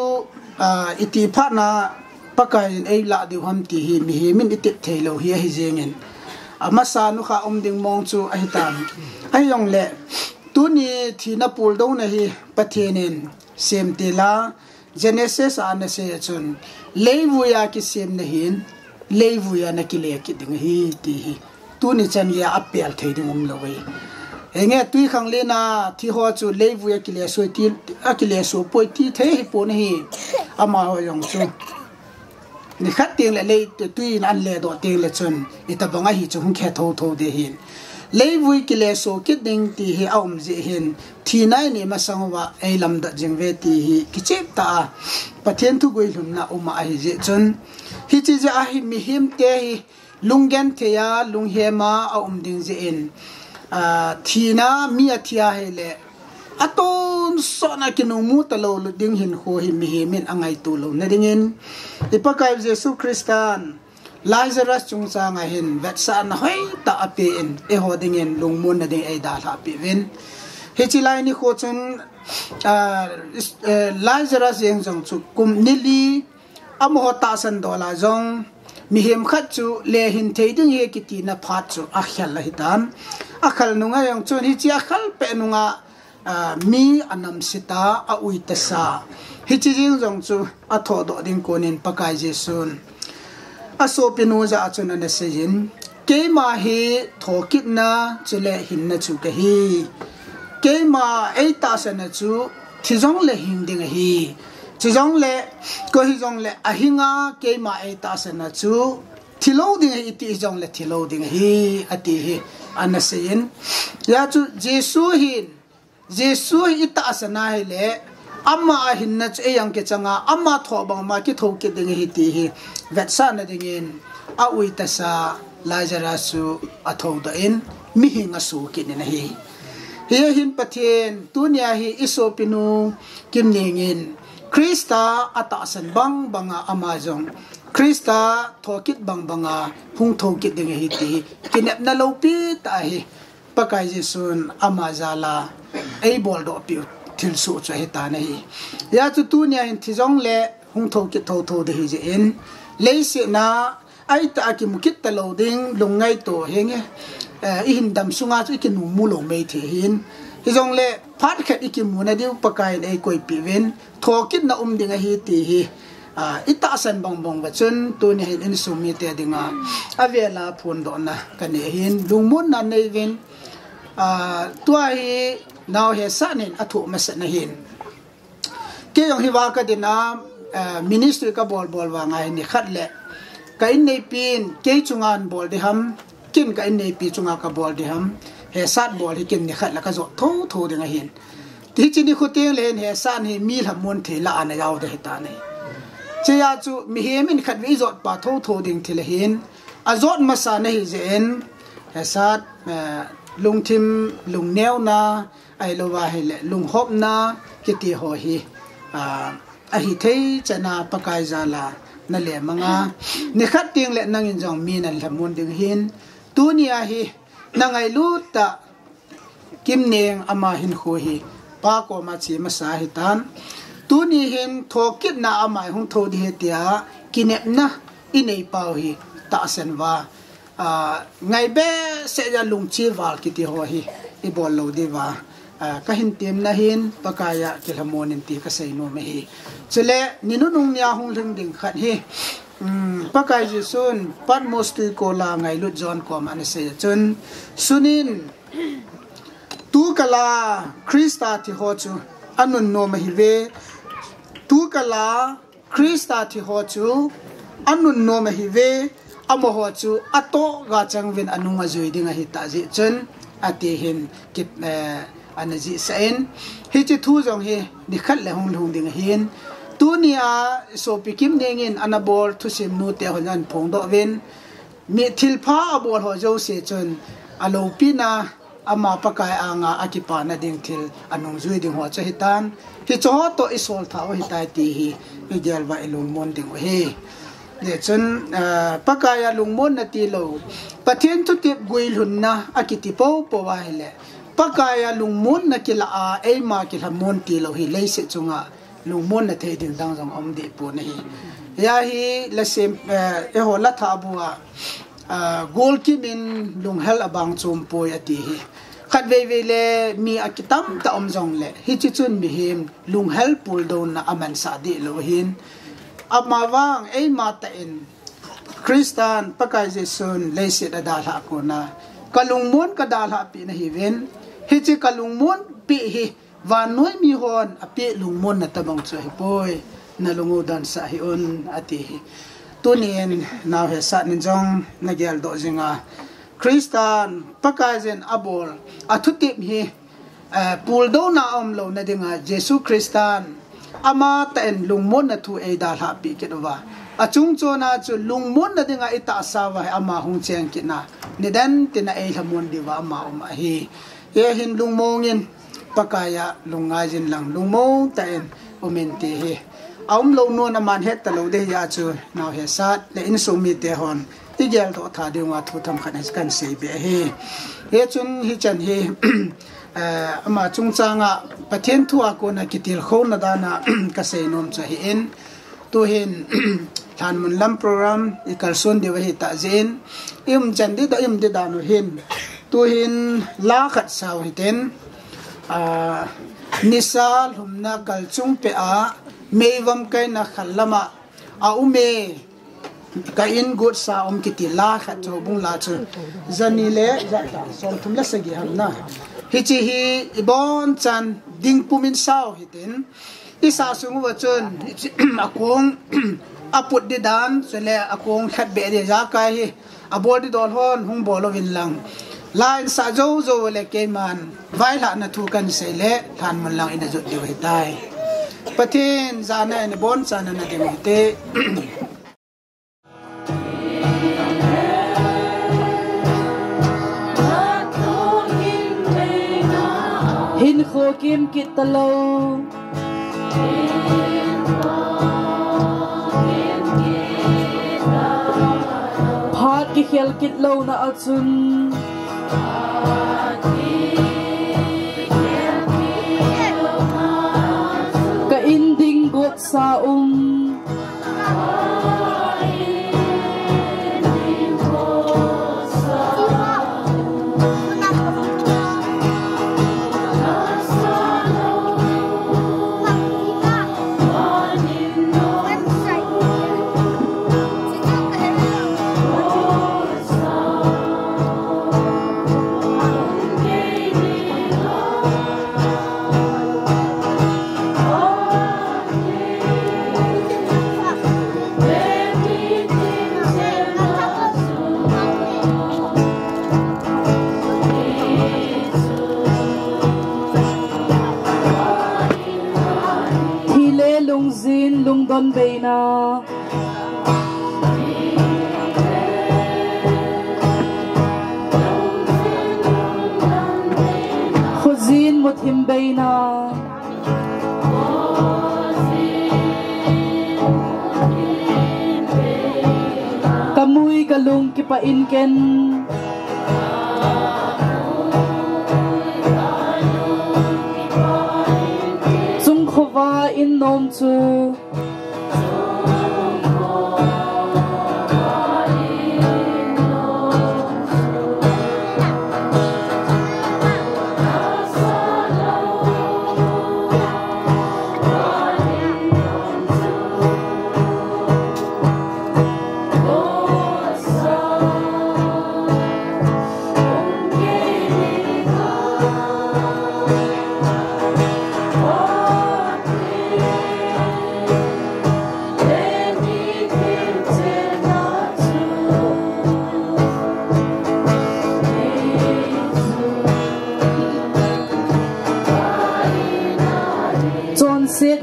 iti pha na pakai ei la di hom ti hi mi hi min iti thelo hi hi jengen ama sa nu kha ding mong chu a hi tam a yong le tu ni thina pul do na hi pathenen sem te la genesis an se chun leivuya ki sem na hin leivuya na ki le ki ding hi ti hi tu ni chan ya apel thei ding loi enge tui khang le na thi ho chu leivu akile so ti akile so poi ti thei hi pon hi ama ho yong chu ni khat ting le tui an le do ting le chun ita banga hi chu hung khe tho de hin leivu kile so kit ding ti hi aum je hin thi nai ni ma sangwa ei lam da jing ve ti hi kichep ta pathen thu goi lum na uma hi je chun hi chi ja hi mi him te hi lungen the ya lung he ma aum ding je in thina mi athia hele aton sona kinu mu talo ding hin ho hi mi min angai tu lo na ding in ipakai jesu christian lazarus chung sa nga hin vet sa na hoi ta ape in e ho ding in lung mun na ding ai da la pi win he chi lai ni kho chun lazarus yeng jong chu kum nili am ho ta san do la jong mi hem khat chu le hin thei ding he ki ti na phat chu a khal la hitan akhal nunga yang chun hi chi akhal pe nunga mi anam sita a uita sa hi chi jing jong chu a tho do ding konin pakai jesun aso pinu za chun na sejin ke ma hi thokit na chule hin na chu ka hi ke ma ei ta sa na chu thijong le hing ding hi chijong le ko hi jong le ahinga ke ma ei ta sa na chu thilo ding hi ti jong le thilo ding hi ati hi anasin ya chu jesu ita asana hele amma hin na che yang ke changa amma tho bang ma ki tho ke ding hi ti hi vet sa na ding in a ui ta sa lazarus a tho da in mi hinga su ki ni na hi he hin pathen tunia hi isopinu kim ning in krista ata san bang banga amazon krista thokit bang banga hung thokit ding hi ti kinep na lo pi ta hi pakai jesun amazala ei bol do pi thil su cha hi ta nei ya chu tu nia in thijong le hung thokit tho de hi je in leise na ai ta ki mukit ta lo ding lungai to henge i hin dam sunga chu ki nu mu lo mei the hin hijong le phat khat ikimu na diu pakai nei koi pi wen thokit na ding hi ti hi ita san bang ba chun tu ni hin in sumi te dinga avela phun do na kane hin lungmun na nei wen tua hi naw he sanin athu mas na hin ke yong hi wa ka dina ministry ka bol wa ngai ni khat le ka in nei pin ke chungan bol de ham kin ka in nei pi chunga ka bol de ham he sat bol hi kin ni khat la ka zo tho dinga hin ti chi ni khote len he san hi mi la mon the la ana yaw de ta nei che ya chu mi hem in khat wi zot pa tho ding thil hin azot masa na hi zen hasat lungthim lungneu na ai lo wa hi le lung hop na kiti ho hi a hi thei chana pakai zala na le manga ni khat ting le nang in jong mi na lamun ding hin tunia hi nangai lu ta kim neng ama hin kho hi pa ko ma chi ma sa hi tan tu ni hin thokit na amai hung tho di hetia kinep na inei pau hi ta sen wa ngai be se ja lung chi wal ki ti ho hi i bol lo di wa ka hin tim na hin pakaya kilhamonin ti ka sei no me hi chele ninu nung nya hung leng ding khat hi pakai ji sun pat mosti ko la ngai lu jon ko man se chun sunin tu kala krista ti ho chu anun no ma hi ve tu kala krista ti ho chu anun no ma hi ve amo ho chu ato ga changwin anunga zui dinga hi ta ji chun ati hin kip anaji sain hi chi thu jong hi ni khat le hung ding hin tunia so pikim nengin anabol thu sim nu te honan phong do wen mi thil pha abol ho jo se chun alo pina ama pakai anga akipa na ding thil anung zui ding ho cha hitan hi cho to isol tha hi tai ti hi igel wa ilung mon ding he le chun pakaya lungmon na ti lo pathen thu tip guil hunna akiti po wa hele pakaya lungmon na kila a ei ma kila mon ti lo hi leise chunga lungmon na thei ding dang jong om de pu na hi ya hi la sem e ho la tha buwa gol ki min lung hel abang chum poi ati hi khat ve le mi akitam ta om jong le hi chi chun mi him lung hel pul don na aman sa di lo hin amawang ei ma ta in Kristan pakai Jesun leisi dadal hakuna kalung mon kadal hapi na hiven hichi kalung mon pi hi vanoi mi hon api lung mon na tabang chu hipoi na lungu dan sa hion ati tunin naw he sa nin jong nagyal do jinga Kristan pakai jen abol athutim hi pul do na lo na dinga Jesu Kristan ama ten lungmon na thu e dal ha pi ketwa achung chona chu lungmon na dinga ita sawa ama hung cheng kina nidan tina e hamon diwa ama hi ye hin lungmongin pakaya lungajin lang lungmong ten umenti hi lo no na man het talo de ya chu naw he sat le in so mi te hon igel do tha de wa thu tham khan kan se be hi he chun hi chan hi ama chung changa pathen thua ko na kitil khon na dana ka sei nom cha hi en tu hin than mun lam program ikal son de hi ta zen im chan de da im de da no hin tu hin la khat saw hi ten nisal humna kal chung pe a meivam kai na khallama a ume ka in good sa kiti la khat cho bung la chu zani le za som thum la sagi hamna hichi hi ibon chan ding pumin saw hitin isa sungu wachon akong aput di dan sele akong khat be de za kai hi abol di dol hon hung bolo win lang lain sa zo zo le ke man vai la na thu kan se le than man lang ina jot di wai tai pathin zana ne bon sana na de te hin kho kim kitalo phat ki khel kitlo na achun ka inding got sa lungdon beina khuzin muthim beina kamui kalung kipa inken chung khova in nom chu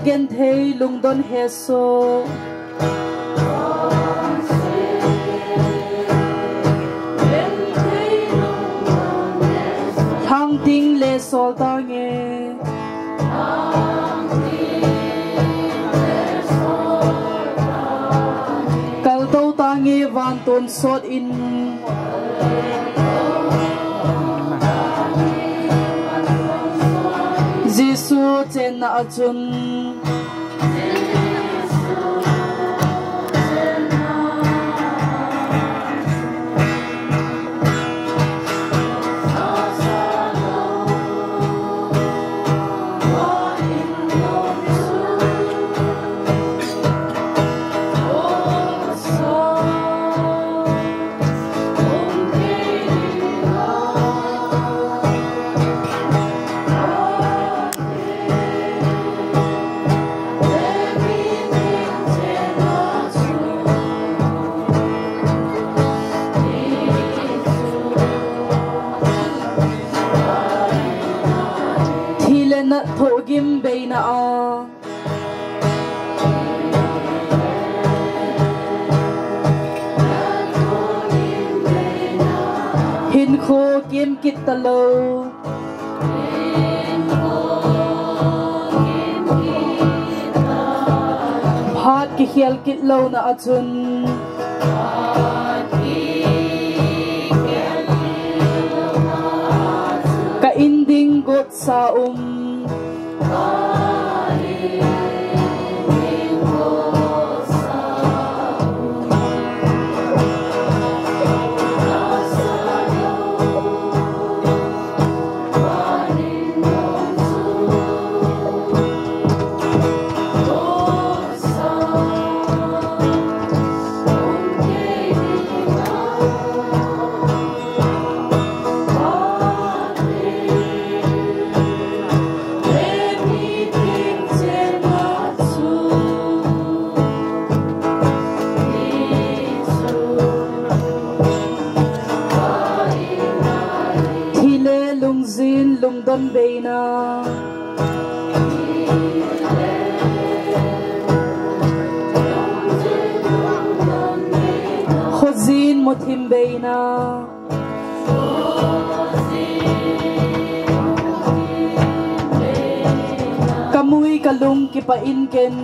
gen thei lungdon heso thang ting le sol tange kal to tange van ton sot in Jesu chen na achun kim kit talo phat ki hial kit lo na achun ka inding got sa lungdon beina khozin mothim beina kamui kalung ki pa inken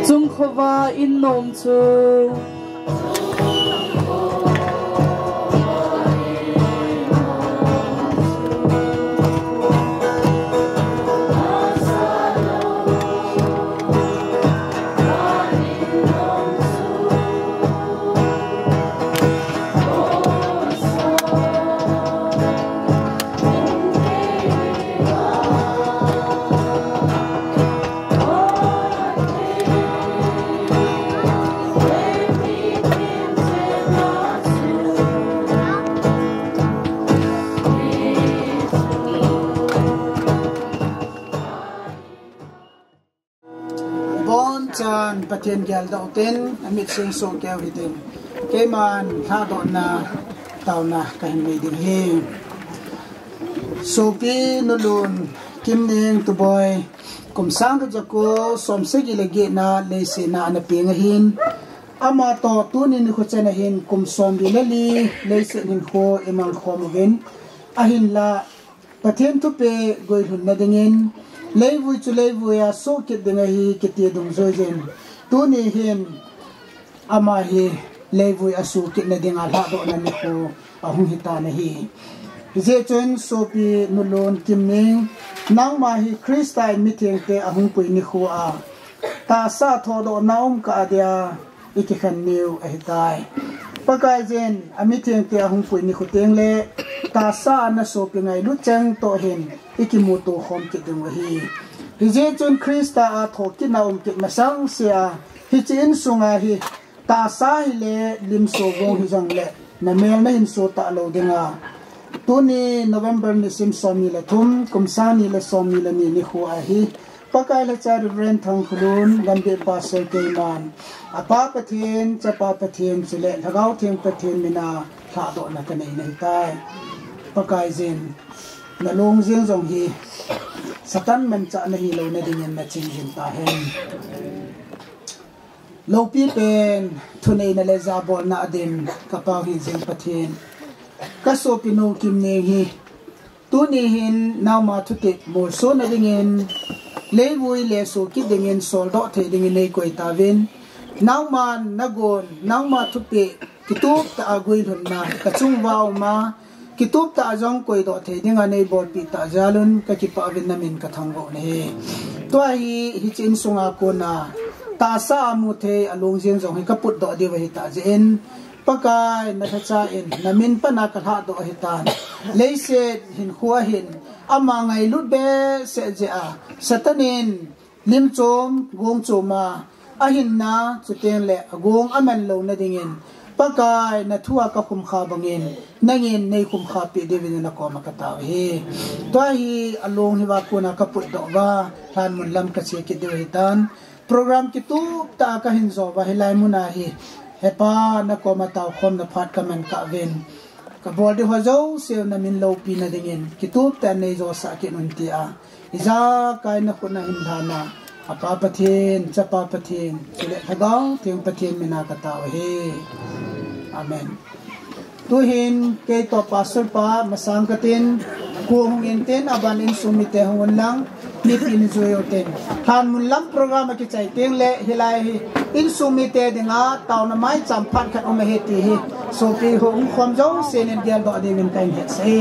chung khova in nom chu patien gyal da uten amit sing so kya hitin keman ha do na taw na kahin me ding he so pi nulun kim ning tu boy kum sang ka jako som se gi lege na le se na na ping hin ama to tu ni ni khu chena hin kum som di lali le se nin kho emang khom gen a hin la patien tu pe goi hun na dingin leivui chu leivui a so kit dinga hi kiti dung zojen tu ni hin ama hi leivui asu kit na dinga la do na ni ko ahung hita na hi je chen so pi nulon kimning nang ma hi kristai meeting te ahung pui ni khu a ta sa tho do naum ka dia ikikhan new a hitai pakai jen a meeting te ahung pui ni khu teng le ta sa na so pi ngai lu chang to hin ikimuto khom ki dung hi je chun krista a thoki naum ki masang sia hi chin sunga hi ta sa hi le lim so gong hi jang le na mel na hin so ta lo dinga tuni november ni sim somi la thum kumsani la somi la ni khu a hi pakai la cha ren thang khulun gambe pa se ke man apa pathin cha pa pathin chile lagau thing pathin mina tha do na ka nei nei tai pakai zen na long jing jong hi satan man cha na hi lo na ding na ching jin ta hen lo pi pen thunei na le za bol na adim ka pa hi jing pathin ka so pino kim ne hi tu ni hin naw ma thu te bol so na ding en le vui le so ki ding en sol do the ding nei koi ta ven naw ma nagon naw ma thu pe kitop ta agoi hun na ka chung waw ma kitop ta jong koi do the ding anei bol pi ta jalun ka ki pa vin namin ka thang go ne to hi chin sunga ko na ta sa mu the along jeng jong hi ka put do de hi ta jen pakai na cha in namin pa na ka ha do hi tan leise hin khuwa hin ama ngai lut be se je a satanin lim chom gong choma a hin na chuten le agong aman lo na dingin pakai na thua ka khum kha bangin nangin nei khum kha pi devin na ko makata he to hi along hi wa ko na ka put do wa han mun lam ka che ki de hitan program ki tu ta ka hin zo wa helai muna hi hepa na ko mataw khom na phat ka man ka ven ka bol de hozo se na min lo pi na dingin ki tu ta nei zo sa ki nun ti a iza kai na ko na hin dhana apa pathin chapa pathin chile thadau tiang pathin mina kata he amen tu hin ke to pastor pa masang katin ku hong inten aban in sumite hong lang ni pin joyo ten than mun lam program ki chai teng le hilai in sumite dinga taw na mai cham phat khat om he ti hi so pi hong khom jo senen dial do de min kain het sai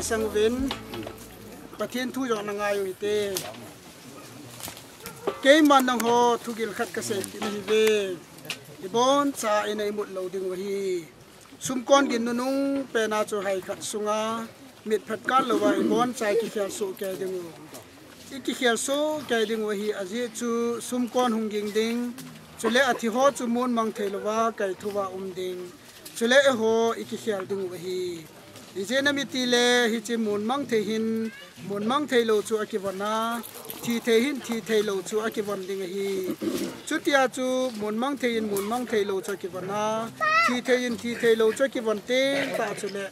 masang ven pathian thu jo na ngai uite ke man nang ho thugil khat ka se ni ve ibon cha inai mut loading wa hi sumkon gin nung pe na chu hai khat sunga mit phat ka lo wa ibon chai ki khia su ke ding iki khial so kai ding wahi aji chu sumkon hunging ding chule athi ho chu mon mang theilowa kai thuwa ding chule e ho iki khial ding wahi ije na mi ti le hi chi mon mang the hin mon mang theilo chu akiwana thi the hin thi theilo chu akiwan ding hi chutia chu mon mang thein mon mang theilo chu akiwana thi thein thi theilo chu akiwan te ta chule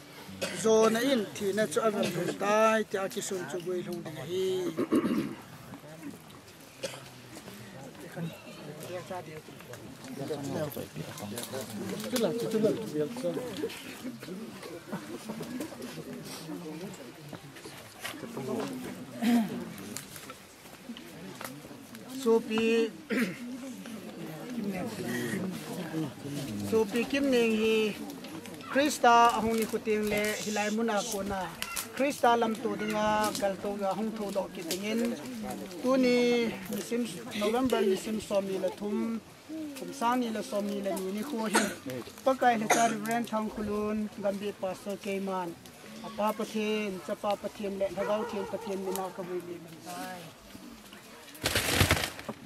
zo na in thi na chu avan thong tai ti akisun chu goi long ding hi Sopi kim neng hi Krista ahong ni kuting le hilai muna kona Krista lam tu dinga galto ga hong thu do kitingin tuni nisim November nisim somi la thum sani la somi la ni kho hi pakai le tar brand thang khulun gambi pastor keiman apa pathin chapa pathin le thagau thin pathin mina ka bui li man tai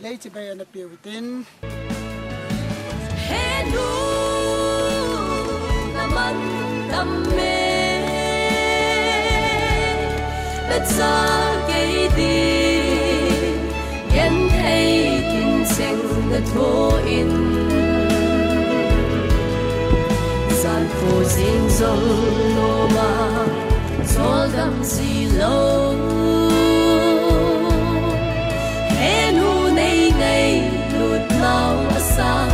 lei chi bai na piutin Henu naman kami Let sa kay di Yan hay tinseng na tuin San po sin song loma Sol dam si lo Henu nay ngay lut lau asang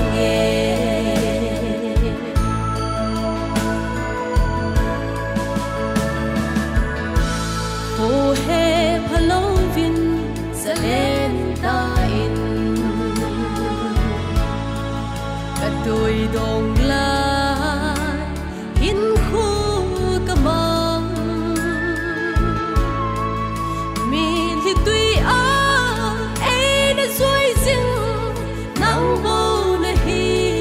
Đôi đồng lai hin khu cả mong mi thì tuy ai đã duy dinh nắng vô nơi hi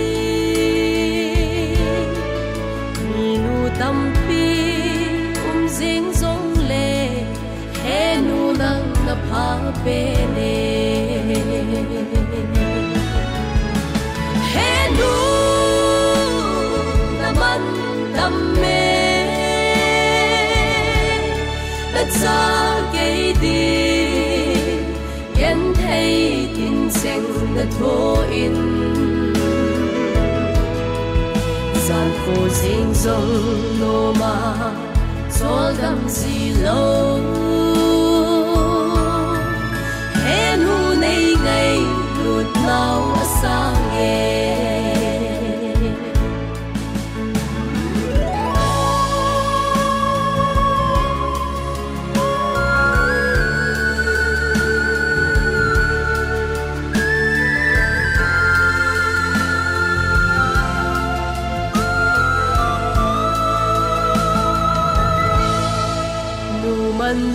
mi nu tâm pi riêng giống lệ he nu nắng ngập hà bên sa kay di yan thay tinseng na tuin san phu sing song no ma sol dam si lo he nu nay ngay lut lau asang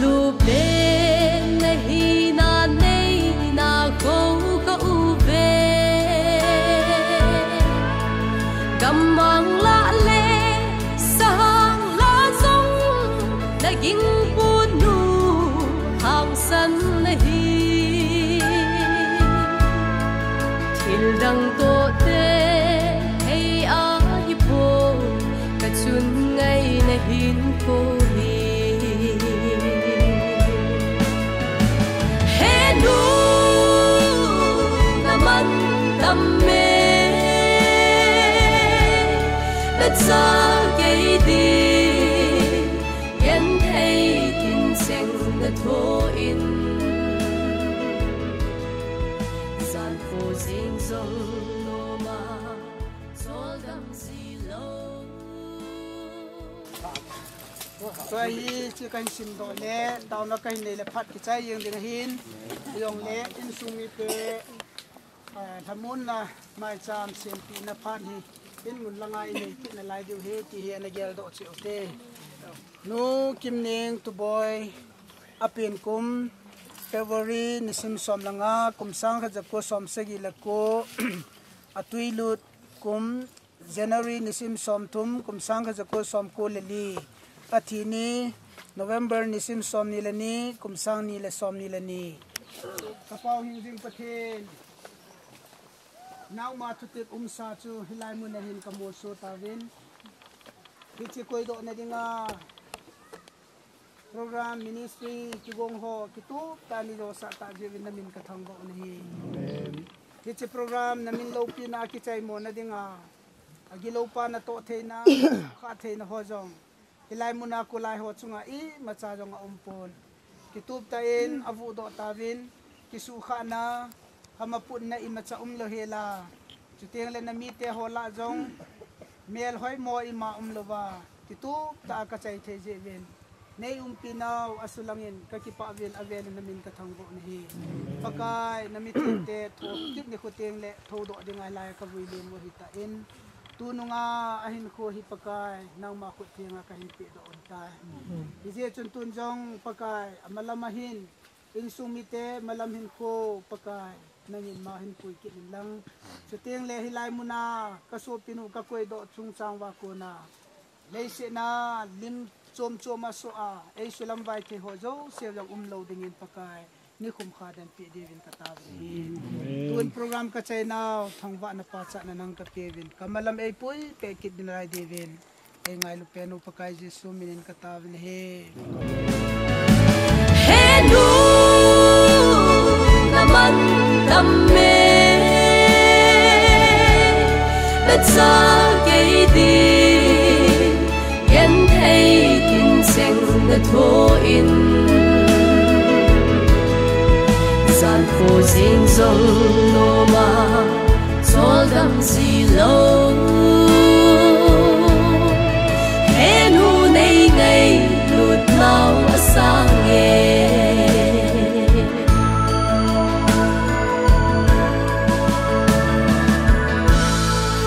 Lu bên na hi na nei na ko ka u ve cầm mang la le sang la song na ging bu nu hang san na hi thil dang to te hey a hi po ka chun ngai na hin ko sa kay di yan thay tinseng na tuin san phu sing song no ma sol dam si lo Rồi chỉ cần xin đồ lẽ tao nó cái này là phát cái trái dương thì hin dùng lẽ in sung mi pe tham muốn là mai cham xem pi na phát hi in mun langai nei ki na lai diu he ti he na gel do cheu te no kim neng tu boy apin kum February nisim som langa kum sang kha ko som sagi la ko atui lut kum January nisim som tum kum sang kha ko som ko leli athini November ni sim som ni lani kumsang ni le som ni lani kapau hing jing pathin now ma thutit sa chu hilai mun na hin kamo so tawin kichi koi do na dinga program ministry ki gong ho kitu tani do sa ta jewin na min ka thang go na hi kichi program na min lo pi na ki chai mo na dinga agilo pa na to theina kha theina ho jong hilai muna kulai ho chunga I macha jong ompon kitub ta in avu do tawin kisu khana hamapun na I macha lo hela chuteng le na mi te ho la jong mel hoi mo I ma lowa kitub ta ka chai the je ven nei pinau asulangin ka ki pa ven aven na min ka thangbo ni hi pakai na mi te tho kit ni khuteng le tho do dinga lai ka vui le mo hita in tununga ahin ko hi pakai nang ma khut thenga ka hi pe do on ta ije chun tun jong pakai amalamahin in sumite malamhin ko pakai nangin ma hin pui ki lang chuteng le hilai muna ka so pinu ka koi do chung chang wa ko na leise na lim chom choma so a ei sulam vai ke ho zo se jong lo dingin pakai ni khum kha dan pe devin ka ta tun program ka chai na thangwa na pa cha na nang ka pevin kamalam ei pui pe kit din rai devin ei ngai lu pe no pakai jesu minin ka ta he nu naman tamme let sa ke di yen thei tin seng na tho in san pho sing song no ma sol dam si lo he nu nei nei lut nau asang e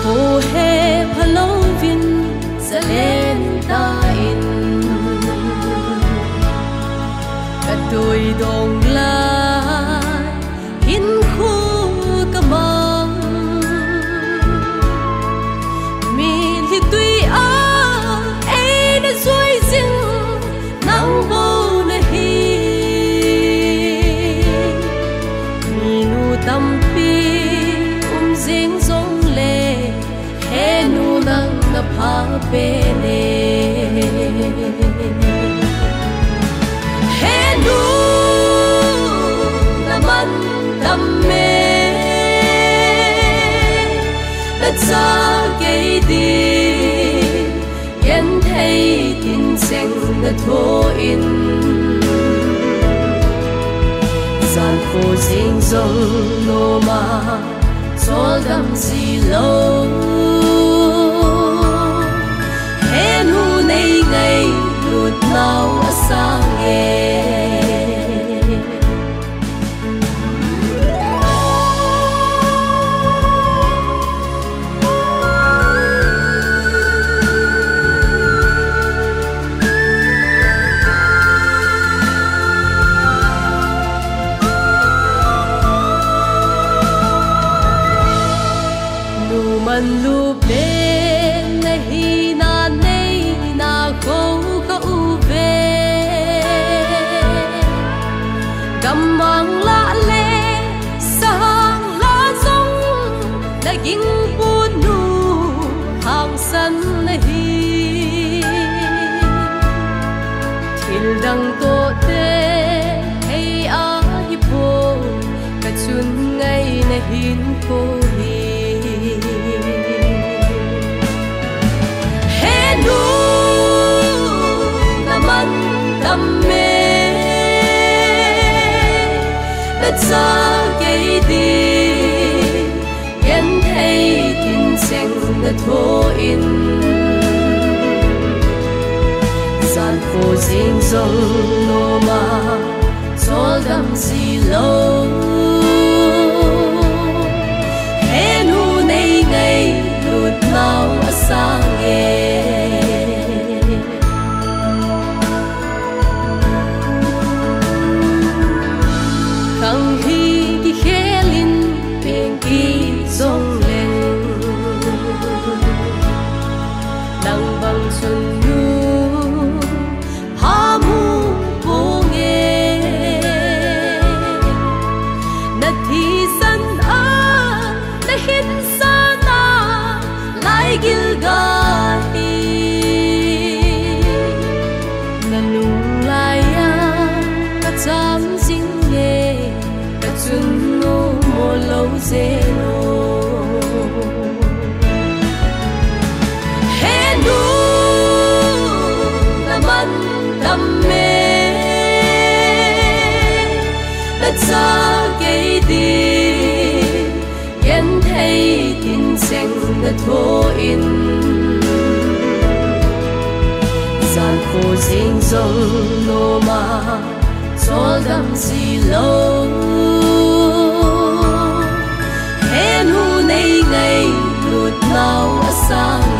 ho he phalovin salen ta in ka tui dong la hin khu ka mang mi li tui a e na zoi zing nang bo na hi mi nu tam pi zing zong le he nu nang na pha pe ne he nu na man tam me let sa ke di yen thei tin seng na tho in san pho sing song no ma sol dam si lo he nu nei ngai lut nau asang e man lu bên na hi na nei na ko ka u ve gam mang la le sang la song na ging pu nu hang san na hi thil dang to te hey a hi po ka chun ngai na hin ko nu naman tamme let sa ke di yen thei tin seng na tho in san pho sing song no ma sol dam si lo he nu nei ngai lut nau asang e nang bang sun nu ha mu cha cây đi yên thấy tin sinh đã thô in gian khổ sinh dòng nô ma cho đam gì lâu hẹn hu nay ngày lụt nào sang